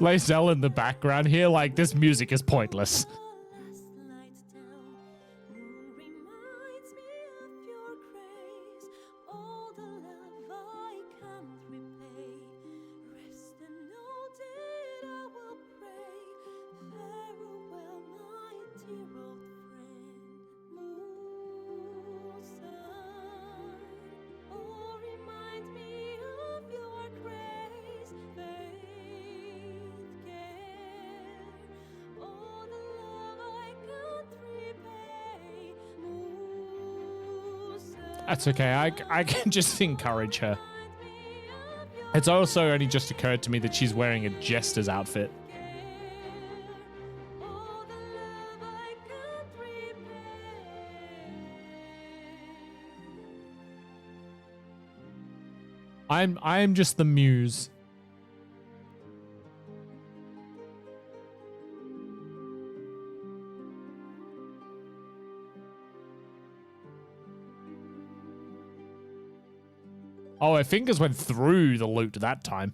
Lae'zel in the background here, like, this music is pointless. That's okay. I can just encourage her. It's also only just occurred to me that she's wearing a jester's outfit. I am just the muse. Oh, her fingers went through the loot that time.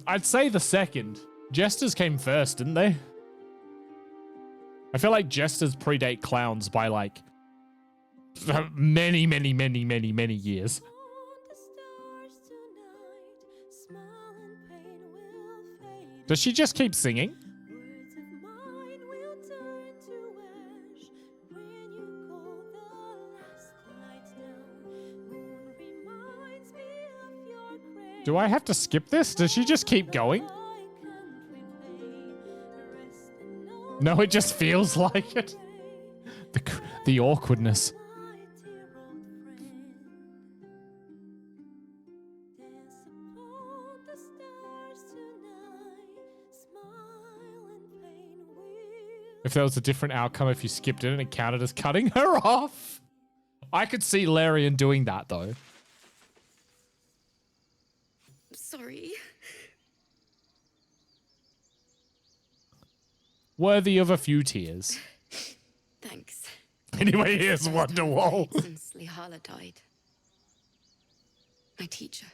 I'd say the second. Jesters came first, didn't they? I feel like Jesters predate clowns by like many years. Does she just keep singing? Do I have to skip this? Does she just keep going? No, it just feels like it. The awkwardness. If there was a different outcome if you skipped it and it counted as cutting her off. I could see Larian doing that, though. Sorry. Worthy of a few tears. Thanks. Anyway, here's Wonderwall. Since Lihala died. My teacher.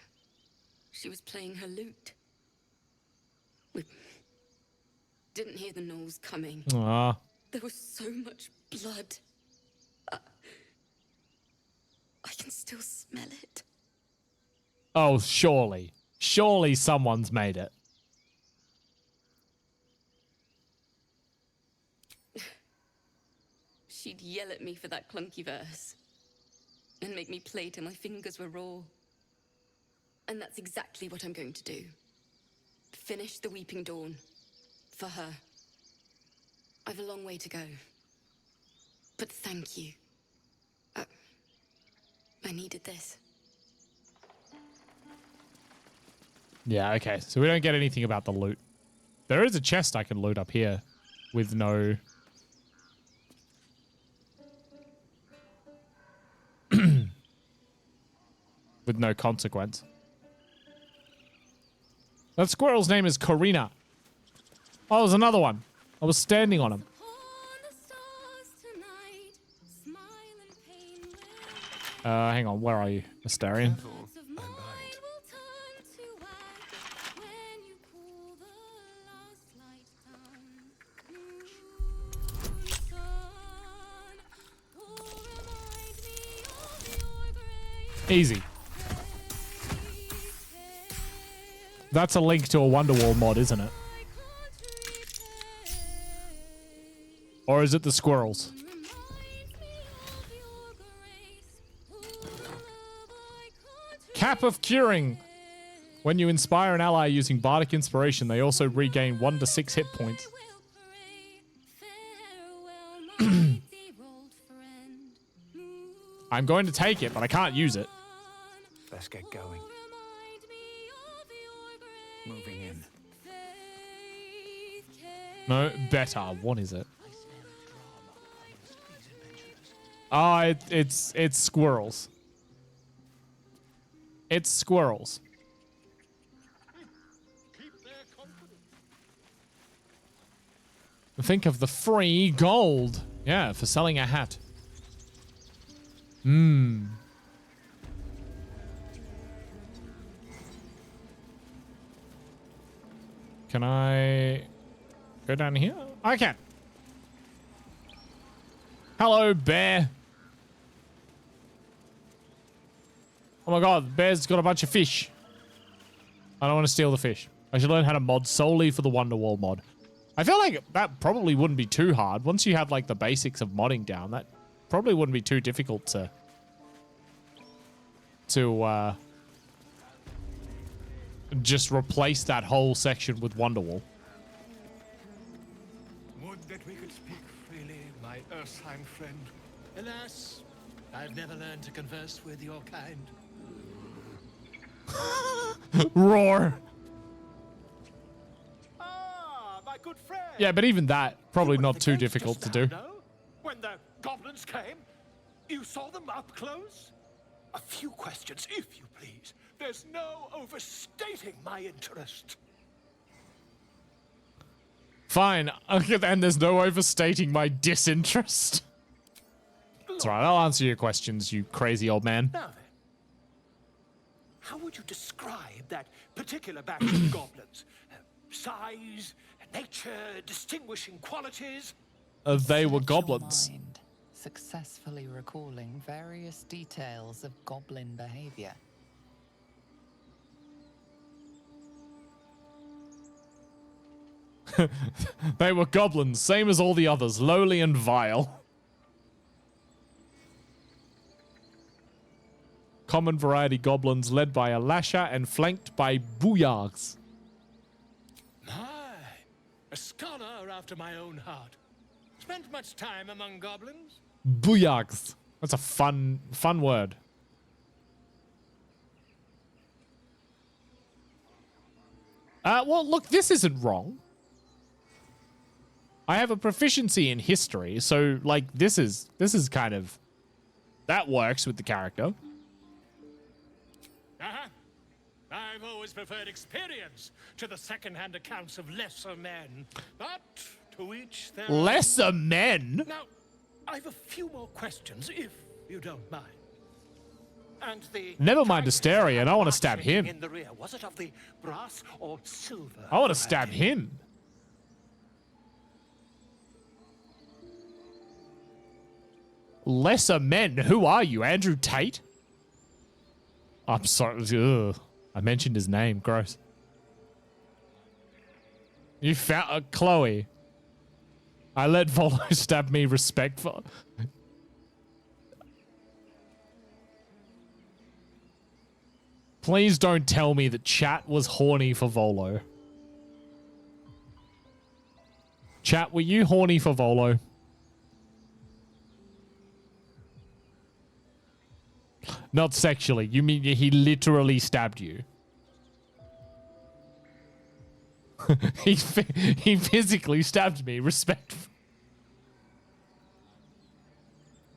She was playing her lute. We didn't hear the gnolls coming. Ah. There was so much blood. I can still smell it. Oh, surely. Surely someone's made it. She'd yell at me for that clunky verse. And make me play till my fingers were raw. And that's exactly what I'm going to do. Finish the Weeping Dawn. For her. I've a long way to go. But thank you. I needed this. Yeah, okay. So we don't get anything about the loot. There is a chest I can loot up here with no... with no consequence. That squirrel's name is Corina. Oh, there's another one. I was standing on him. Hang on. Where are you, Astarion? Easy. That's a link to a Wonderwall mod, isn't it? Or is it the squirrels? Cap of Curing. When you inspire an ally using Bardic Inspiration, they also regain 1 to 6 hit points. I'm going to take it, but I can't use it. Let's get going. Moving in. No, better. What is it? Oh, it's squirrels. It's squirrels. Think of the free gold. Yeah, for selling a hat. Hmm. Can I go down here? I can. Hello, bear. Oh my god, the bear's got a bunch of fish. I don't want to steal the fish. I should learn how to mod solely for the Wonderwall mod. I feel like that probably wouldn't be too hard. Once you have like the basics of modding down, that probably wouldn't be too difficult to just replace that whole section with Wonderwall. Would that we could speak freely, my Ursheim friend. Alas, I've never learned to converse with your kind. Roar. Ah, my good friend. Yeah, but even that, probably not too difficult to do. No? When the goblins came, you saw them up close? A few questions, if you please. There's no overstating my interest. Fine. Okay, and there's no overstating my disinterest. That's right, I'll answer your questions, you crazy old man. Now then, how would you describe that particular batch of goblins? Size, nature, distinguishing qualities? They were goblins. Successfully recalling various details of goblin behavior. They were goblins, same as all the others, lowly and vile. Common variety goblins led by a lasher and flanked by booyards. My, a scholar after my own heart. Spent much time among goblins? Booyards. That's a fun word. Well, look, this isn't wrong. I have a proficiency in history, so like this is kind of that works with the character. I've always preferred experience to the second-hand accounts of lesser men, but to each their Lesser own. men? Now, I've a few more questions, if you don't mind. And the Never mind Asterion, I want to stab him. in the rear, was it of the brass or silver? I want to stab him. Lesser men? Who are you, Andrew Tate? I'm sorry. Ugh. I mentioned his name. Gross. You found Chloe. I let Volo stab me respectful. Please don't tell me that chat was horny for Volo. Chat, were you horny for Volo? Not sexually. You mean he literally stabbed you? he physically stabbed me. Respectful.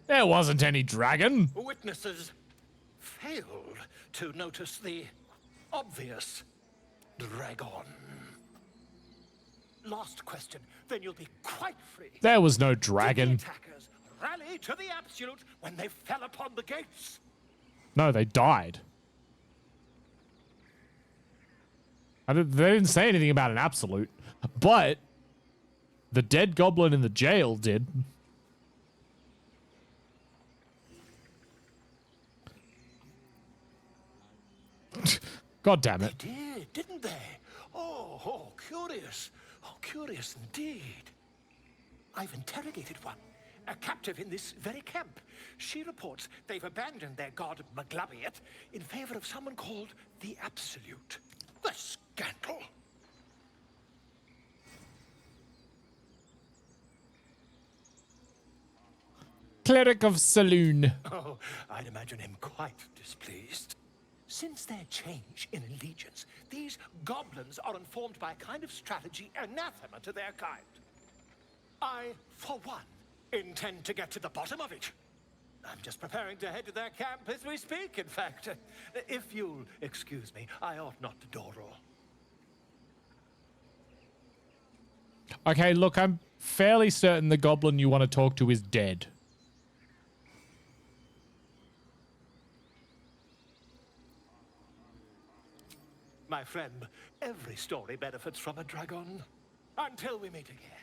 There wasn't any dragon. Witnesses failed to notice the obvious dragon. Last question, then you'll be quite free. There was no dragon. Did the attackers rally to the absolute when they fell upon the gates? No, they died. They didn't say anything about an absolute, but the dead goblin in the jail did. God damn it. They did, didn't they? Oh, curious. Oh, curious indeed. I've interrogated one, a captive in this very camp. She reports they've abandoned their god Maglabiet in favor of someone called the Absolute. The scandal! cleric of Saloon. Oh, I'd imagine him quite displeased. Since their change in allegiance, these goblins are informed by a kind of strategy anathema to their kind. I, for one, intend to get to the bottom of it. I'm just preparing to head to their camp as we speak, in fact. If you'll excuse me, I ought not to dawdle. Okay, look, I'm fairly certain the goblin you want to talk to is dead. My friend, every story benefits from a dragon. Until we meet again.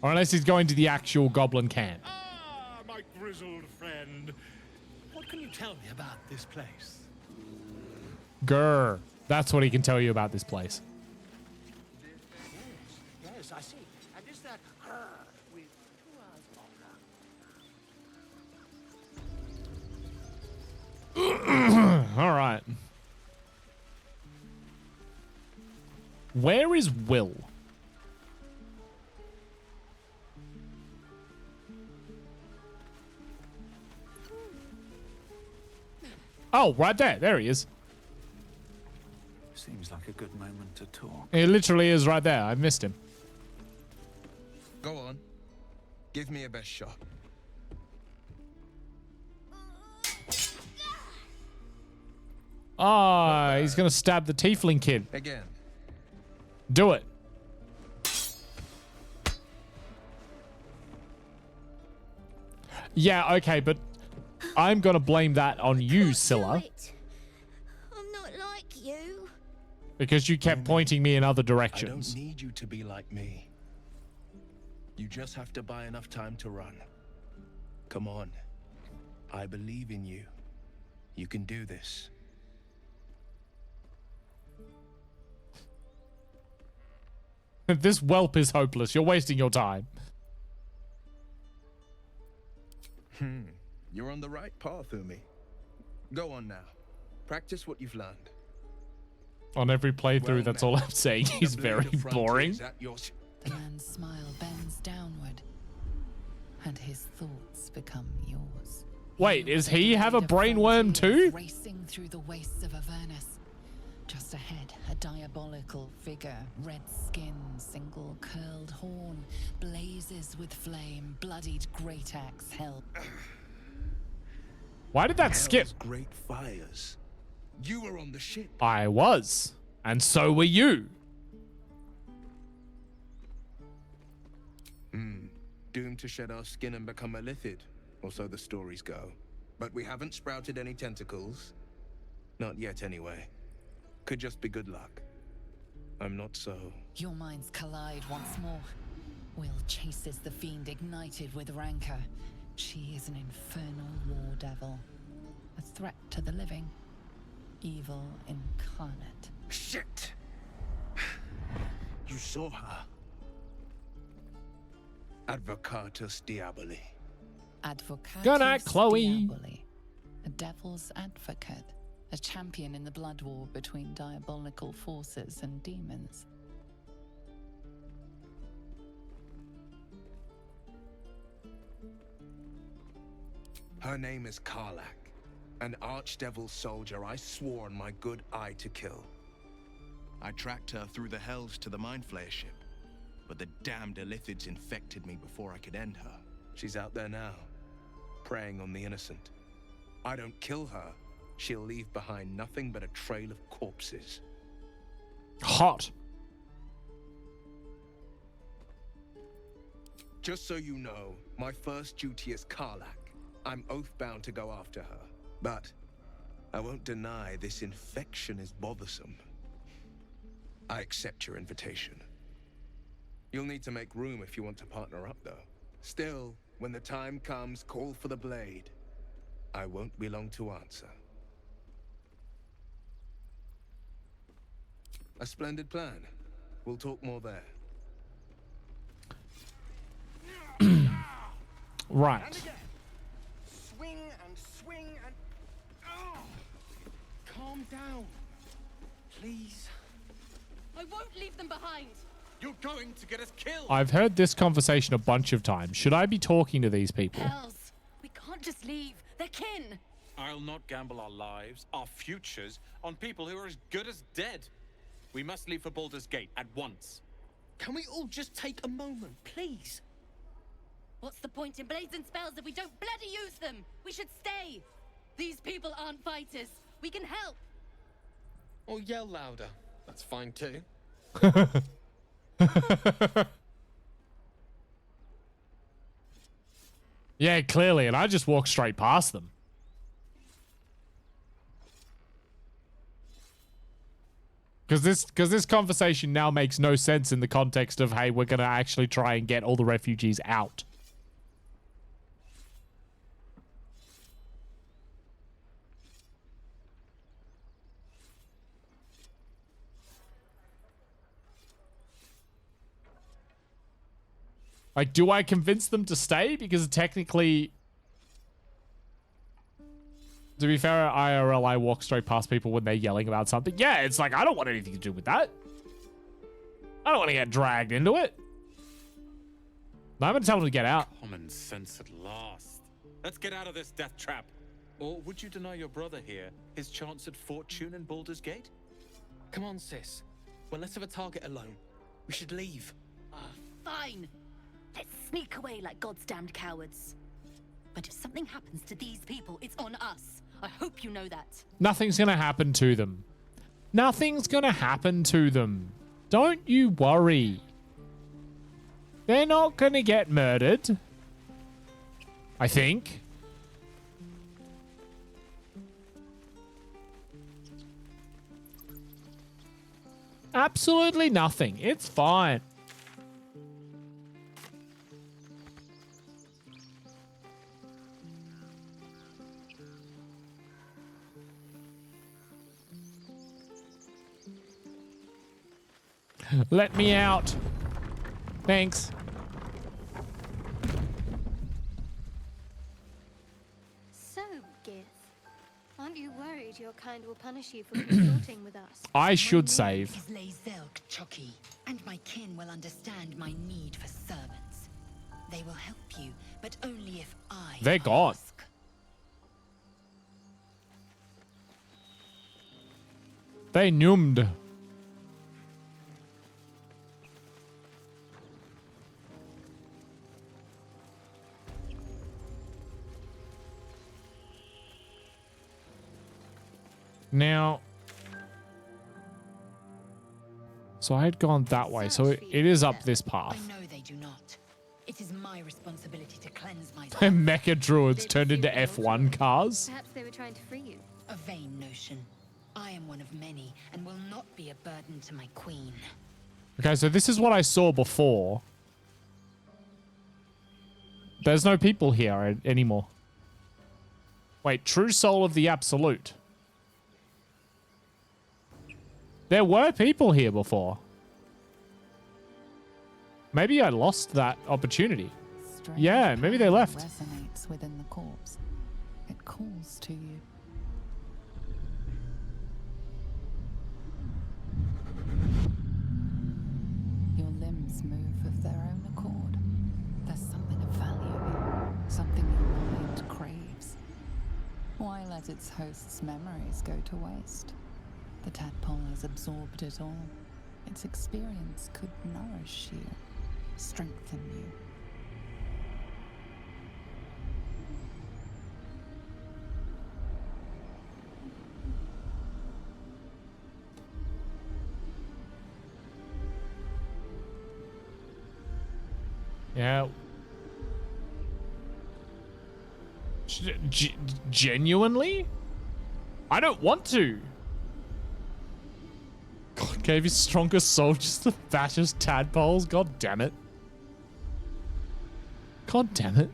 Or unless he's going to the actual goblin camp. Ah, my grizzled friend. What can you tell me about this place? Grr. That's what he can tell you about this place. Yes, I see. And is that with 2 hours longer? All right. Where is Will? Oh, right there. There he is. Seems like a good moment to talk. He literally is right there. I missed him. Go on. Give me a best shot. Ah, he's going to stab the tiefling kid. Again. Do it. Yeah, okay, but I'm going to blame that on you, Scylla. I'm not like you. Because you kept pointing me in other I directions. don't need you to be like me. You just have to buy enough time to run. Come on. I believe in you. You can do this. This whelp is hopeless. You're wasting your time. You're on the right path, Umi. Go on now. Practice what you've learned. On every playthrough, Well that's met. all I'm saying. He's The blade very of frontier boring. is at your The man's smile bends downward, and his thoughts become yours. Wait, is he have a brainworm too? Racing through the wastes of Avernus. Just ahead, a diabolical figure, red skin, single curled horn, blazes with flame, bloodied great axe held. Why did that skip? Hell's great fires. You were on the ship. I was. And so were you. Doomed to shed our skin and become a lithid, or so the stories go. But we haven't sprouted any tentacles. Not yet, anyway. Could just be good luck. I'm not so... Your minds collide once more. Will chases the fiend ignited with rancor. She is an infernal war devil. A threat to the living. Evil incarnate. Shit! You saw her. Advocatus Diaboli. Advocatus Good night, Chloe. Diaboli. A devil's advocate. A champion in the blood war between diabolical forces and demons. Her name is Karlak, an archdevil soldier I swore on my good eye to kill. I tracked her through the hells to the Mindflayer ship, but the damned Illithids infected me before I could end her. She's out there now, preying on the innocent. I don't kill her, she'll leave behind nothing but a trail of corpses. Hot. Just so you know, my first duty is Karlak. I'm oath-bound to go after her. But I won't deny this infection is bothersome. I accept your invitation. You'll need to make room if you want to partner up, though. Still, when the time comes, call for the blade. I won't be long to answer. A splendid plan. We'll talk more there. Right. And again. Swing and swing and... Oh! Calm down. Please. I won't leave them behind. You're going to get us killed. I've heard this conversation a bunch of times. Should I be talking to these people? Hells, we can't just leave. They're kin. I'll not gamble our lives, our futures, on people who are as good as dead. We must leave for Baldur's Gate at once. Can we all just take a moment, please? What's the point in blazing spells if we don't bloody use them? We should stay. These people aren't fighters. We can help. Or yell louder. That's fine too. Yeah, clearly, and I just walked straight past them. Because this conversation now makes no sense in the context of, hey, we're going to actually try and get all the refugees out. Like, do I convince them to stay? Because technically, to be fair, IRL, I walk straight past people when they're yelling about something. Yeah, it's like, I don't want anything to do with that. I don't want to get dragged into it. I'm going to tell them to get out. Common sense at last. Let's get out of this death trap. Or would you deny your brother here his chance at fortune in Baldur's Gate? Come on, sis. We're less of a target alone. We should leave. Fine. Let's sneak away like God's damned cowards. But if something happens to these people, it's on us. I hope you know that. Nothing's going to happen to them. Nothing's going to happen to them. Don't you worry. They're not going to get murdered. I think. Absolutely nothing. It's fine. Let me out. Thanks. So, Gith, aren't you worried your kind will punish you for consorting with us? I should save. Is Lae'zel K'Choki, and my kin will understand my need for servants. They will help you, but only if I They're gone. ask. They numbed. Now, so I had gone that way, so it is up this path. I know they do not. It is my responsibility to cleanse myself. Mecha druids turned into F1 cars. Perhaps they were trying to free you. A vain notion. I am one of many and will not be a burden to my queen. Okay, so this is what I saw before. There's no people here anymore. Wait, true soul of the absolute. There were people here before. Maybe I lost that opportunity. Yeah, maybe they left. Resonates within the corpse. It calls to you. Your limbs move of their own accord. There's something of value here, something your mind craves. Why let its host's memories go to waste? The tadpole has absorbed it all. Its experience could nourish you, strengthen you. Yeah. Genuinely? I don't want to. God gave his strongest soldiers the fattest tadpoles. God damn it. God damn it.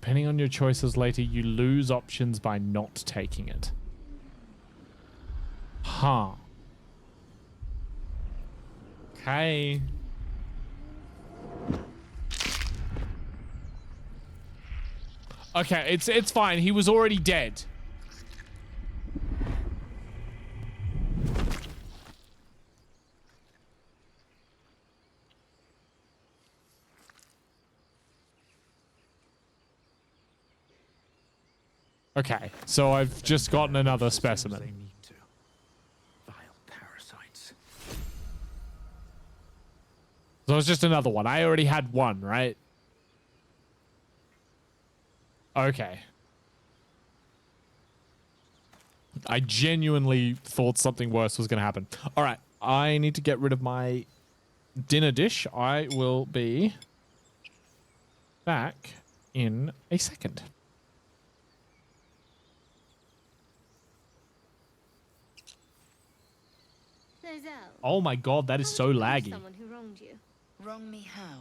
Depending on your choices later, you lose options by not taking it. Huh. Okay. Okay, it's fine. He was already dead. Okay, so I've just gotten another specimen. Vile parasites. So it's just another one. I already had one, right? Okay. I genuinely thought something worse was going to happen. All right, I need to get rid of my dinner dish. I will be back in a second. Oh my god, that is so laggy. Someone who wronged you. Wrong me how?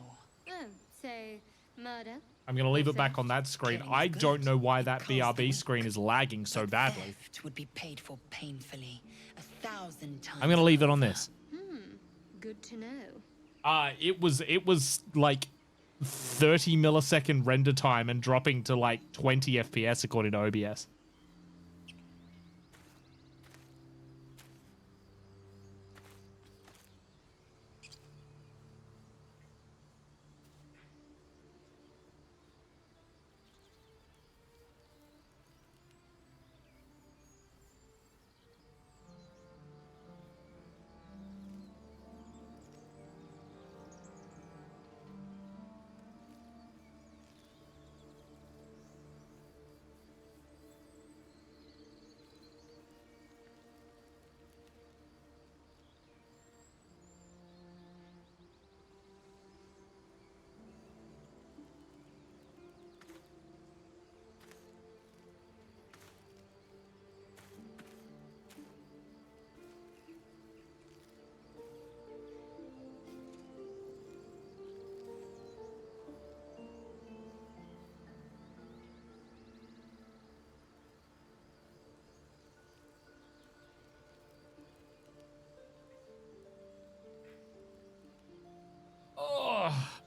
Oh, say murder. I'm going to leave it back on that screen. I don't know why that BRB screen is lagging so badly. Theft would be paid for painfully 1,000 times. I'm going to leave it on this. Good to know. It was like 30 millisecond render time and dropping to like 20 FPS according to OBS.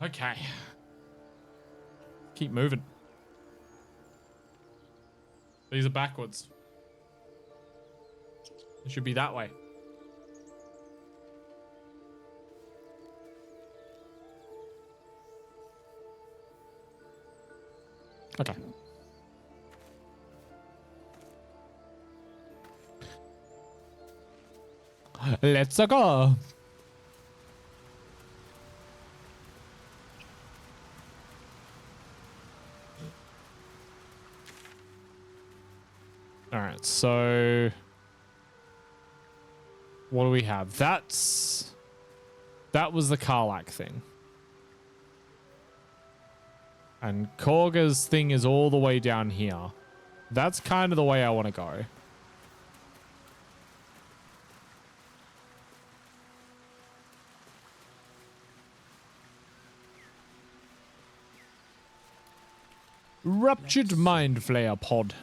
Okay. Keep moving. These are backwards. It should be that way. Okay. Let's go. All right, so what do we have? That was the Karlak thing. And Korga's thing is all the way down here. That's kind of the way I want to go. Ruptured Mind Flayer pod.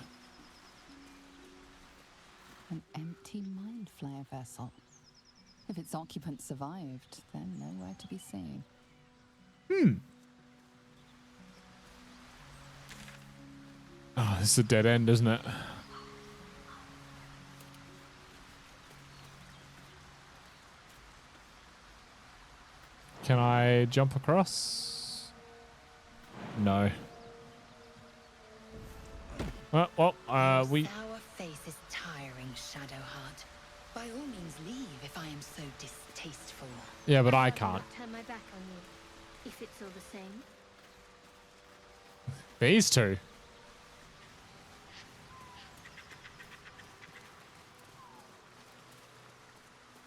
An empty mind flayer vessel. If its occupant survived, then nowhere to be seen. Oh, this is a dead end, isn't it? Can I jump across? No. Well, we... Our face is tiring, Shadowheart. By all means leave if I am so distasteful. Yeah, but I can't. Turn my back on you, if it's all the same. These two.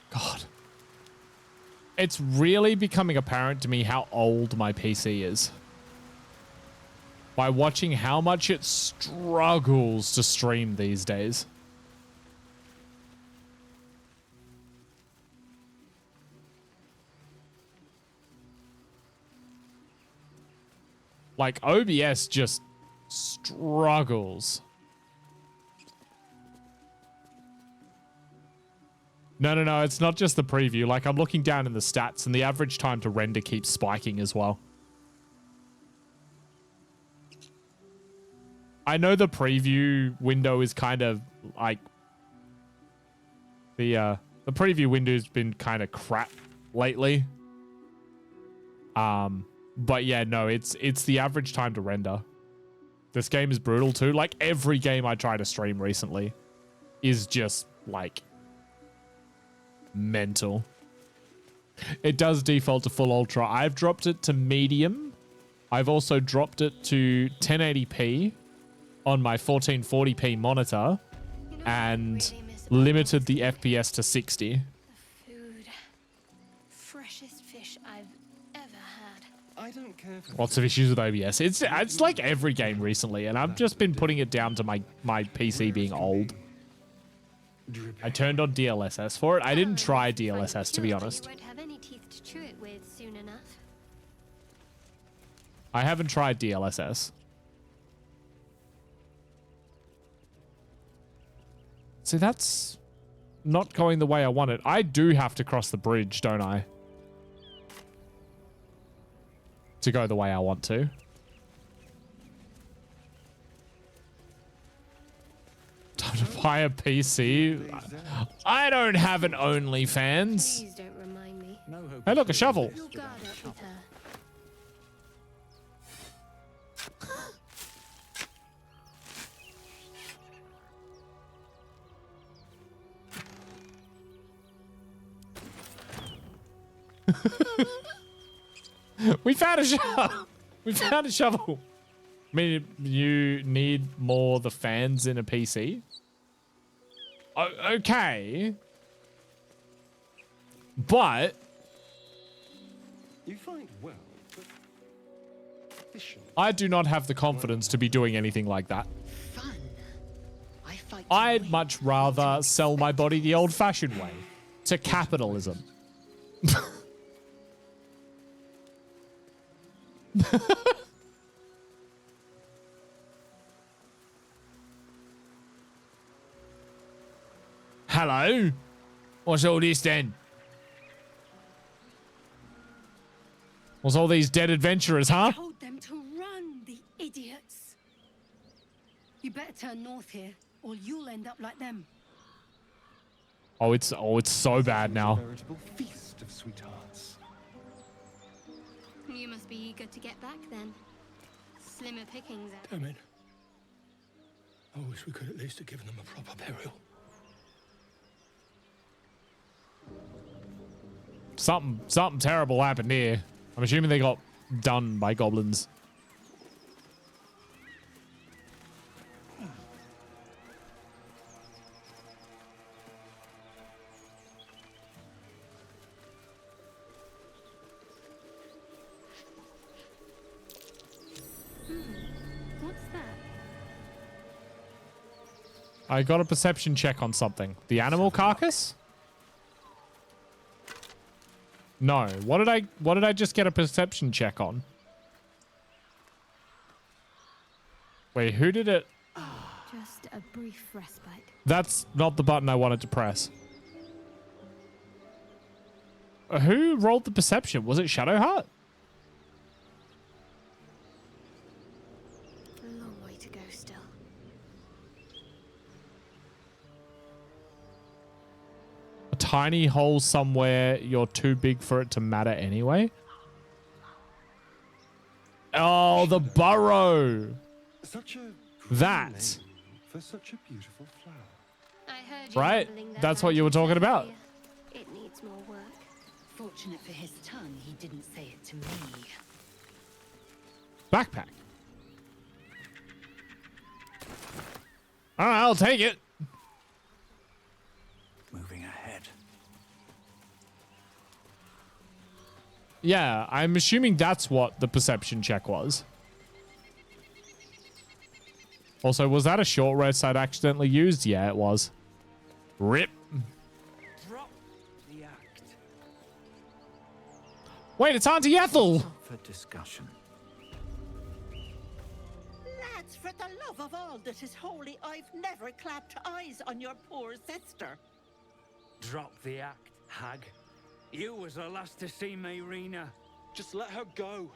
God. It's really becoming apparent to me how old my PC is. By watching how much it struggles to stream these days. Like, OBS just Struggles. No, it's not just the preview. Like, I'm looking down in the stats, and the average time to render keeps spiking as well. I know the preview window is kind of, like... The preview window's been kind of crap lately. But yeah, no, it's the average time to render. This game is brutal too. Like, every game I try to stream recently is just, like... mental. It does default to full ultra. I've dropped it to medium. I've also dropped it to 1080p on my 1440p monitor and limited the FPS to 60. Food. Freshest fish I've ever had. I don't care for Lots of issues with OBS. It's like every game recently, and I've just been putting it down to my PC being old. I turned on DLSS for it. I didn't try DLSS, to be honest. You won't have any teeth to chew it with soon enough. I haven't tried DLSS. See, that's not going the way I want it. I do have to cross the bridge, don't I? To go the way I want to. Time to buy a PC. I don't have an OnlyFans. Please don't remind me. Hey, look, a shovel. You'll guard up with her. We found a shovel. We found a shovel. I mean, you need more the fans in a PC. Okay. But you find well, but efficient. I do not have the confidence to be doing anything like that. I'd much rather sell my body the old-fashioned way, to capitalism. Hello? What's all this then? What's all these dead adventurers, huh? I told them to run, the idiots. You better turn north here, or you'll end up like them. Oh, it's so bad now. Veritable feast of sweethearts. You must be eager to get back then. Slimmer pickings out. Damn it. I wish we could at least have given them a proper burial. Something terrible happened here. I'm assuming they got done by goblins. What's that? I got a perception check on something. The animal carcass? No. What did I just get a perception check on? Wait, who did it? Just a brief respite. That's not the button I wanted to press. Who rolled the perception? Was it Shadowheart? A long way to go still. A tiny hole somewhere you're too big for it to matter anyway? Oh, the burrow! Such a That. name for such a beautiful flower. I heard you Right? mumbling that That's what you were talking about. earlier. It needs more work. Fortunate for his tongue, he didn't say it to me. Backpack. Alright, I'll take it. Moving ahead. Yeah, I'm assuming that's what the perception check was. Also, was that a short rest I'd accidentally used? Yeah, it was. Rip. Drop the act. Wait, it's Auntie Ethel! For discussion. Lads, for the love of all that is holy, I've never clapped eyes on your poor sister. Drop the act, hag. You was the last to see Mayrina. Just let her go.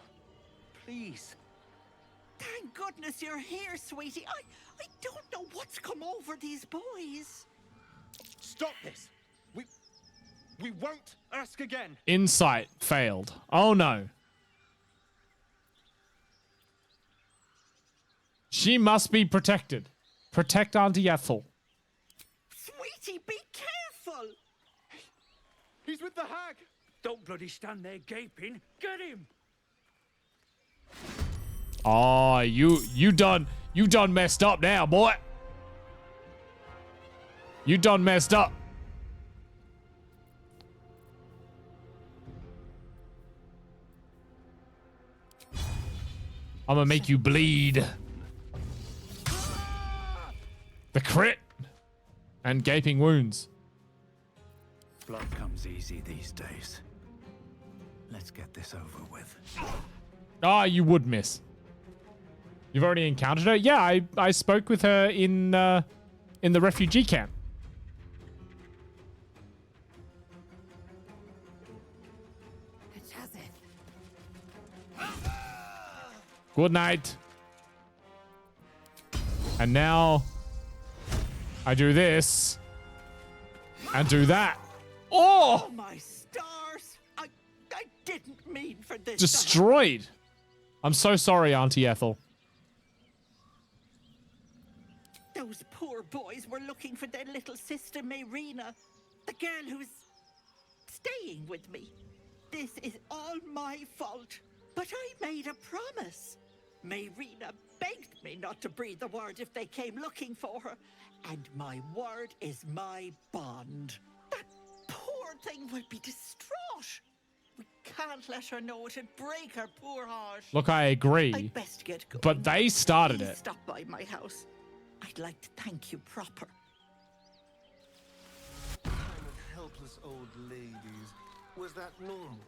Please. Thank goodness you're here, sweetie. I don't know what's come over these boys. Stop this. We won't ask again. Insight failed. Oh no. She must be protected. Protect Auntie Ethel. Sweetie, be careful. He's with the hag. Don't bloody stand there gaping. Get him. Oh, you done messed up now, boy. You done messed up. I'm gonna make you bleed. The crit and gaping wounds. Blood comes easy these days. Let's get this over with. Ah, you would miss. You've already encountered her? Yeah, I spoke with her in the refugee camp. Good night. And now I do this and do that. Oh! Oh my stars! I didn't mean for this. Destroyed. I'm so sorry, Auntie Ethel. Those poor boys were looking for their little sister Mayrina, the girl who's staying with me. This is all my fault, but I made a promise. Mayrina begged me not to breathe a word if they came looking for her, and my word is my bond. That poor thing will be distraught. We can't let her know. It'd break her poor heart. Look, I agree. I'd best get going. But they started Please it. stop by my house. I'd like to thank you proper. Kind of helpless old ladies. Was that normal?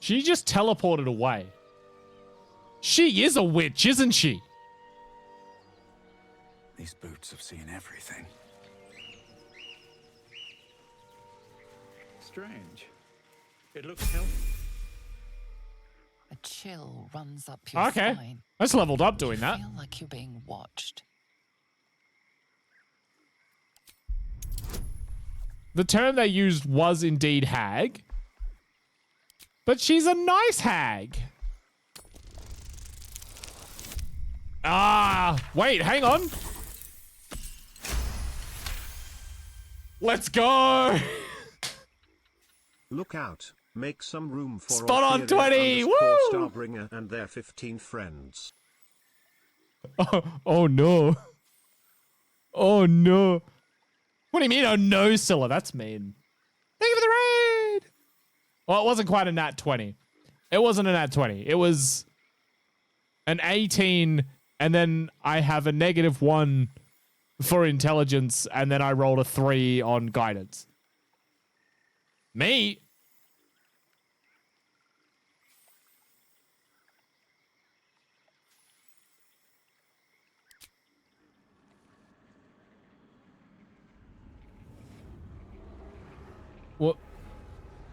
She just teleported away. She is a witch, isn't she? These boots have seen everything. Strange. It looks healthy. A chill runs up your Okay. spine. That's leveled up doing that. You feel like you're being watched. The term they used was indeed hag. But she's a nice hag. Ah, wait, hang on. Let's go. Look out. Make some room for Spot on Ophelia 20. _ Woo! Starbringer and their 15 friends. Oh no. Oh no. What do you mean, oh no, Scylla? That's mean. Thank you for the raid. Well, it wasn't quite a nat 20. It wasn't a nat 20. It was an 18, and then I have a -1 for intelligence, and then I rolled a 3 on guidance. Me?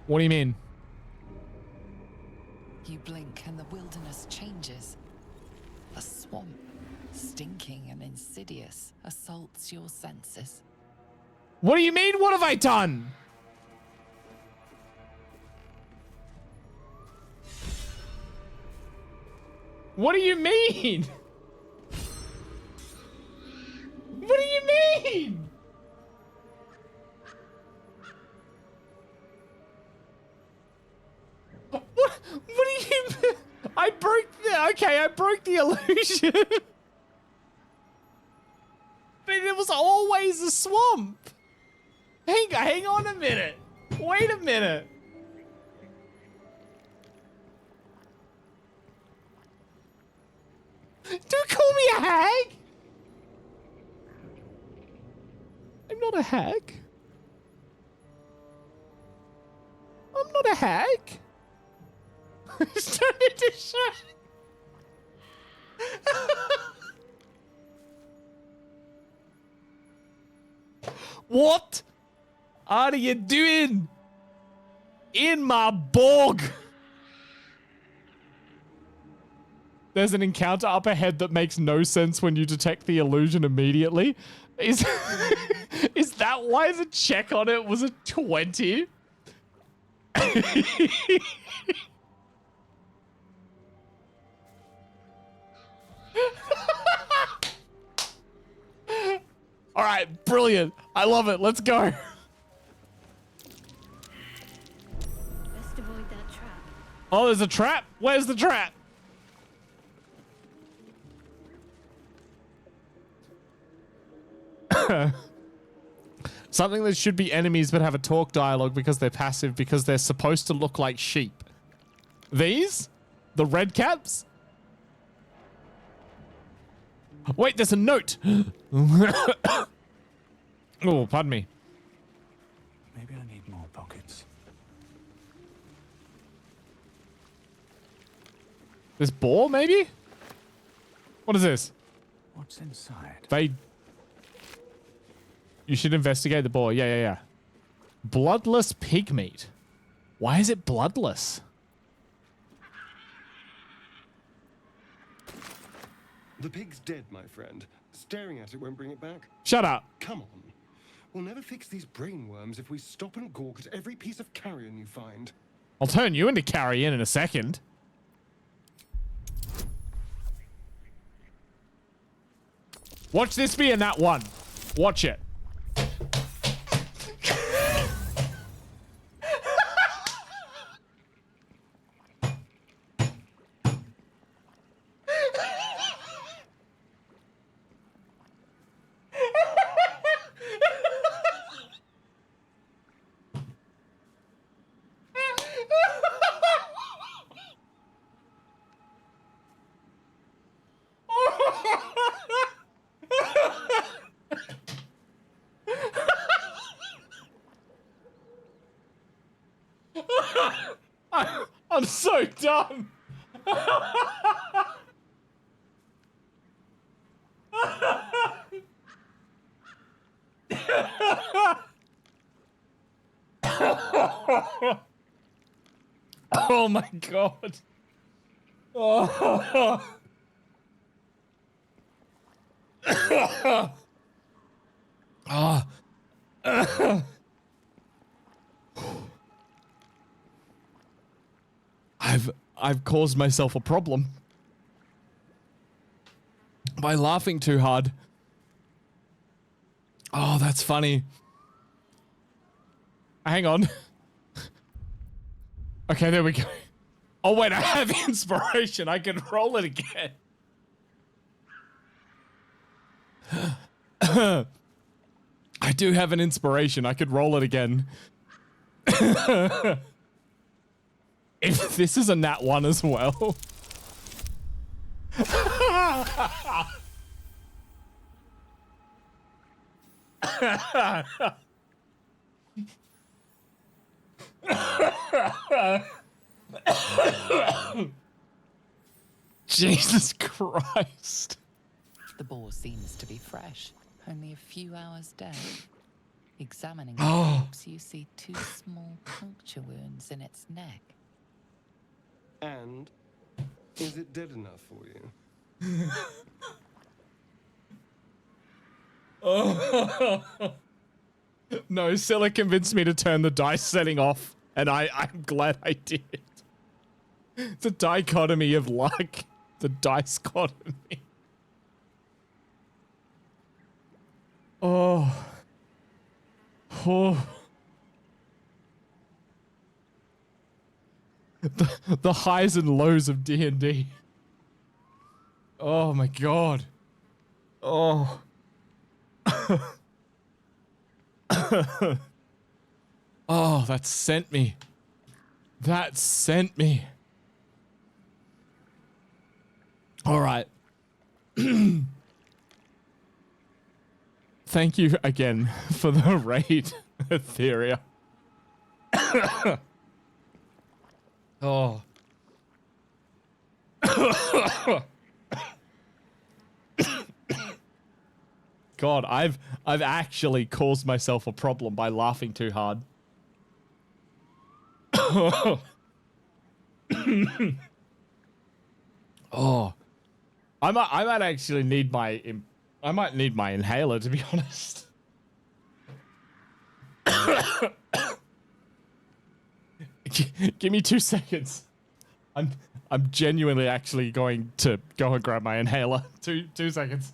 What do you mean? You blink and the wilderness changes. A swamp, stinking and insidious, assaults your senses. What do you mean? What have I done? What do you mean? What do you mean? What do you mean? I broke the illusion. But it was always a swamp. Hang on a minute. Wait a minute. Don't call me a hag. not a hag. I'm not a hag. He's turning to shit. What are you doing in my bog? There's an encounter up ahead that makes no sense when you detect the illusion immediately. Is is that why the check on it was a 20? All right, brilliant. I love it. Let's go. Best avoid that trap. Oh, there's a trap. Where's the trap? Something that should be enemies but have a talk dialogue because they're passive because they're supposed to look like sheep. These? The red caps? Wait, there's a note. Oh, pardon me. Maybe I need more pockets. This boar, maybe? What is this? What's inside? You should investigate the boar. Yeah. Bloodless pig meat. Why is it bloodless? The pig's dead, my friend. Staring at it won't bring it back. Shut up. Come on. We'll never fix these brainworms if we stop and gawk at every piece of carrion you find. I'll turn you into carrion in a second. Watch this be in that one. Watch it. I'm so dumb. Oh my god. Oh. Ah. I've caused myself a problem by laughing too hard. Oh, that's funny. Hang on. Okay, there we go. Oh wait, I have inspiration. I can roll it again. I do have an inspiration. I could roll it again. If this is a nat 1 as well. Jesus Christ. The boar seems to be fresh, only a few hours dead. Examining the Oh. corpse, you see 2 small puncture wounds in its neck. And is it dead enough for you? Oh. No, Scylla convinced me to turn the dice setting off, and I'm glad I did. It's a dichotomy of luck. The dice-chotomy. Oh. Oh. The highs and lows of D&D. Oh my god. Oh. Oh, that sent me. That sent me. All right. Thank you again for the raid, Etheria. Oh. God, I've actually caused myself a problem by laughing too hard. Oh, I might actually need my inhaler, to be honest. Give me 2 seconds. I'm genuinely actually going to go and grab my inhaler. Two seconds.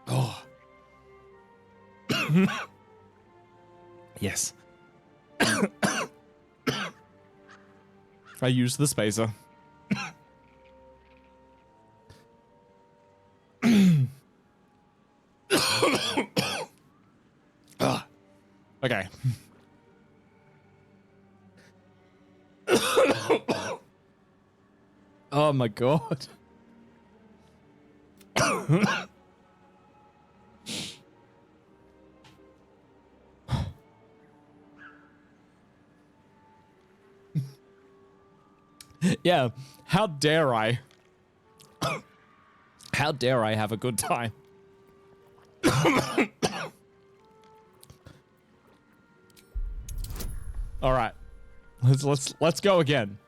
Oh. Yes. I used the spacer. Okay. Oh my god. Yeah, how dare I? How dare I have a good time? All right. Let's go again.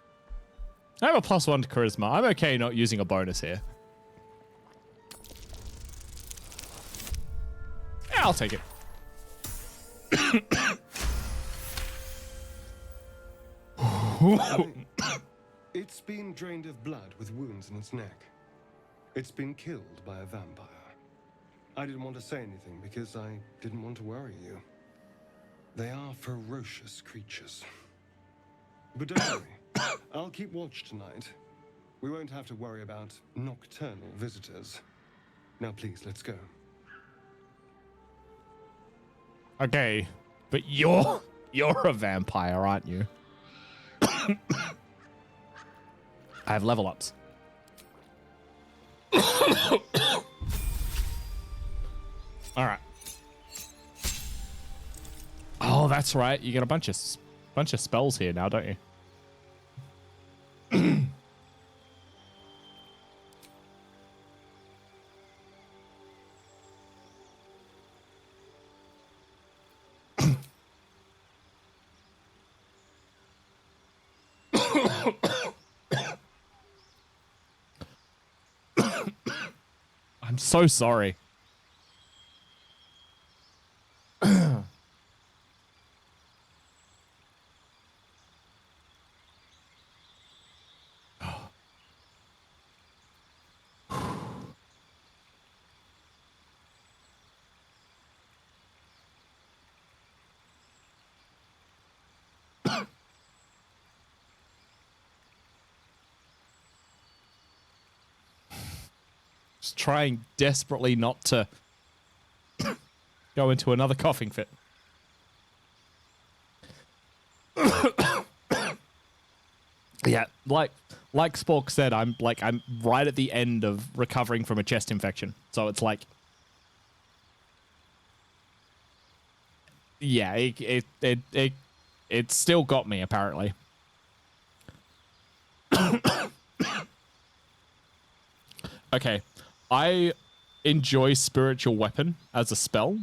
I have a +1 to charisma. I'm okay not using a bonus here. Yeah, I'll take it. It's been drained of blood with wounds in its neck. It's been killed by a vampire. I didn't want to say anything because I didn't want to worry you. They are ferocious creatures. But don't worry, I'll keep watch tonight. We won't have to worry about nocturnal visitors. Now please, let's go. Okay, but you're a vampire, aren't you? I have level ups. All right. Oh, that's right. You get a bunch of spells here now, don't you? I'm so sorry. Just trying desperately not to go into another coughing fit. Yeah, like Spork said, I'm right at the end of recovering from a chest infection. So it's like, yeah, it still got me apparently. Okay, I enjoy Spiritual Weapon as a spell,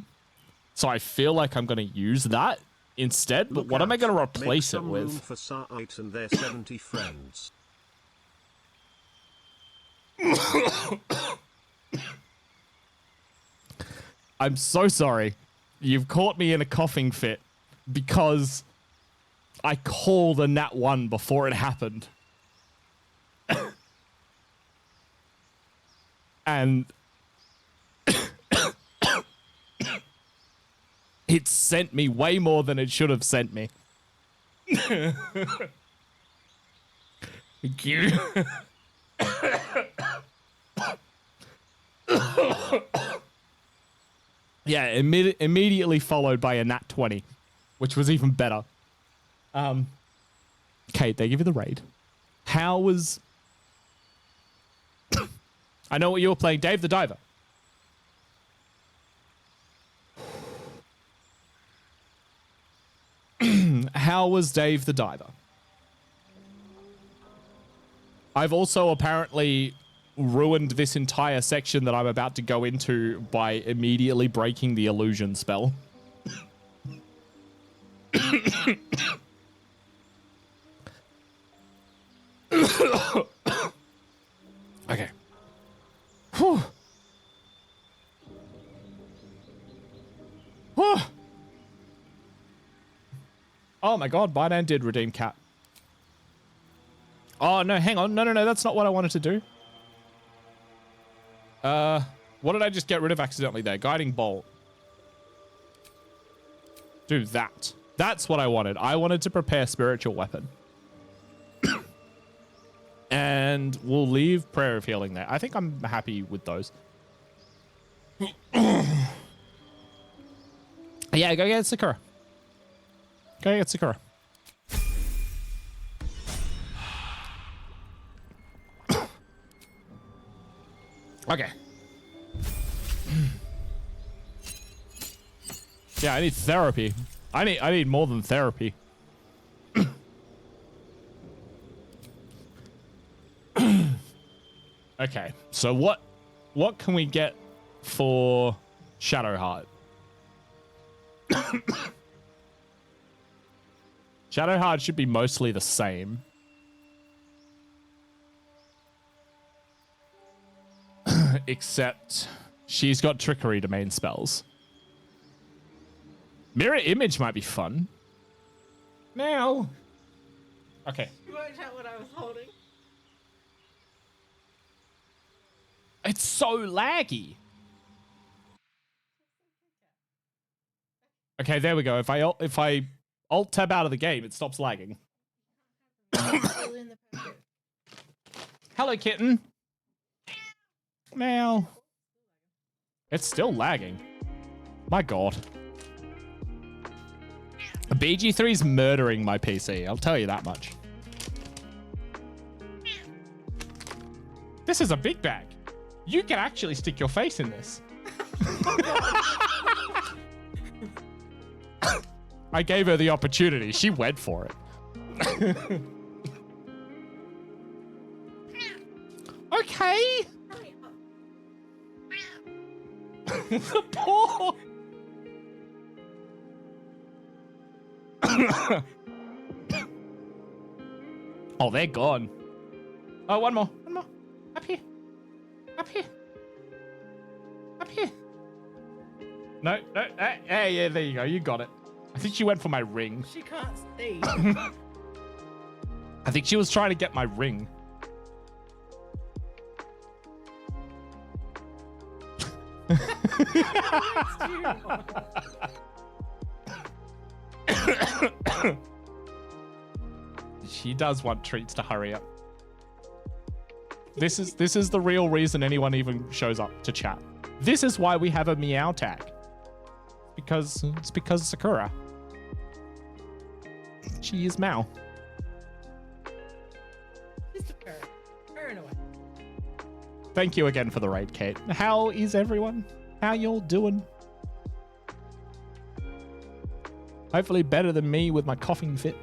so I feel like I'm going to use that instead. But what am I going to replace it with? Room for Sa'ite and their 70 friends. I'm so sorry. You've caught me in a coughing fit because I called a nat 1 before it happened. And it sent me way more than it should have sent me. Thank you. Yeah, immediately followed by a nat 20, which was even better. Kate, they give you the raid. How was... I know what you were playing, Dave the Diver. How was Dave the Diver? I've also apparently ruined this entire section that I'm about to go into by immediately breaking the illusion spell. Okay. Whew. Whew. Oh my god, Binance did redeem cat. Oh no, hang on. No, that's not what I wanted to do. What did I just get rid of accidentally there? Guiding bolt. Do that. That's what I wanted. I wanted to prepare spiritual weapon. And we'll leave prayer of healing there. I think I'm happy with those. Yeah, go get Sakura. Go get Sakura. Okay. Yeah, I need therapy. I need more than therapy. Okay, so what can we get for Shadowheart? Shadowheart should be mostly the same. Except she's got trickery domain spells. Mirror image might be fun. Now. Okay. You worked out what I was holding. It's so laggy. Okay, there we go. If I alt tab out of the game, it stops lagging. Hello, kitten. Meow. It's still lagging. My god. BG3's murdering my PC. I'll tell you that much. This is a big bag. You can actually stick your face in this. I gave her the opportunity. She went for it. Okay. The poor. Oh, they're gone. Oh, one more. One more. Up here. Up here. Up here. No. Hey, yeah, there you go. You got it. I think she went for my ring. She can't see. I think she was trying to get my ring. She does want treats to hurry up. This is the real reason anyone even shows up to chat. This is why we have a meow tag. It's because Sakura. She is Mao. Just a purr. Purring away. Thank you again for the raid, Kate. How is everyone? How y'all doing? Hopefully better than me with my coughing fit.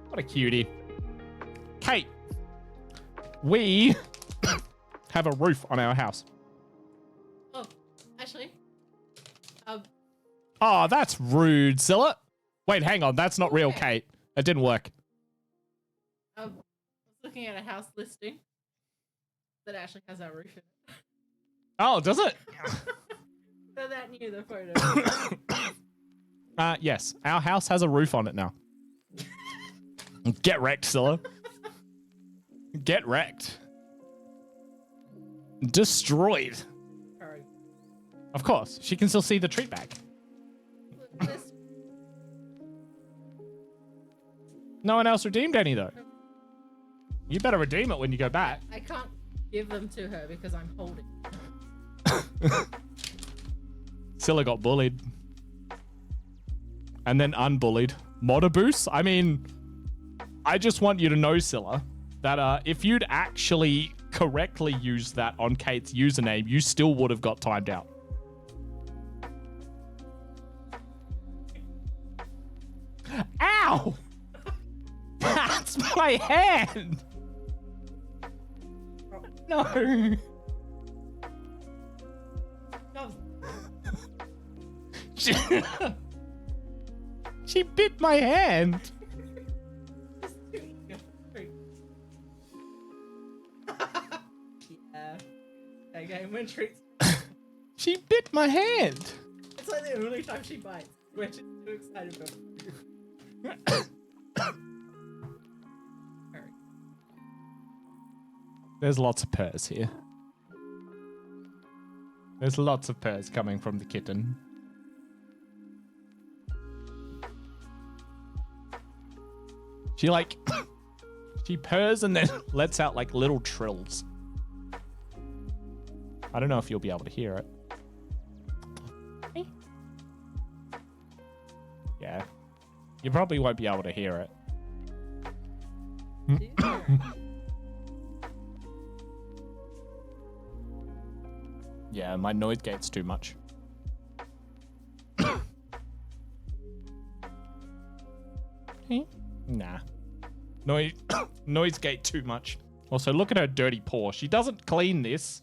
What a cutie. Kate, we have a roof on our house. Oh, actually. Oh, that's rude, Zilla. Wait, hang on. That's not real, Kate. It didn't work. I was looking at a house listing that actually has our roof in it. Oh, does it? So that knew the photo. Yes. Our house has a roof on it now. Get wrecked, Scylla. Get wrecked. Destroyed. Sorry. Of course. She can still see the treat bag. No one else redeemed any, though. You better redeem it when you go back. I can't give them to her because I'm holding. Scylla got bullied. And then unbullied. Modaboos? I mean, I just want you to know, Scylla, that if you'd actually correctly used that on Kate's username, you still would have got timed out. Ow! That's my hand! No! She bit my hand! Yeah. Okay, when treats. She bit my hand! It's like the only time she bites. We're just too excited about it. There's lots of purrs here. There's lots of purrs coming from the kitten. She like... she purrs and then lets out like little trills. I don't know if you'll be able to hear it. Yeah. You probably won't be able to hear it. Yeah, my noise gate's too much. Nah. Noise gate too much. Also, look at her dirty paw. She doesn't clean this.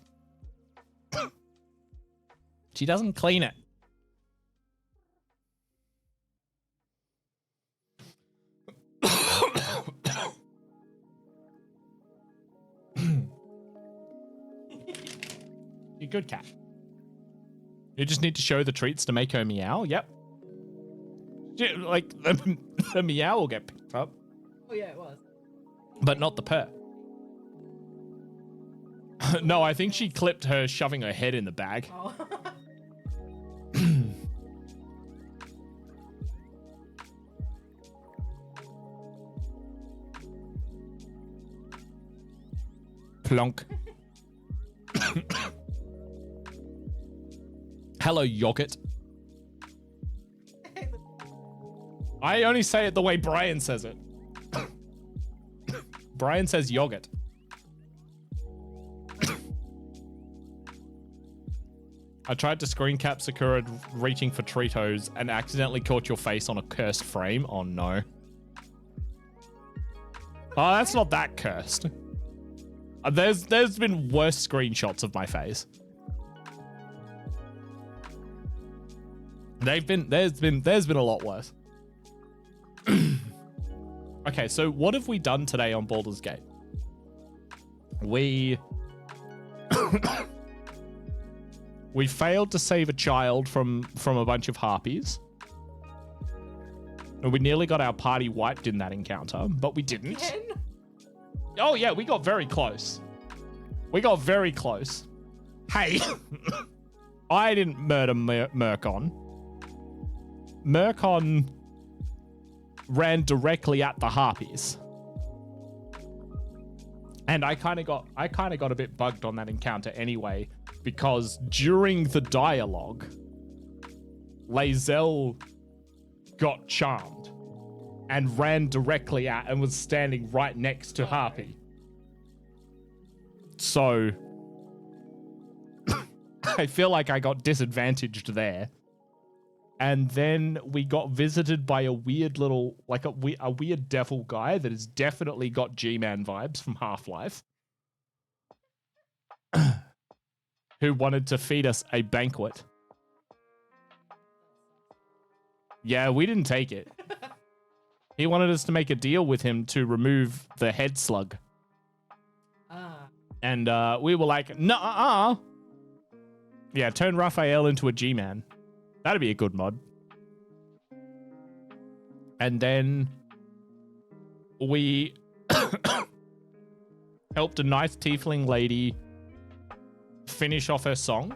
She doesn't clean it. You're a good cat. You just need to show the treats to make her meow. Yep. Like, the meow will get picked up. Oh yeah, it was. But not the purr. No, I think she clipped her shoving her head in the bag. Oh. Plonk. Hello, yogurt. I only say it the way Brian says it. Brian says yogurt. I tried to screen cap Sakura reaching for Tritos and accidentally caught your face on a cursed frame. Oh no. Oh, that's not that cursed. There's been worse screenshots of my face. There's been a lot worse. Okay, so what have we done today on Baldur's Gate? We failed to save a child from a bunch of harpies. And we nearly got our party wiped in that encounter, but we didn't. Again? Oh yeah, we got very close. We got very close. Hey, I didn't murder Murkon. Murkon ran directly at the harpies. And I kind of got a bit bugged on that encounter anyway, because during the dialogue, Lae'zel got charmed and ran directly at and was standing right next to Harpy. So I feel like I got disadvantaged there. And then we got visited by a weird little, like a weird devil guy that has definitely got G-Man vibes from Half-Life. Who wanted to feed us a banquet. Yeah, we didn't take it. He wanted us to make a deal with him to remove the head slug. Ah. And we were like, nuh-uh. Yeah, turn Raphael into a G-Man. That'd be a good mod. And then we helped a nice tiefling lady finish off her song.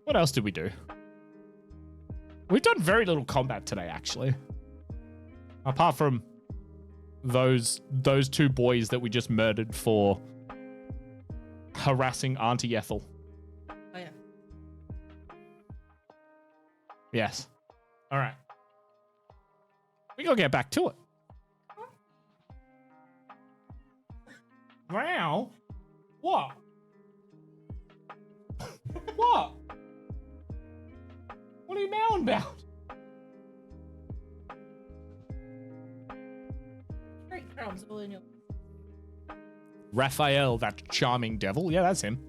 What else did we do? We've done very little combat today, actually. Apart from those two boys that we just murdered for harassing Auntie Ethel. Oh, yeah. Yes. All right. We gotta get back to it. Wow. What? What? What are you mowing about? Great crumbs all in your. Raphael, that charming devil. Yeah, that's him.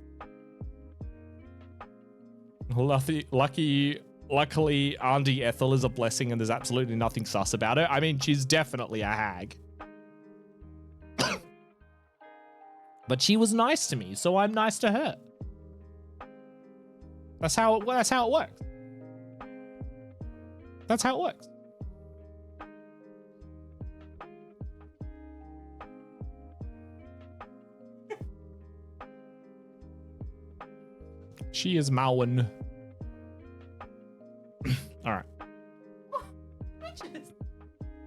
Luckily, Auntie Ethel is a blessing and there's absolutely nothing sus about her. I mean, she's definitely a hag. But she was nice to me, so I'm nice to her. That's how it works. That's how it works. She is Malwyn. All right.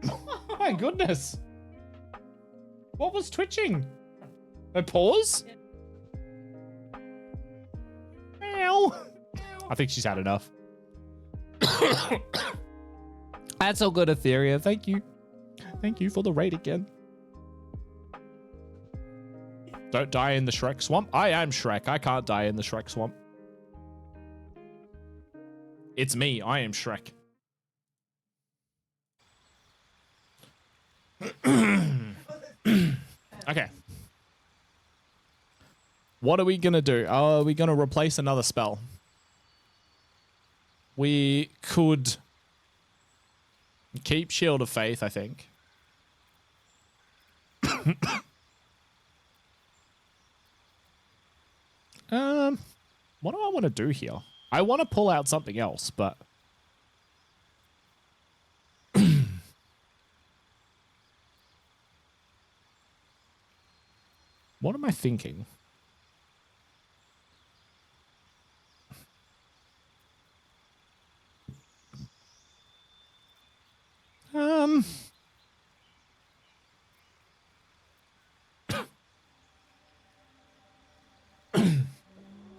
Oh my goodness. What was twitching? A pause? Meow. I think she's had enough. That's all good, Etheria. Thank you. Thank you for the raid again. Don't die in the Shrek swamp. I am Shrek. I can't die in the Shrek swamp. It's me. I am Shrek. Okay. What are we going to do? Are we going to replace another spell? We could keep Shield of Faith, I think. What do I want to do here? I want to pull out something else, but what am I thinking?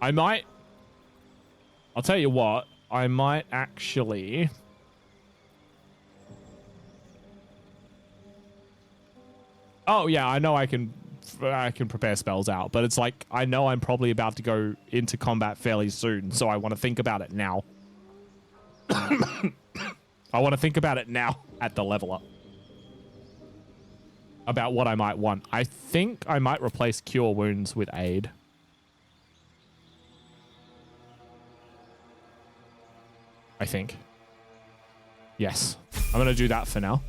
I might. I'll tell you what. I might actually. Oh yeah, I know I can prepare spells out, but it's like I know I'm probably about to go into combat fairly soon, so I want to think about it now. I want to think about it now at the level up. About what I might want. I think I might replace Cure Wounds with Aid. I think. Yes. I'm going to do that for now.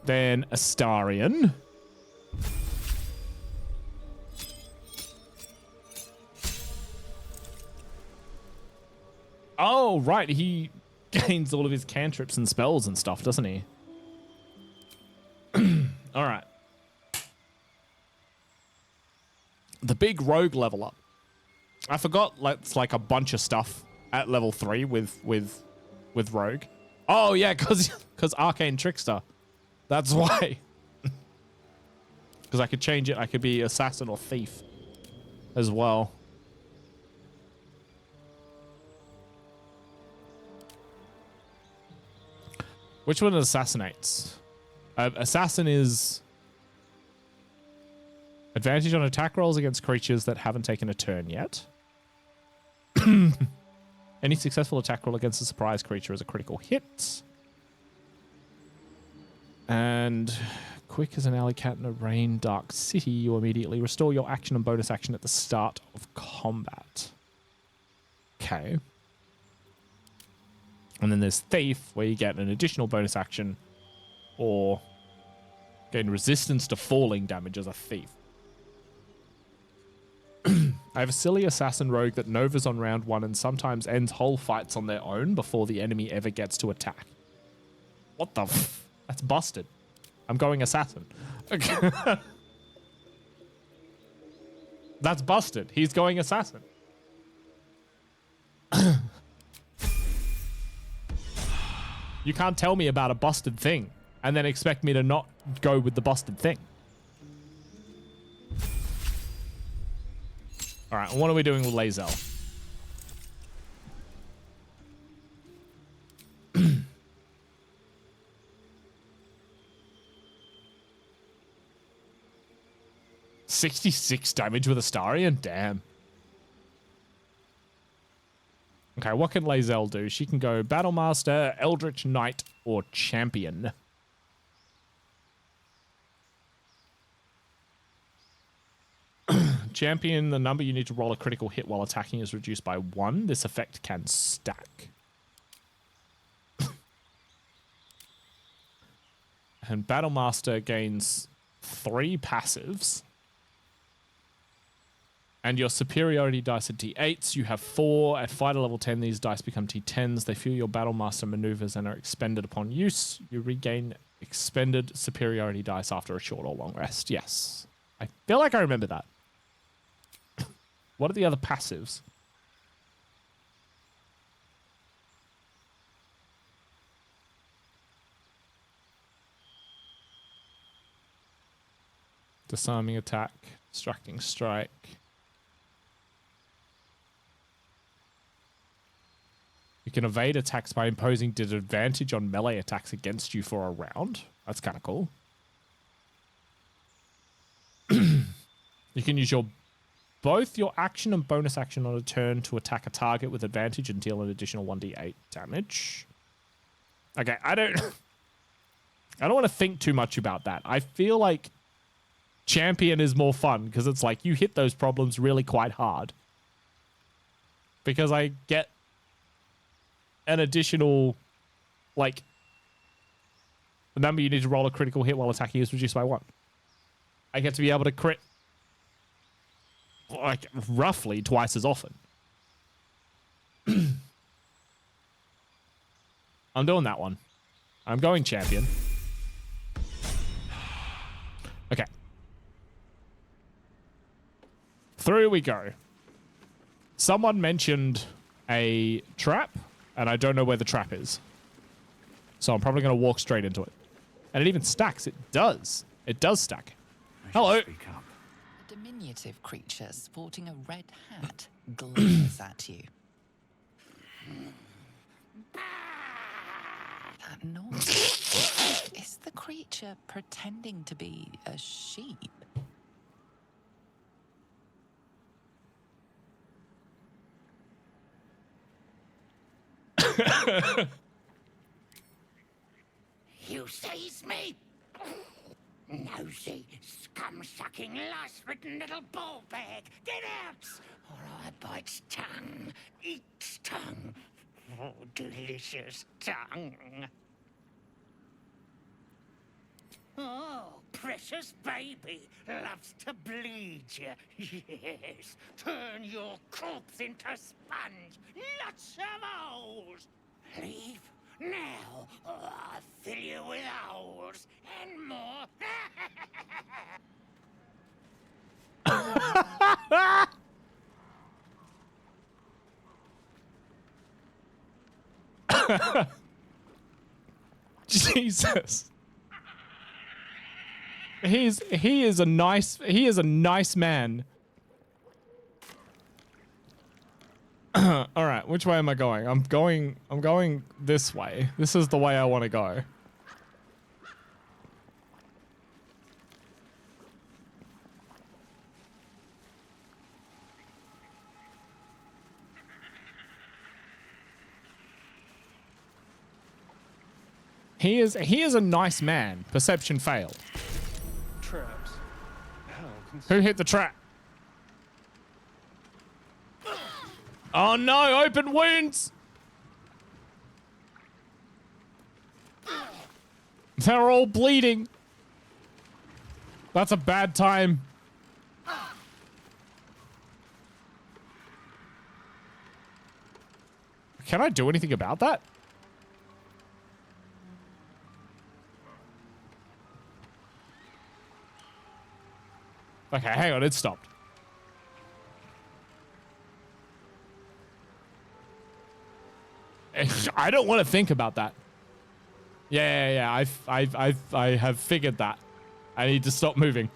Then Astarion. Oh, right. He gains all of his cantrips and spells and stuff, doesn't he? All right. The big rogue level up. I forgot it's like a bunch of stuff at level 3 with rogue. Oh yeah, cause Arcane Trickster. That's why. Because I could change it. I could be assassin or thief as well. Which one assassinates? Assassin is advantage on attack rolls against creatures that haven't taken a turn yet. Any successful attack roll against a surprise creature is a critical hit. And quick as an alley cat in a rain dark city, you immediately restore your action and bonus action at the start of combat. Okay. And then there's Thief, where you get an additional bonus action or gain resistance to falling damage as a thief. I have a silly assassin rogue that novas on round 1 and sometimes ends whole fights on their own before the enemy ever gets to attack. What the f? That's busted. I'm going assassin. That's busted. He's going assassin. You can't tell me about a busted thing and then expect me to not go with the busted thing. All right, what are we doing with Lae'zel? $66 damage with Astarion? Damn. Okay, what can Lae'zel do? She can go Battlemaster, Eldritch Knight, or Champion. Champion, the number you need to roll a critical hit while attacking is reduced by 1. This effect can stack. And Battlemaster gains 3 passives. And your superiority dice are d8s. You have 4. At fighter level 10, these dice become t10s. They fuel your Battlemaster maneuvers and are expended upon use. You regain expended superiority dice after a short or long rest. Yes. I feel like I remember that. What are the other passives? Disarming attack, distracting strike. You can evade attacks by imposing disadvantage on melee attacks against you for a round. That's kind of cool. You can use both your action and bonus action on a turn to attack a target with advantage and deal an additional 1d8 damage. Okay, I don't want to think too much about that. I feel like Champion is more fun because it's like you hit those problems really quite hard. Because I get an additional, like, the number you need to roll a critical hit while attacking is reduced by 1. I get to be able to crit like roughly twice as often. I'm doing that one. I'm going Champion. Okay. Through we go. Someone mentioned a trap, and I don't know where the trap is. So I'm probably going to walk straight into it. And it even stacks. It does. It does stack. Hello. A diminutive creature sporting a red hat glares at you. That noise. Is the creature pretending to be a sheep? You seize me? Nosy, scum-sucking, lice-ridden little ball bag. Get out! Or I bite tongue. Eat tongue. Oh, delicious tongue. Oh, precious baby. Loves to bleed you. Yes. Turn your corpse into sponge. Lots of holes. Leave now, or I'll fill you with holes and more. Jesus. He is a nice man. All right, which way am I going? I'm going this way. This is the way I want to go. He is a nice man. Perception failed. Traps. Who hit the trap? Oh no, open wounds! They're all bleeding. That's a bad time. Can I do anything about that? Okay, hang on, it stopped. I don't want to think about that. Yeah. I have figured that. I need to stop moving.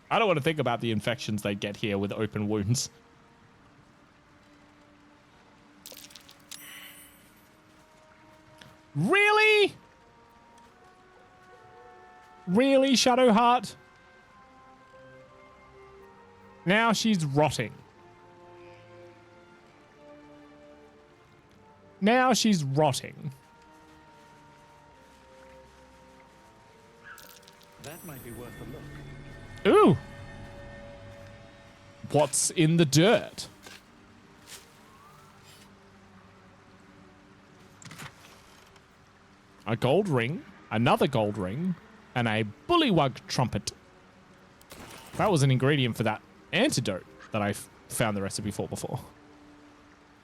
I don't want to think about the infections they get here with open wounds. Really? Really, Shadowheart? Now she's rotting. Now she's rotting. That might be worth a look. Ooh. What's in the dirt? A gold ring, another gold ring, and a bullywug trumpet. That was an ingredient for that antidote that I found the recipe for before.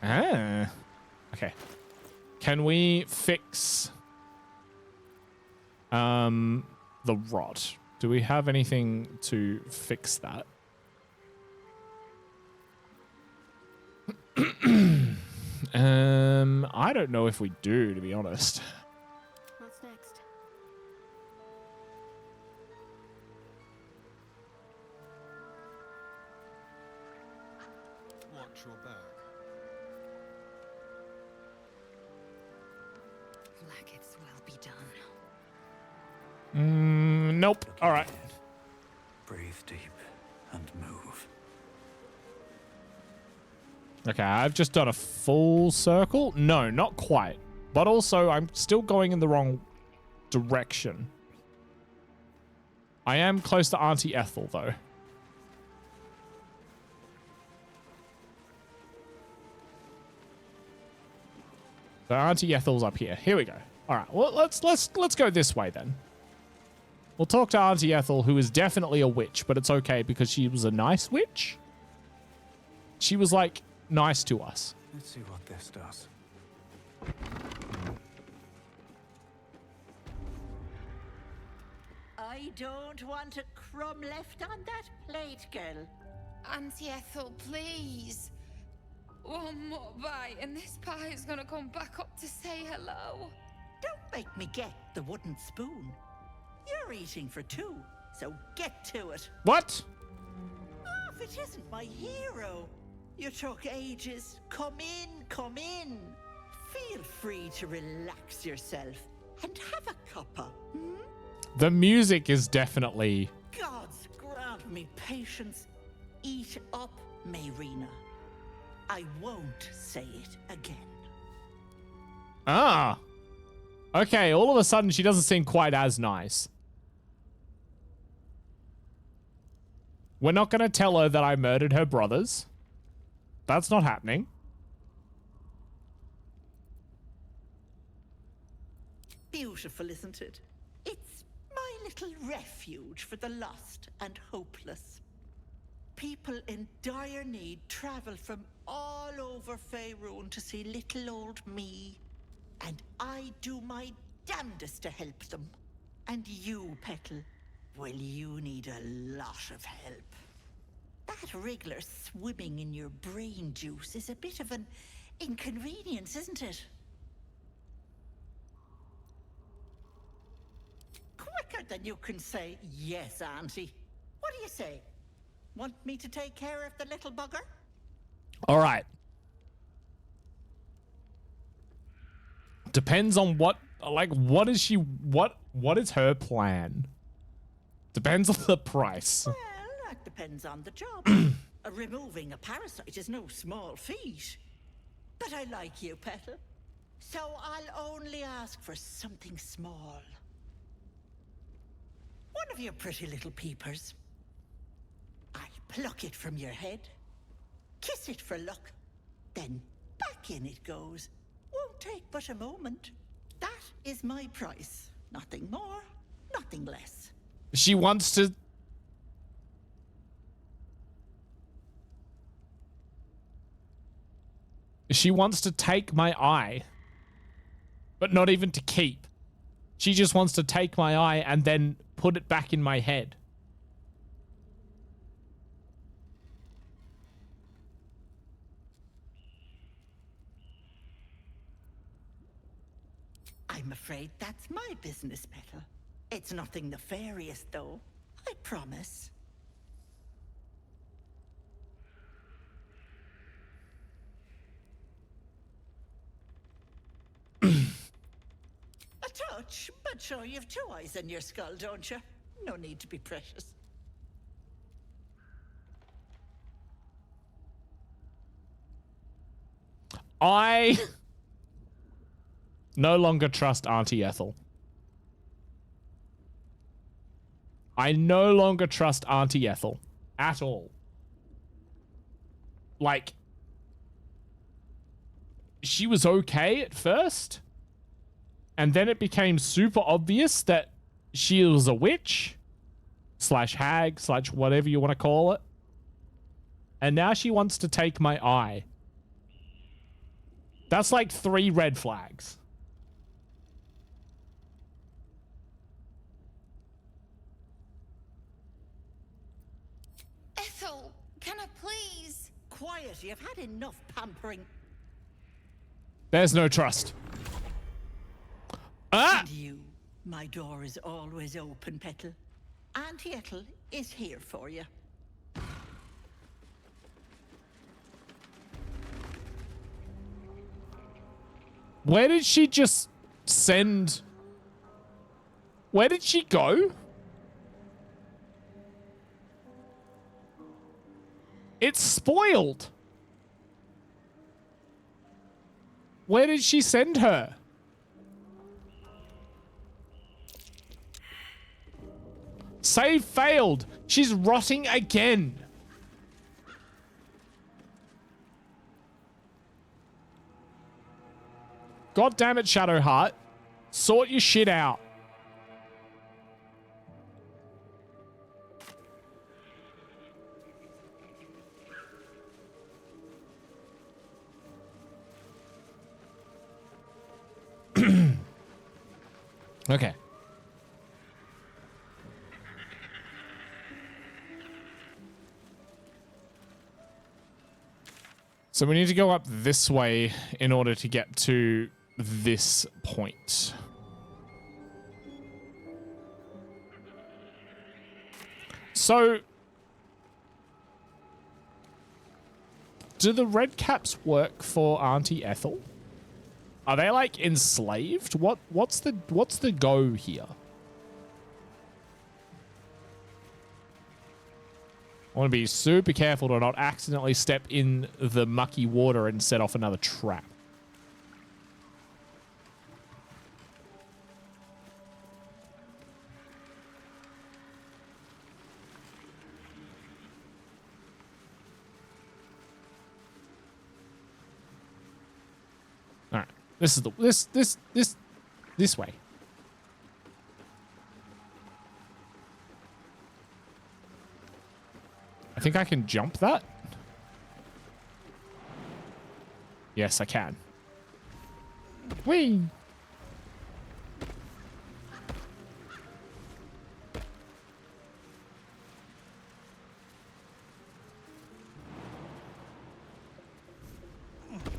Ah. Okay. Can we fix the rot? Do we have anything to fix that? I don't know if we do, to be honest. What's next? Watch your back. Like it's well be done. Nope. All right. Breathe deep and move. Okay, I've just done a full circle. No, not quite. But also, I'm still going in the wrong direction. I am close to Auntie Ethel, though. So Auntie Ethel's up here. Here we go. All right. Well, let's go this way then. We'll talk to Auntie Ethel, who is definitely a witch, but it's okay because she was a nice witch. She was like nice to us. Let's see what this does. I don't want a crumb left on that plate, girl. Auntie Ethel, please. One more bite and this pie is gonna come back up to say hello. Don't make me get the wooden spoon. You're eating for two, so get to it. What? Oh, if it isn't my hero. You took ages. Come in, come in. Feel free to relax yourself and have a cuppa. The music is definitely... Gods grant me patience. Eat up, Mayrina. I won't say it again. Ah. Okay, all of a sudden she doesn't seem quite as nice. We're not going to tell her that I murdered her brothers. That's not happening. Beautiful, isn't it? It's my little refuge for the lost and hopeless. People in dire need travel from all over Faerun to see little old me. And I do my damnedest to help them. And you, Petal, well, you need a lot of help. That wriggler swimming in your brain juice is a bit of an inconvenience, isn't it? Quicker than you can say yes, Auntie. What do you say? Want me to take care of the little bugger? All right. Depends on what, like, what is she, what is her plan? Depends on the price. Well, that depends on the job. Removing a parasite is no small feat. But I like you, Petal. So I'll only ask for something small. One Have your pretty little peepers. I'll pluck it from your head, kiss it for luck, then back in it goes. Won't take but a moment. That is my price. Nothing more, nothing less. She wants to... She wants to take my eye. But not even to keep. She just wants to take my eye and then put it back in my head. I'm afraid that's my business, Petal. It's nothing nefarious, though. I promise. A touch, but sure you've two eyes in your skull, don't you? No need to be precious. I no longer trust Auntie Ethel. I no longer trust Auntie Ethel at all. Like, she was okay at first, and then it became super obvious that she was a witch slash hag slash whatever you want to call it. And now she wants to take my eye. That's like 3 red flags. Ethel, can I please? Quiet, you've had enough pampering. There's no trust. Ah! And you, my door is always open, Petal. Auntie Ethel is here for you. Where did she just send? Where did she go? It's spoiled. Where did she send her? Save failed. She's rotting again. God damn it, Shadowheart. Sort your shit out. Okay. So we need to go up this way in order to get to this point. So, do the red caps work for Auntie Ethel? Are they like enslaved? What's the go here? I want to be super careful to not accidentally step in the mucky water and set off another trap. All right. This is the this way. I think I can jump that. Yes, I can. Whee!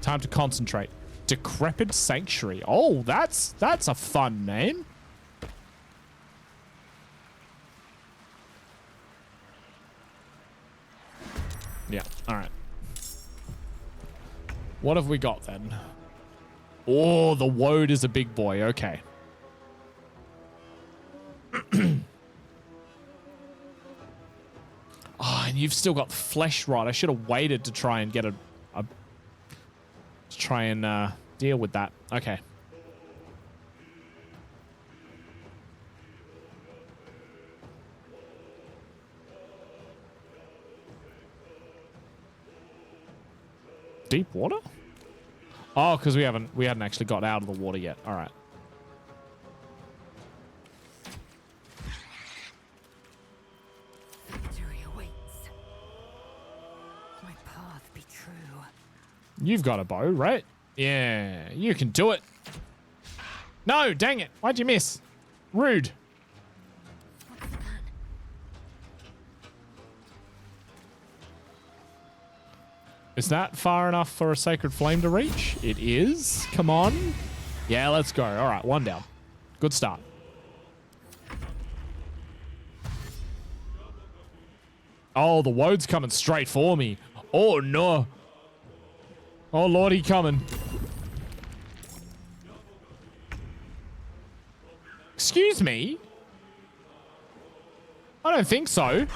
Time to concentrate. Decrepit Sanctuary. Oh, that's a fun name. Yeah, all right. What have we got then? Oh, the woad is a big boy. Okay. Oh, and you've still got flesh rot. I should have waited to try and get to try and deal with that. Okay. Deep water? Oh, because we hadn't actually got out of the water yet. All right. Victory awaits. My path be true. You've got a bow, right? Yeah, you can do it. No, dang it. Why'd you miss? Rude. Is that far enough for a sacred flame to reach? It is. Come on. Yeah, let's go. All right, one down. Good start. Oh, the woad's coming straight for me. Oh, no. Oh, lordy, coming. Excuse me? I don't think so.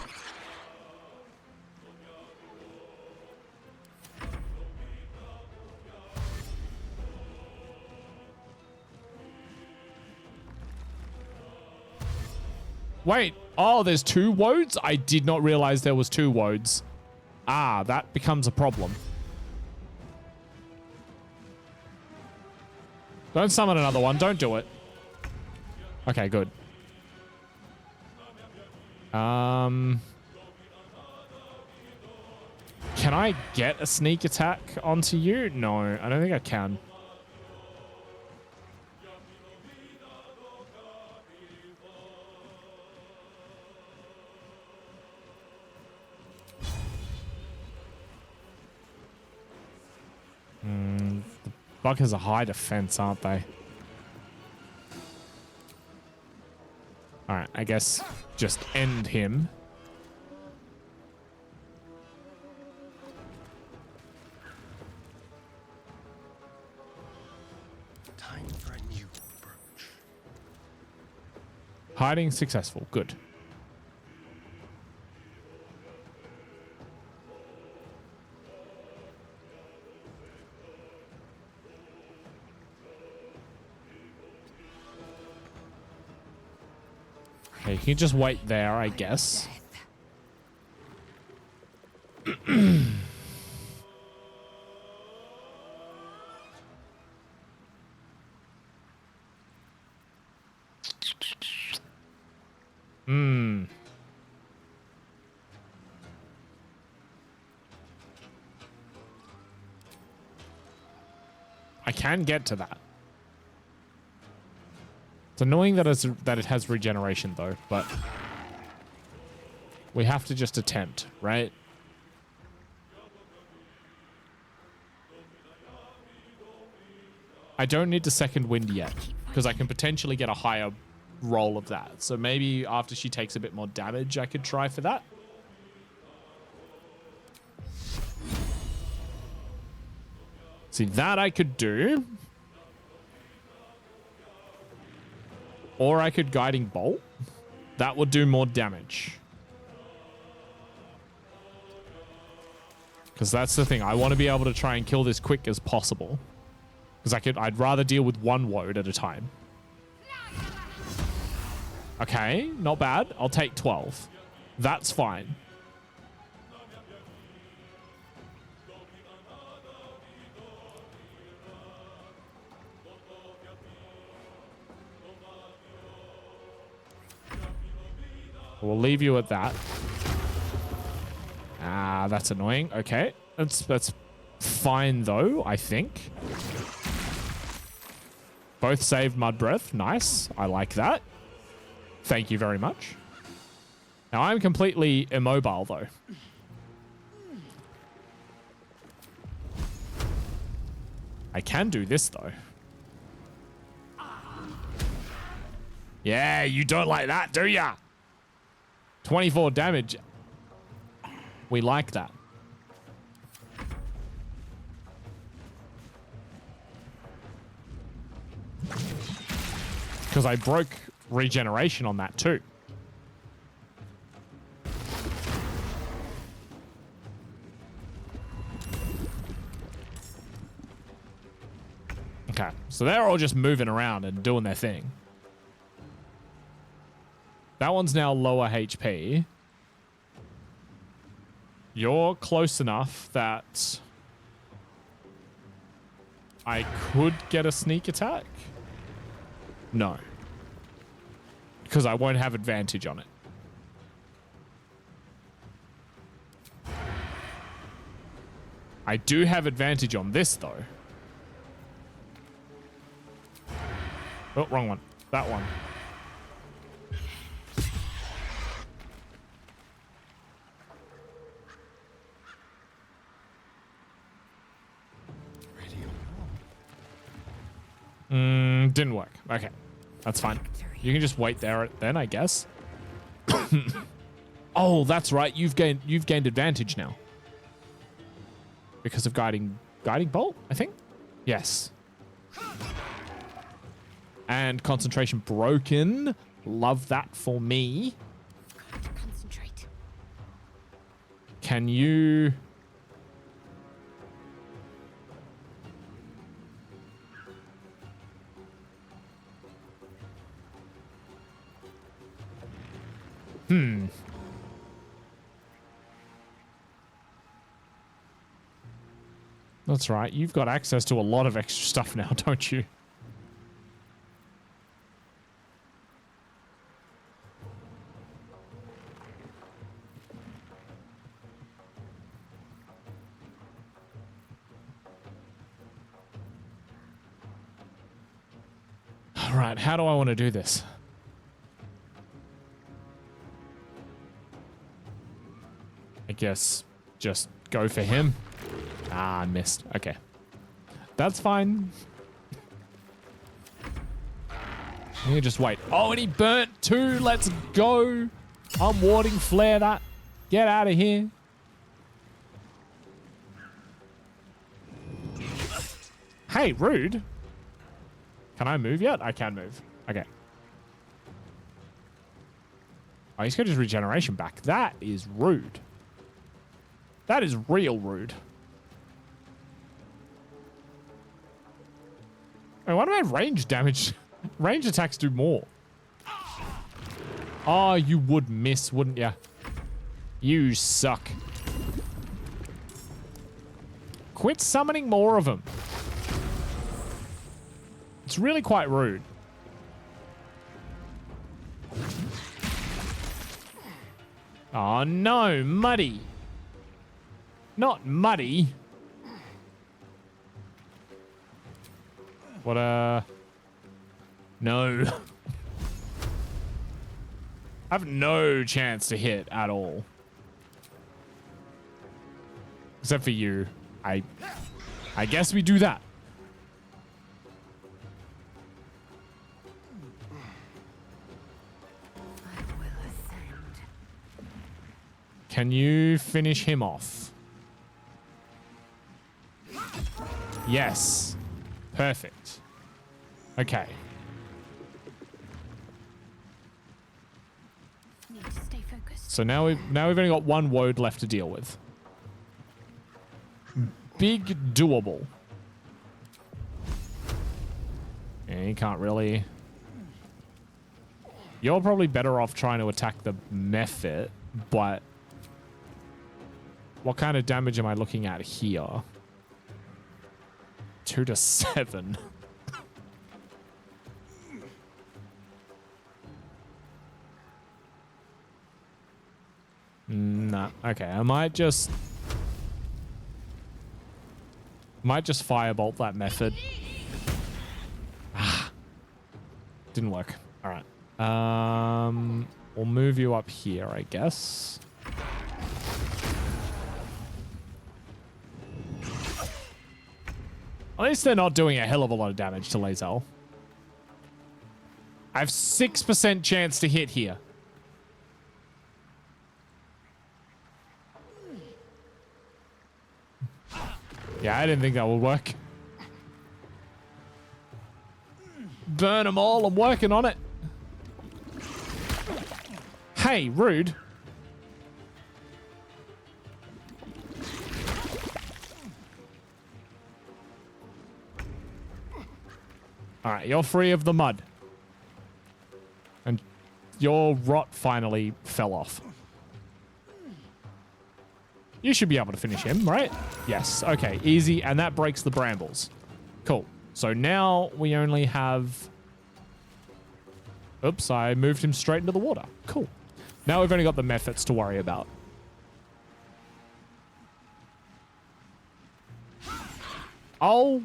Wait. Oh, there's two woads? I did not realize there was two woads. Ah, that becomes a problem. Don't summon another one. Don't do it. Okay, good. Can I get a sneak attack onto you? No, I don't think I can. The buggers are high defense, aren't they? Alright, I guess just end him. Time for a new approach. Hiding successful. Good. Okay, you can just wait there, I guess. I can get to that. It's annoying that it has regeneration though, but we have to just attempt, right? I don't need to second wind yet because I can potentially get a higher roll of that. So maybe after she takes a bit more damage, I could try for that. See, that I could do. Or I could Guiding Bolt. That would do more damage. Because that's the thing. I want to be able to try and kill this quick as possible. Because I'd rather deal with one woad at a time. Okay, not bad. I'll take 12. That's fine. We'll leave you at that. Ah, that's annoying. Okay. That's fine though, I think. Both saved Mud Breath. Nice. I like that. Thank you very much. Now I'm completely immobile though. I can do this though. Yeah, you don't like that, do ya? 24 damage. We like that. Because I broke regeneration on that too. Okay, so they're all just moving around and doing their thing. That one's now lower HP. You're close enough that I could get a sneak attack. No. Because I won't have advantage on it. I do have advantage on this, though. Oh, wrong one. That one. Didn't work. Okay. That's fine. You can just wait there then, I guess. Oh, that's right. You've gained advantage now. Because of guiding bolt, I think. Yes. And concentration broken. Love that for me. Concentrate. Can you... That's right. You've got access to a lot of extra stuff now, don't you? All right. How do I want to do this? I guess just go for him. Ah, I missed. Okay. That's fine. You just wait. Oh, and he burnt too. Let's go. I'm warding flare that. Get out of here. Hey, rude. Can I move yet? I can move. Okay. Oh, he's got his regeneration back. That is rude. That is real rude. Oh, why do my range damage? Range attacks do more. Oh, you would miss, wouldn't you? You suck. Quit summoning more of them. It's really quite rude. Oh no, Muddy. Not Muddy. What no. I have no chance to hit at all. Except for you. I guess we do that. Can you finish him off? Yes. Perfect. Okay. Need to stay focused. So now we've only got one woad left to deal with. Big doable. Yeah, you can't really. You're probably better off trying to attack the Mephit, but what kind of damage am I looking at here? 2 to 7. Nah. Okay, I might just firebolt that method. Ah. Didn't work. All right. We'll move you up here, I guess. At least they're not doing a hell of a lot of damage to Lae'zel. I have 6% chance to hit here. Yeah, I didn't think that would work. Burn them all. I'm working on it. Hey, rude. All right, you're free of the mud. And your rot finally fell off. You should be able to finish him, right? Yes. Okay, easy. And that breaks the brambles. Cool. So now we only have... Oops, I moved him straight into the water. Cool. Now we've only got the methods to worry about. Oh,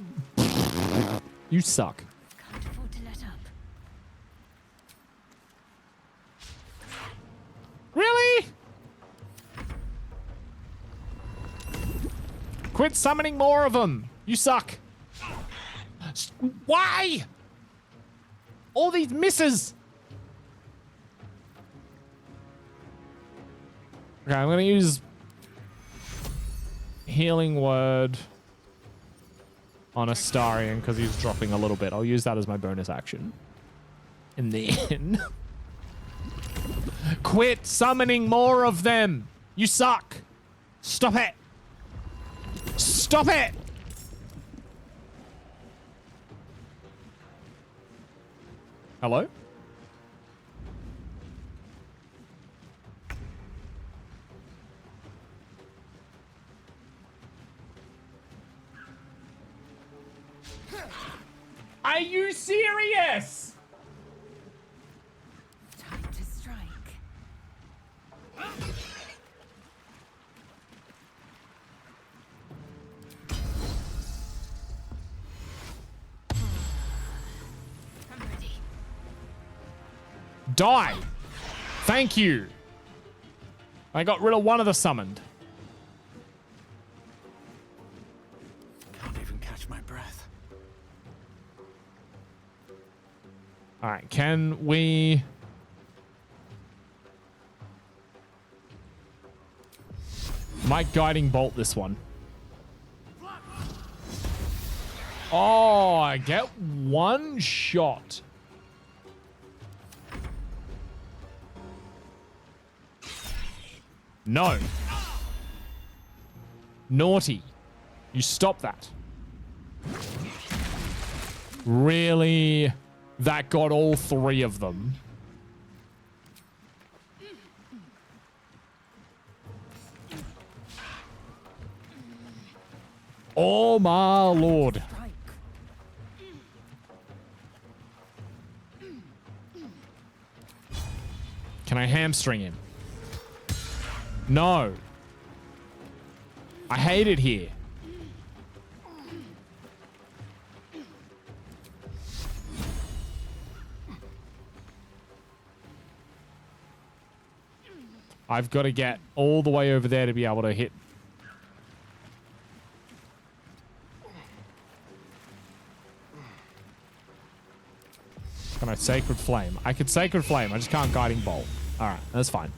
you suck. Can't afford to let up. Really? Quit summoning more of them. You suck. Why? All these misses. Okay, I'm going to use Healing Word on Astarion because he's dropping a little bit. I'll use that as my bonus action. And then... Quit summoning more of them. You suck. Stop it. Stop it. Hello? Are you serious? Time to strike. I'm ready. Die. Thank you. I got rid of one of the summoned. Can't even catch my breath. All right, can we... Might guiding bolt this one. Oh, I get one shot. No. Naughty. You stop that. Really? That got all three of them. Oh my lord. Can I hamstring him? No. I hate it here. I've got to get all the way over there to be able to hit. Can I Sacred Flame? I could Sacred Flame. I just can't Guiding Bolt. All right, that's fine.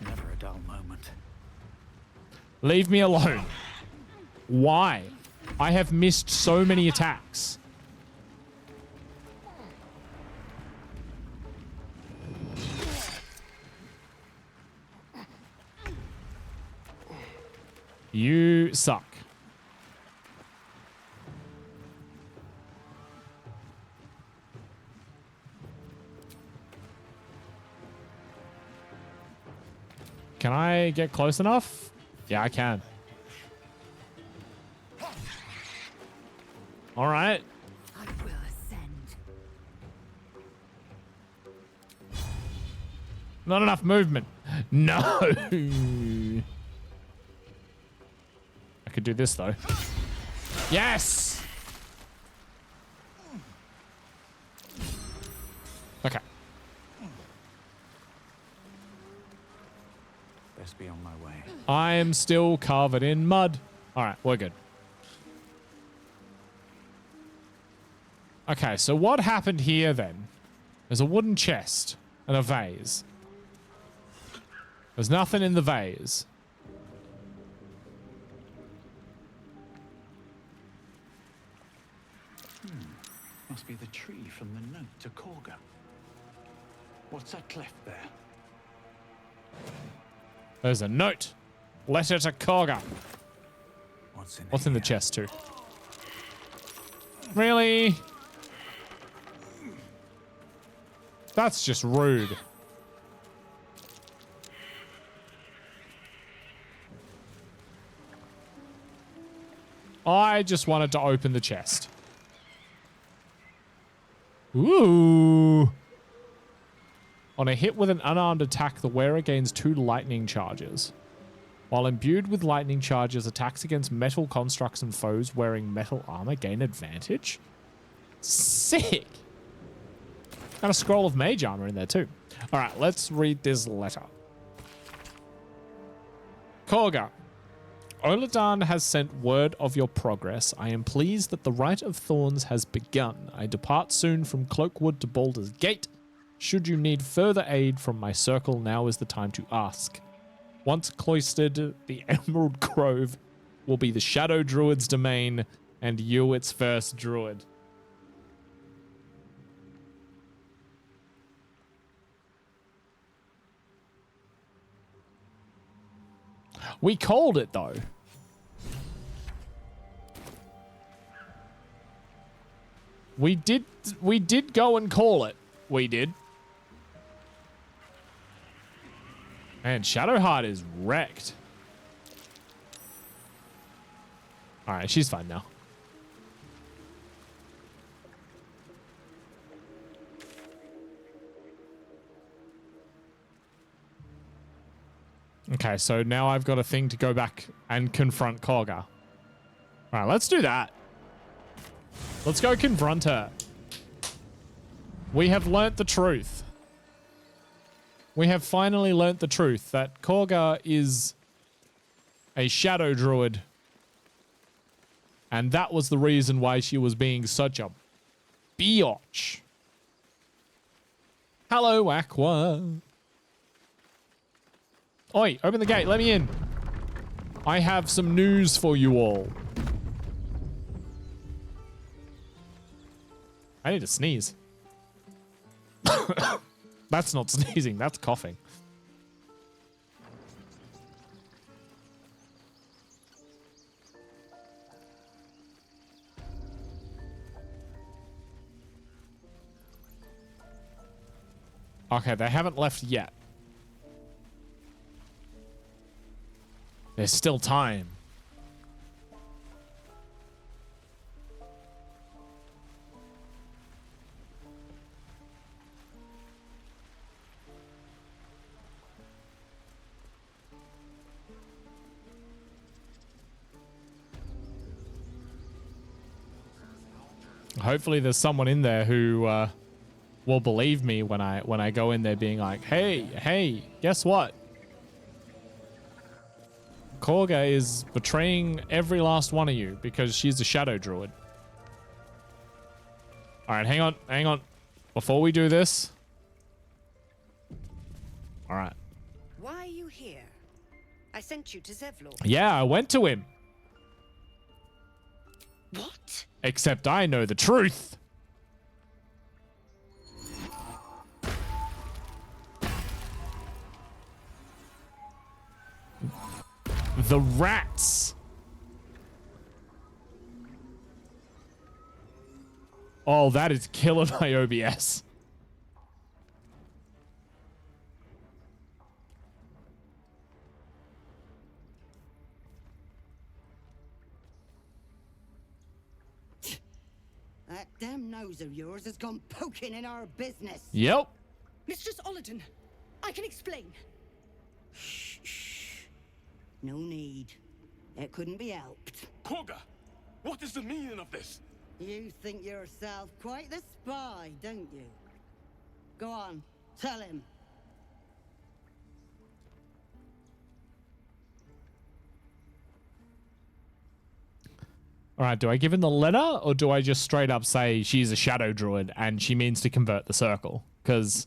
Never a dull moment. Leave me alone. Why? I have missed so many attacks. You suck. Can I get close enough? Yeah, I can. All right. I will ascend. Not enough movement. No. I could do this though. Yes. Okay. Best be on my way. I am still covered in mud. All right, we're good. Okay, so what happened here then? There's a wooden chest and a vase. There's nothing in the vase. Must be the tree from the note to Korga. What's that cleft there? There's a note. Letter to Korga. What's in the chest too? Really? That's just rude. I just wanted to open the chest. Ooh. On a hit with an unarmed attack, the wearer gains 2 lightning charges. While imbued with lightning charges, attacks against metal constructs and foes wearing metal armor gain advantage. Sick. And a scroll of mage armor in there too. All right, let's read this letter. Korga. Oladan has sent word of your progress. I am pleased that the Rite of Thorns has begun. I depart soon from Cloakwood to Baldur's Gate. Should you need further aid from my circle, now is the time to ask. Once cloistered, the Emerald Grove will be the Shadow Druid's domain, and you its first druid. We called it, though. We did go and call it. We did. Man, Shadowheart is wrecked. All right, she's fine now. Okay, so now I've got a thing to go back and confront Korga. All right, let's do that. Let's go confront her. We have learnt the truth. We have finally learnt the truth that Korga is a shadow druid. And that was the reason why she was being such a biatch. Hello, Aqua. Oi, open the gate. Let me in. I have some news for you all. I need to sneeze. That's not sneezing, that's coughing. Okay, they haven't left yet. There's still time. Hopefully there's someone in there who will believe me when I go in there being like, hey, guess what? Korga is betraying every last one of you because she's a shadow druid. All right, hang on. Before we do this. All right. Why are you here? I sent you to Zevlor. Yeah, I went to him. What? Except I know the truth. The rats. Oh, that is killing my OBS. That damn nose of yours has gone poking in our business. Yep. Mistress Oladan, I can explain. No need. It couldn't be helped. Korga, what is the meaning of this? You think yourself quite the spy, don't you? Go on, tell him. All right, do I give him the letter or do I just straight up say she's a shadow druid and she means to convert the circle? Because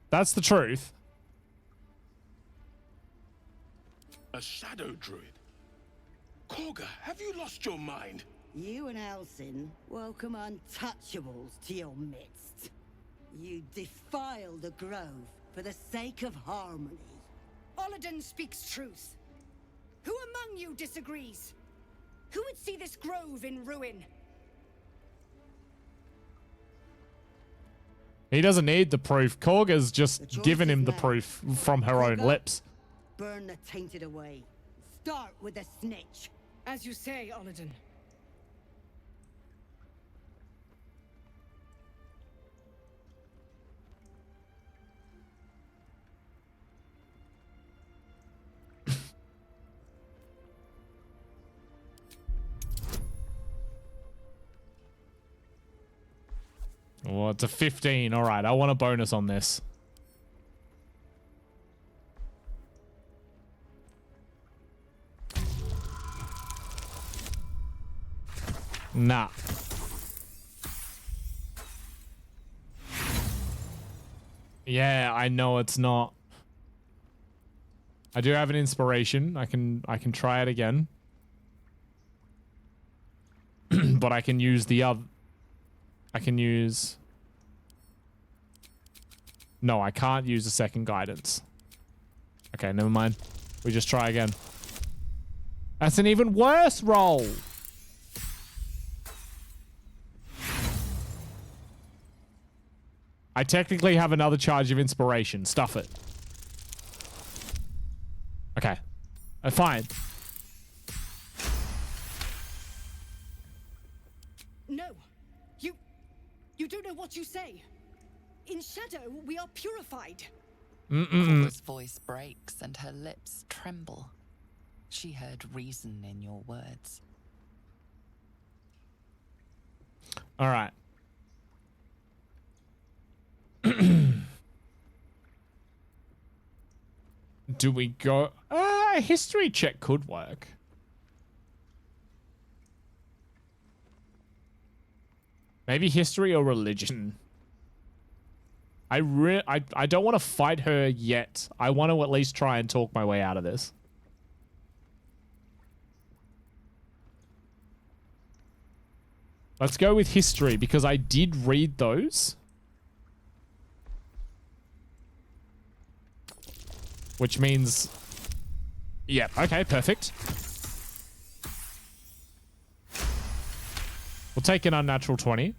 that's the truth. A shadow druid? Korga, have you lost your mind? You and Elsin welcome untouchables to your midst. You defile the grove for the sake of harmony. Oladan speaks truth. Who among you disagrees? Who would see this grove in ruin? He doesn't need the proof. Korga's just given him the proof from her own lips. burn the tainted away. Start with the snitch. As you say, Oladin. Oh, it's a 15. All right, I want a bonus on this. Nah. Yeah, I know it's not. I do have an inspiration. I can try it again. But I can use the other. I can use... No, I can't use a second guidance. Okay, never mind. We just try again. That's an even worse roll. I technically have another charge of inspiration. Stuff it. Okay. Fine. No. You don't know what you say. In shadow, we are purified. Korva's voice breaks and her lips tremble. She heard reason in your words. All right. Do we go... a history check could work. Maybe history or religion. I don't want to fight her yet. I want to at least try and talk my way out of this. Let's go with history because I did read those. Which means... Yeah, okay, perfect. We'll take an unnatural 20.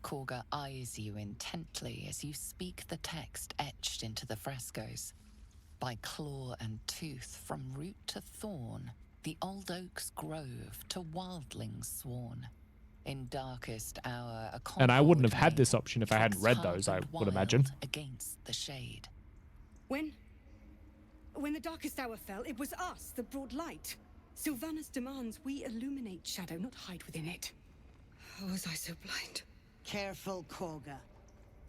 Korga eyes you intently as you speak the text etched into the frescoes. By claw and tooth, from root to thorn, the old oak's grove to wildlings sworn. In darkest hour, a And I wouldn't have had made this option if I hadn't read those, I would imagine. Against the shade. When the darkest hour fell, it was us that brought light. Sylvanas demands we illuminate shadow, not hide within it. How was I so blind? Careful, Korga.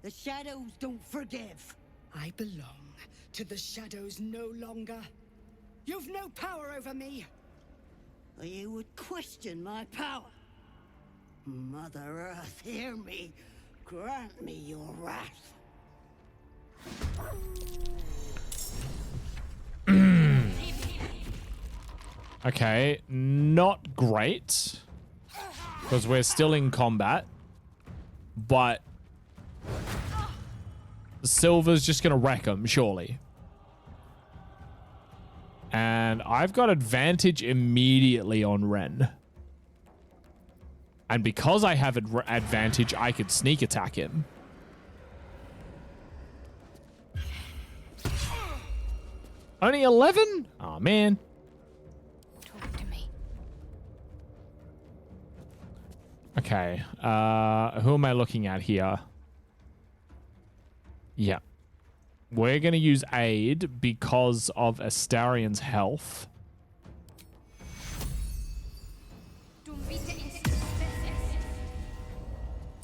The shadows don't forgive. I belong to the shadows no longer. You've no power over me. You would question my power. Mother Earth, hear me. Grant me your wrath. Okay, not great. Because we're still in combat. But Silver's just going to wreck him, surely. And I've got advantage immediately on Ren. And because I have advantage, I could sneak attack him. Only 11? Oh, man. Talk to me. Okay. Who am I looking at here? Yeah. We're going to use aid because of Astarion's health.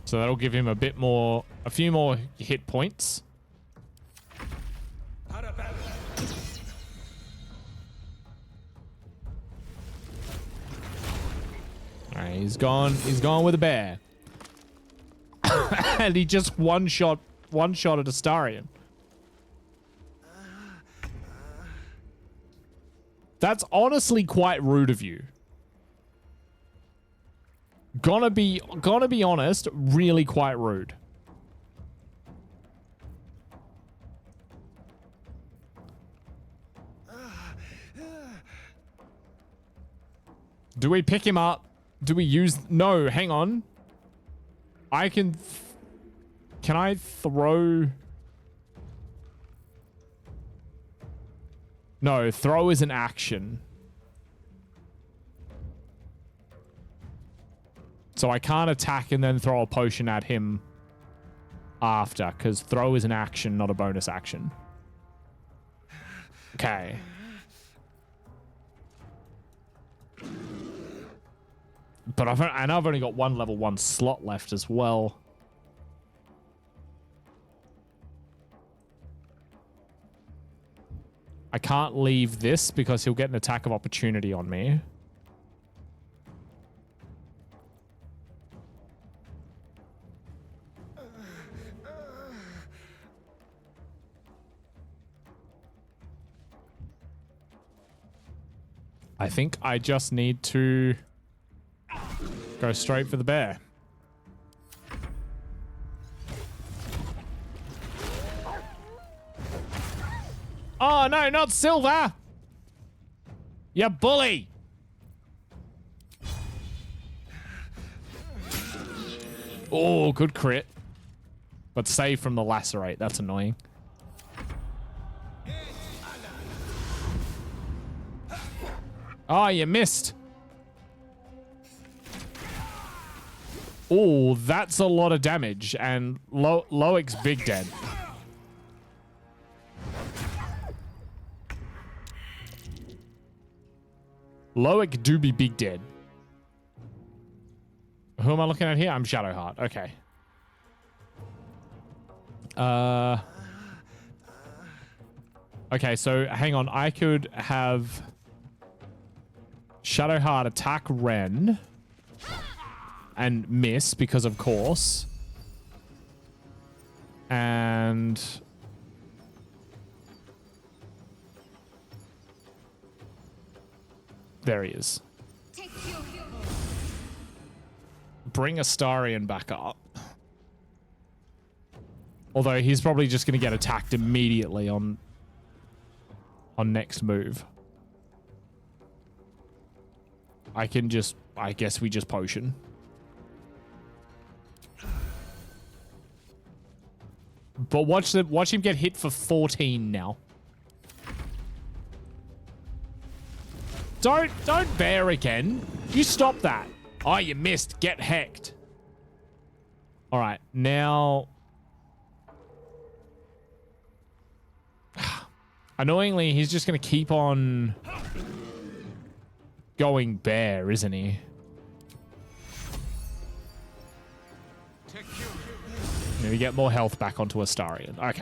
So that'll give him a few more hit points. Alright, he's gone with a bear. And he just one shot at Astarion. That's honestly quite rude of you. Gonna be honest, really quite rude. Do we pick him up? Do we use... No, hang on. I can... Can I throw... No, throw is an action. So I can't attack and then throw a potion at him after, because throw is an action, not a bonus action. Okay. But I've only got one level 1 slot left as well. I can't leave this because he'll get an attack of opportunity on me. I think I just need to go straight for the bear. Oh, no, not Silver. You bully. Oh, good crit. But save from the lacerate. That's annoying. Oh, you missed. Oh, that's a lot of damage. And Loic's big dead. Loic do be big dead. Who am I looking at here? I'm Shadowheart. Okay. Okay, so hang on. I could have Shadowheart attack Ren and miss because of course. And there he is. Bring Astarion back up. Although he's probably just going to get attacked immediately on next move. I guess we just potion. But watch him get hit for 14 now. Don't bear again. You stop that. Oh, you missed. Get hecked. All right, now. Annoyingly, he's just going to keep on going bear, isn't he? Maybe get more health back onto Astarion. Okay,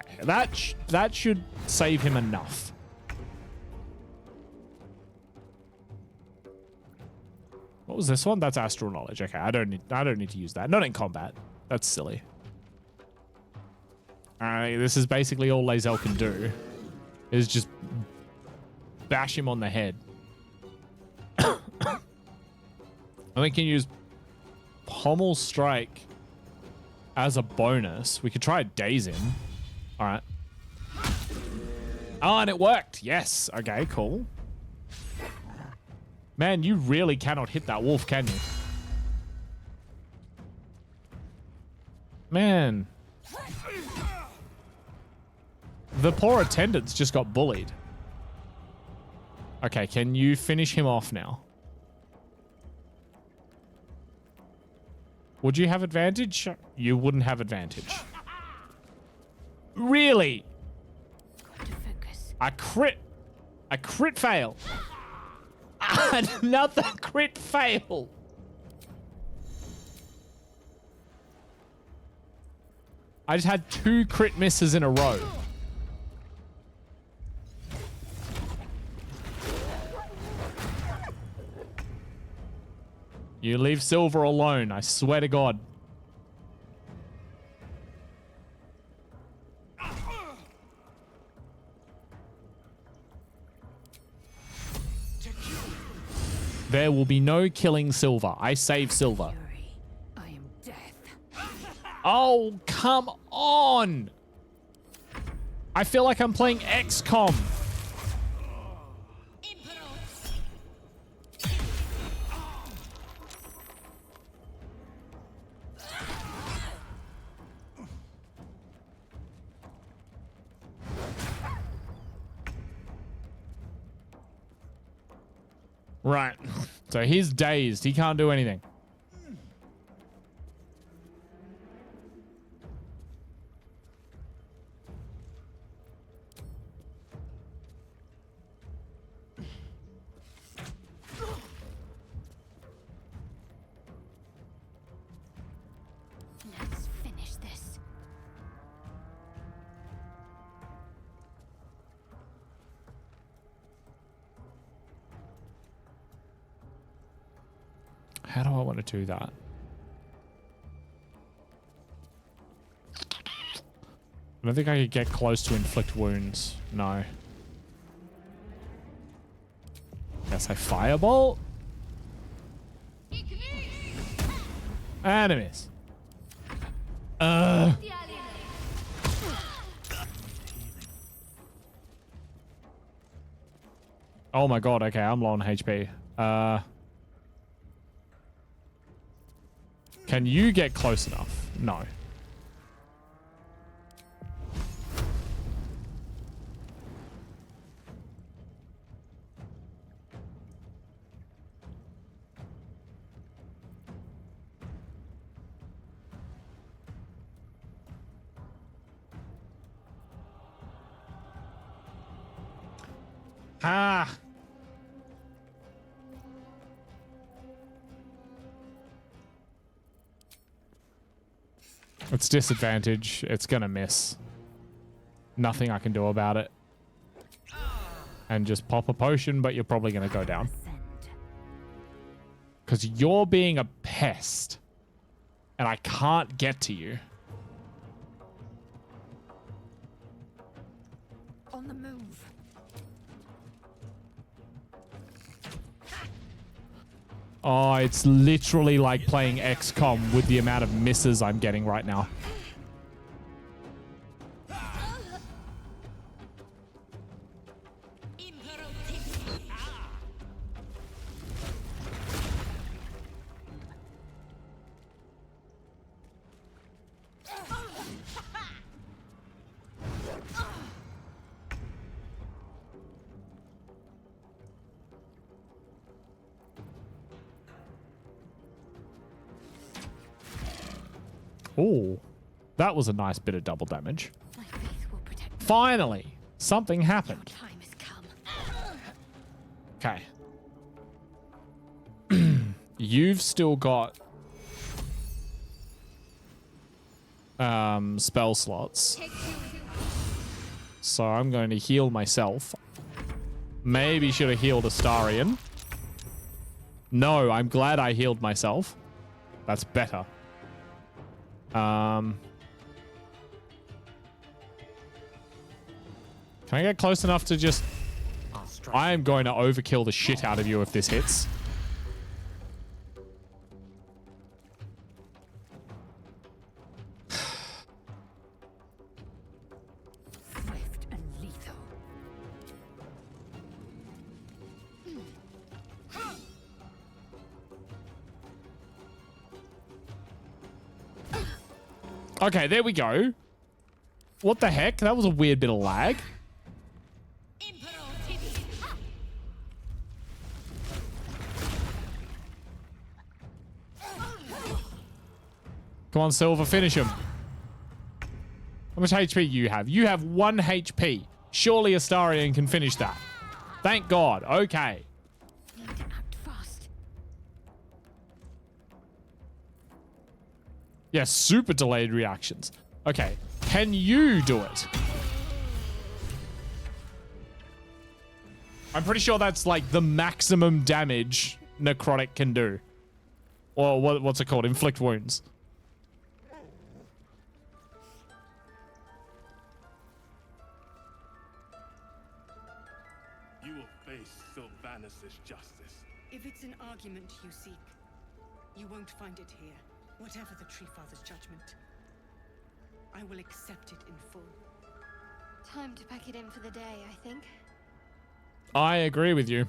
that should save him enough. What was this one? That's astral knowledge. Okay, I don't need to use that. Not in combat. That's silly. This is basically all Lae'zel can do. Is just bash him on the head. And we can use Pommel Strike as a bonus. We could try daze him. All right. Oh, and it worked. Yes. Okay, cool. Man, you really cannot hit that wolf, can you? Man. The poor attendants just got bullied. Okay, can you finish him off now? Would you have advantage? You wouldn't have advantage. Really? A crit fail. Another crit fail. I just had 2 crit misses in a row. You leave Silver alone, I swear to God. There will be no killing Silver. I save Silver. I am death. Oh, come on. I feel like I'm playing XCOM. Right. So he's dazed. He can't do anything. Let's finish this. How do I want to do that? I don't think I could get close to inflict wounds. No. Guess I firebolt. And a miss. Oh my god, okay, I'm low on HP. Can you get close enough? No. Ah. It's disadvantage. It's gonna miss. Nothing I can do about it. And just pop a potion, but you're probably gonna go down. Because you're being a pest. And I can't get to you. On the move. Oh, it's literally like playing XCOM with the amount of misses I'm getting right now. Oh, that was a nice bit of double damage. Finally, something happened. Okay. You've still got spell slots. So I'm going to heal myself. Maybe should have healed Astarion. No, I'm glad I healed myself. That's better. Can I get close enough to just... I am going to overkill the shit out of you if this hits. Swift and lethal. Okay, there we go. What the heck? That was a weird bit of lag. Come on, Silver, finish him. How much HP you have? You have 1 HP. Surely Astarion can finish that. Thank God. Okay. Need to act fast. Yeah, super delayed reactions. Okay. Can you do it? I'm pretty sure that's like the maximum damage necrotic can do. Or what's it called? Inflict wounds. You will face Sylvanus' justice. If it's an argument you seek, you won't find it here. Whatever the Tree Father's judgment, I will accept it in full. Time to pack it in for the day, I think. I agree with you.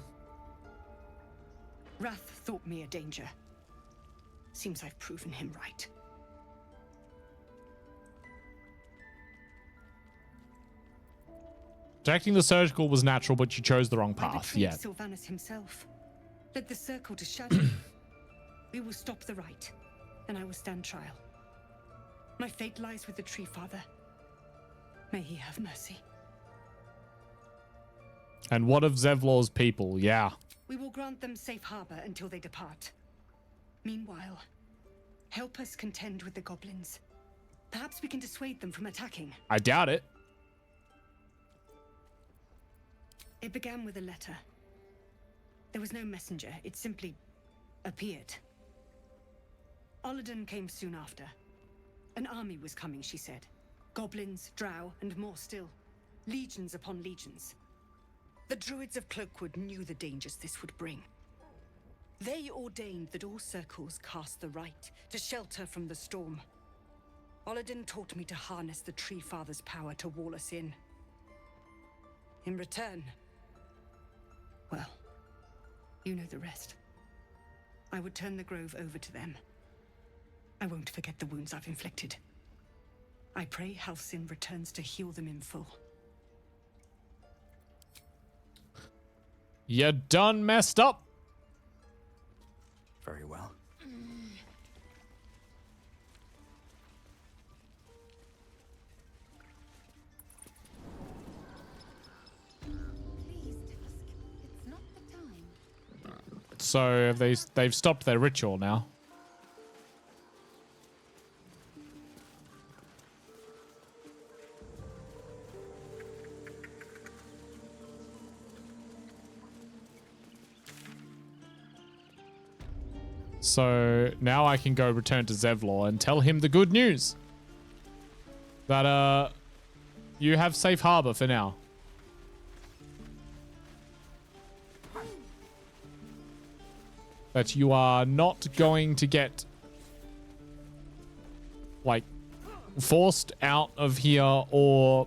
Wrath thought me a danger. Seems I've proven him right. Rejecting the surgical was natural, but you chose the wrong I path. betrayed Yeah. Sylvanus himself. Led the circle to Shadow. We will stop the rite, and I will stand trial. My fate lies with the Tree Father. May he have mercy. And what of Zevlor's people? Yeah. We will grant them safe harbor until they depart. Meanwhile, help us contend with the goblins. Perhaps we can dissuade them from attacking. I doubt it. It began with a letter. There was no messenger. It simply appeared. Olladin came soon after. An army was coming, she said. Goblins, drow, and more still. Legions upon legions. The druids of Cloakwood knew the dangers this would bring. They ordained that all circles cast the rite to shelter from the storm. Olladin taught me to harness the Tree Father's power to wall us in. In return, well, you know the rest. I would turn the grove over to them. I won't forget the wounds I've inflicted. I pray Halcyon returns to heal them in full. You done messed up. Very well. So they've stopped their ritual now. So now I can go return to Zevlor and tell him the good news. That you have safe harbor for now. That you are not going to get like forced out of here or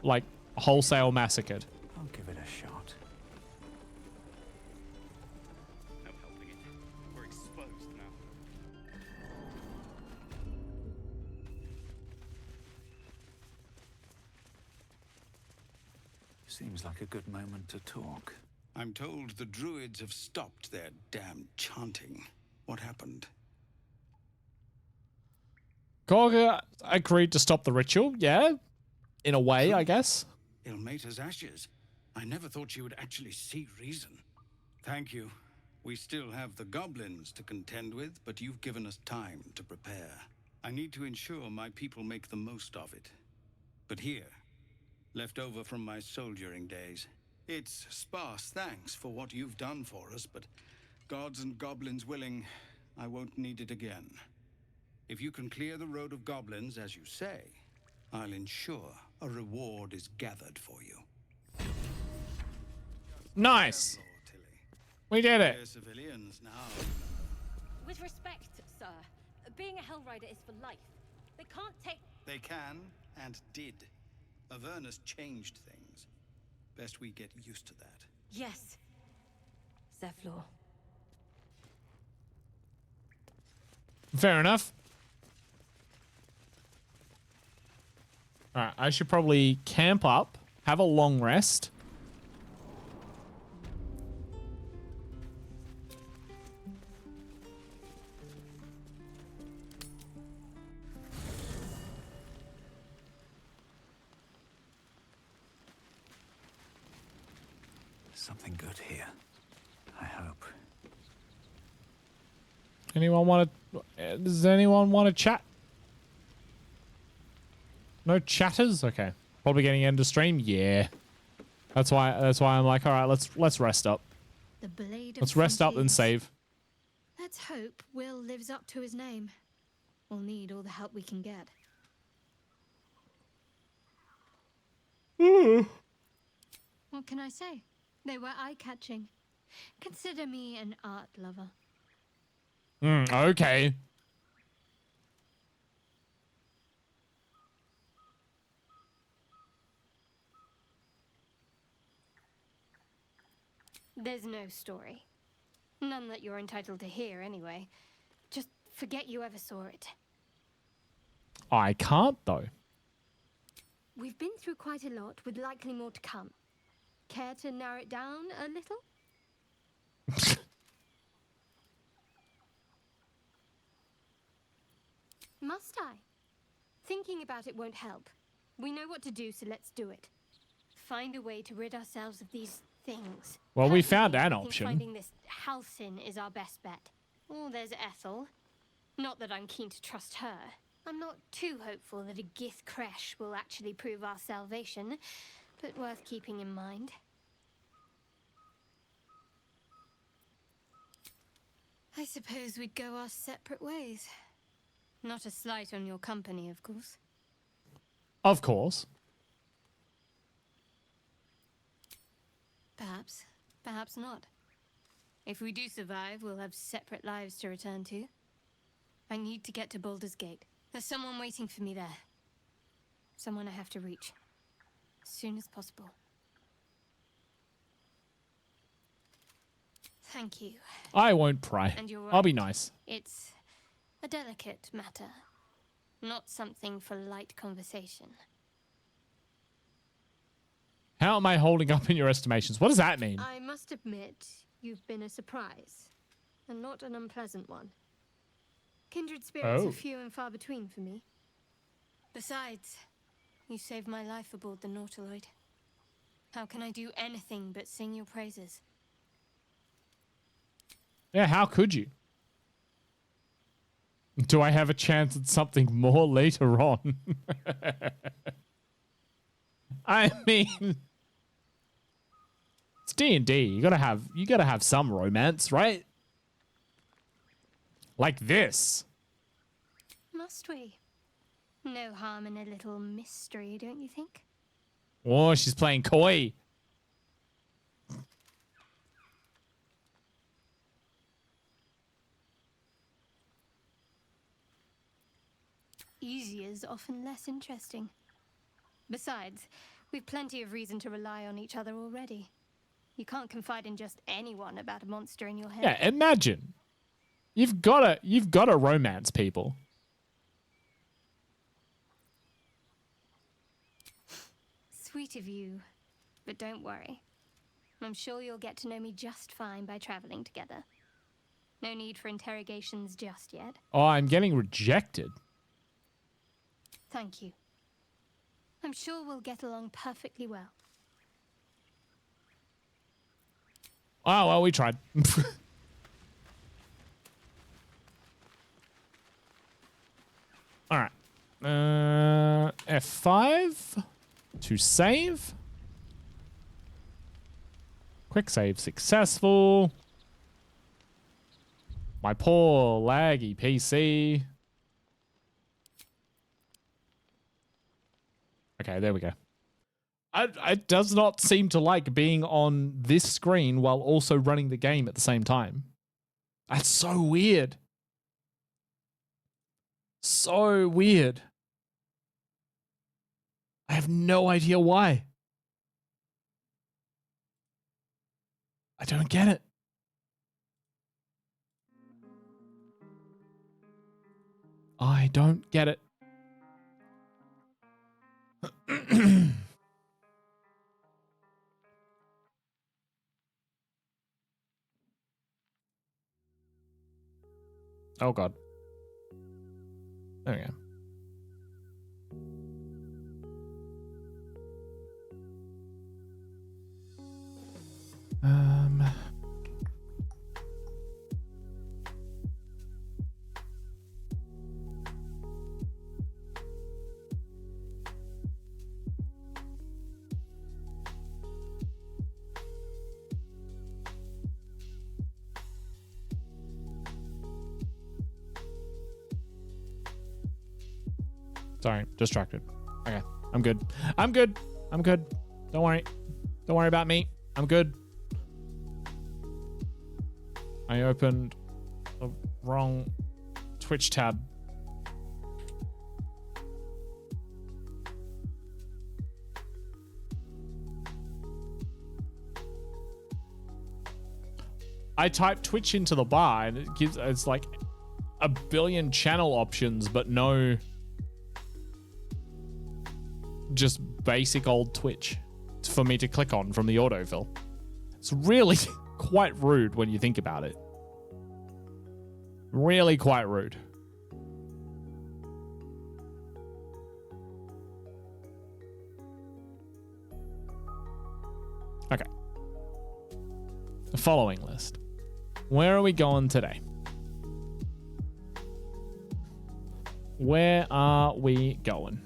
like wholesale massacred. I'll give it a shot. No helping it. We're exposed now. Seems like a good moment to talk. I'm told the druids have stopped their damn chanting. What happened? Korga agreed to stop the ritual, yeah. In a way, I guess. Ilmater's ashes. I never thought she would actually see reason. Thank you. We still have the goblins to contend with, but you've given us time to prepare. I need to ensure my people make the most of it. But here, left over from my soldiering days, it's sparse thanks for what you've done for us, but gods and goblins willing, I won't need it again. If you can clear the road of goblins, as you say, I'll ensure a reward is gathered for you. Nice. We did it. We're civilians now. With respect, sir, being a Hellrider is for life. They can't take... They can, and did. Avernus changed things. Best we get used to that. Yes. Zevlor. Fair enough. Alright, I should probably camp up, have a long rest. Something good here. I hope. Anyone want to... does anyone want to chat? No chatters? Okay. Probably getting into stream? Yeah. That's why I'm like, all right, let's rest up. The blade of Let's rest up and frontiers. save. Let's hope Will lives up to his name. We'll need all the help we can get. What can I say? They were eye-catching. Consider me an art lover. Okay. There's no story. None that you're entitled to hear, anyway. Just forget you ever saw it. I can't, though. We've been through quite a lot, with likely more to come. Care to narrow it down a little? Must I? Thinking about it won't help. We know what to do, so let's do it. Find a way to rid ourselves of these things. Well, we found Personally, an I think option. finding this Halcyon is our best bet. Oh, there's Ethel. Not that I'm keen to trust her. I'm not too hopeful that a Gith crash will actually prove our salvation, but worth keeping in mind. I suppose we'd go our separate ways. Not a slight on your company, of course. Of course. Perhaps. Perhaps not. If we do survive, we'll have separate lives to return to. I need to get to Baldur's Gate. There's someone waiting for me there. Someone I have to reach. As soon as possible. Thank you. I won't pry. And you're I'll be right. nice. It's a delicate matter. Not something for light conversation. How am I holding up in your estimations? What does that mean? I must admit, you've been a surprise. And not an unpleasant one. Kindred spirits Oh. are few and far between for me. Besides, you saved my life aboard the Nautiloid. How can I do anything but sing your praises? Yeah, how could you? Do I have a chance at something more later on? I mean, it's D&D. You gotta have some romance, right? Like this. Must we? No harm in a little mystery, don't you think? Oh, she's playing coy. Easy is often less interesting. Besides, we've plenty of reason to rely on each other already. You can't confide in just anyone about a monster in your head. Yeah, imagine. You've gotta romance people. Sweet of you, but don't worry. I'm sure you'll get to know me just fine by traveling together. No need for interrogations just yet. Oh, I'm getting rejected. Thank you. I'm sure we'll get along perfectly well. Oh, well, we tried. All right. F5 to save. Quick save successful. My poor laggy PC. Okay, there we go. It does not seem to like being on this screen while also running the game at the same time. That's so weird. So weird. I have no idea why. I don't get it. I don't get it. Oh God. There we go. Sorry, distracted. Okay, I'm good. I'm good. I'm good. Don't worry. Don't worry about me. I'm good. I opened the wrong Twitch tab. I typed Twitch into the bar and it's like a billion channel options, but no just basic old Twitch for me to click on from the autofill. It's really quite rude when you think about it. Really quite rude. Okay. The following list. Where are we going today? Where are we going?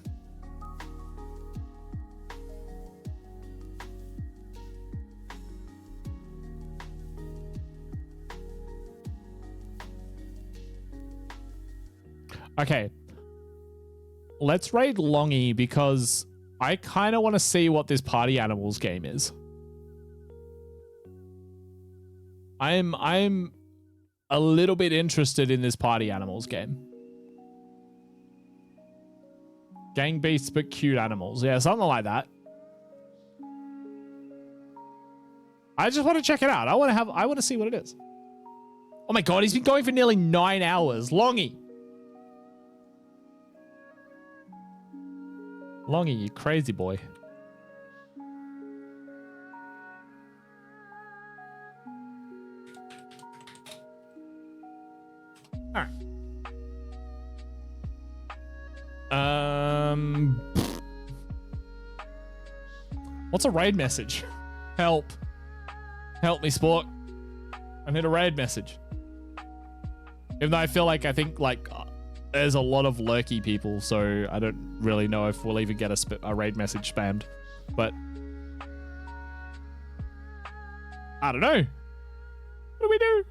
Okay. Let's raid Longy because I kind of want to see what this party animals game is. I'm a little bit interested in this party animals game. Gang beasts but cute animals. Yeah, something like that. I just want to check it out. I want to see what it is. Oh my god, he's been going for nearly 9 hours. Longy. Longy, you crazy boy. Alright. What's a raid message? Help. Help me, sport. I need a raid message. Even though I feel like there's a lot of lurky people, so I don't really know if we'll even get a raid message spammed. But I don't know. What do we do?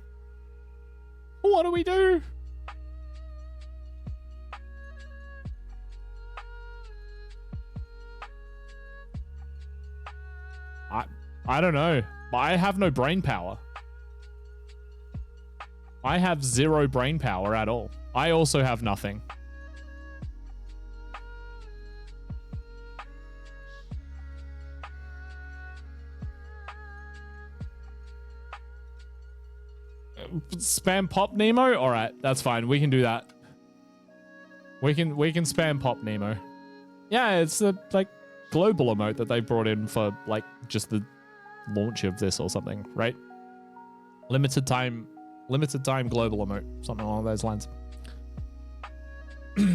What do we do? I don't know. I have no brain power. I have 0 brain power at all. I also have nothing. Spam Pop Nemo? All right, that's fine. We can do that. We can spam Pop Nemo. Yeah, it's a global emote that they brought in for just the launch of this or something, right? Limited time global emote, something along those lines.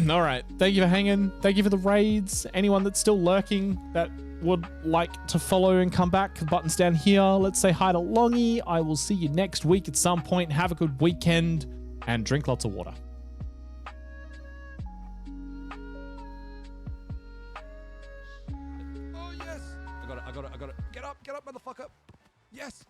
All right, thank you for hanging. Thank you for the raids. Anyone that's still lurking that would like to follow and come back, the button's down here. Let's say hi to Longy. I will see you next week at some point. Have a good weekend and drink lots of water. Oh yes! I got it. Get up, motherfucker. Yes.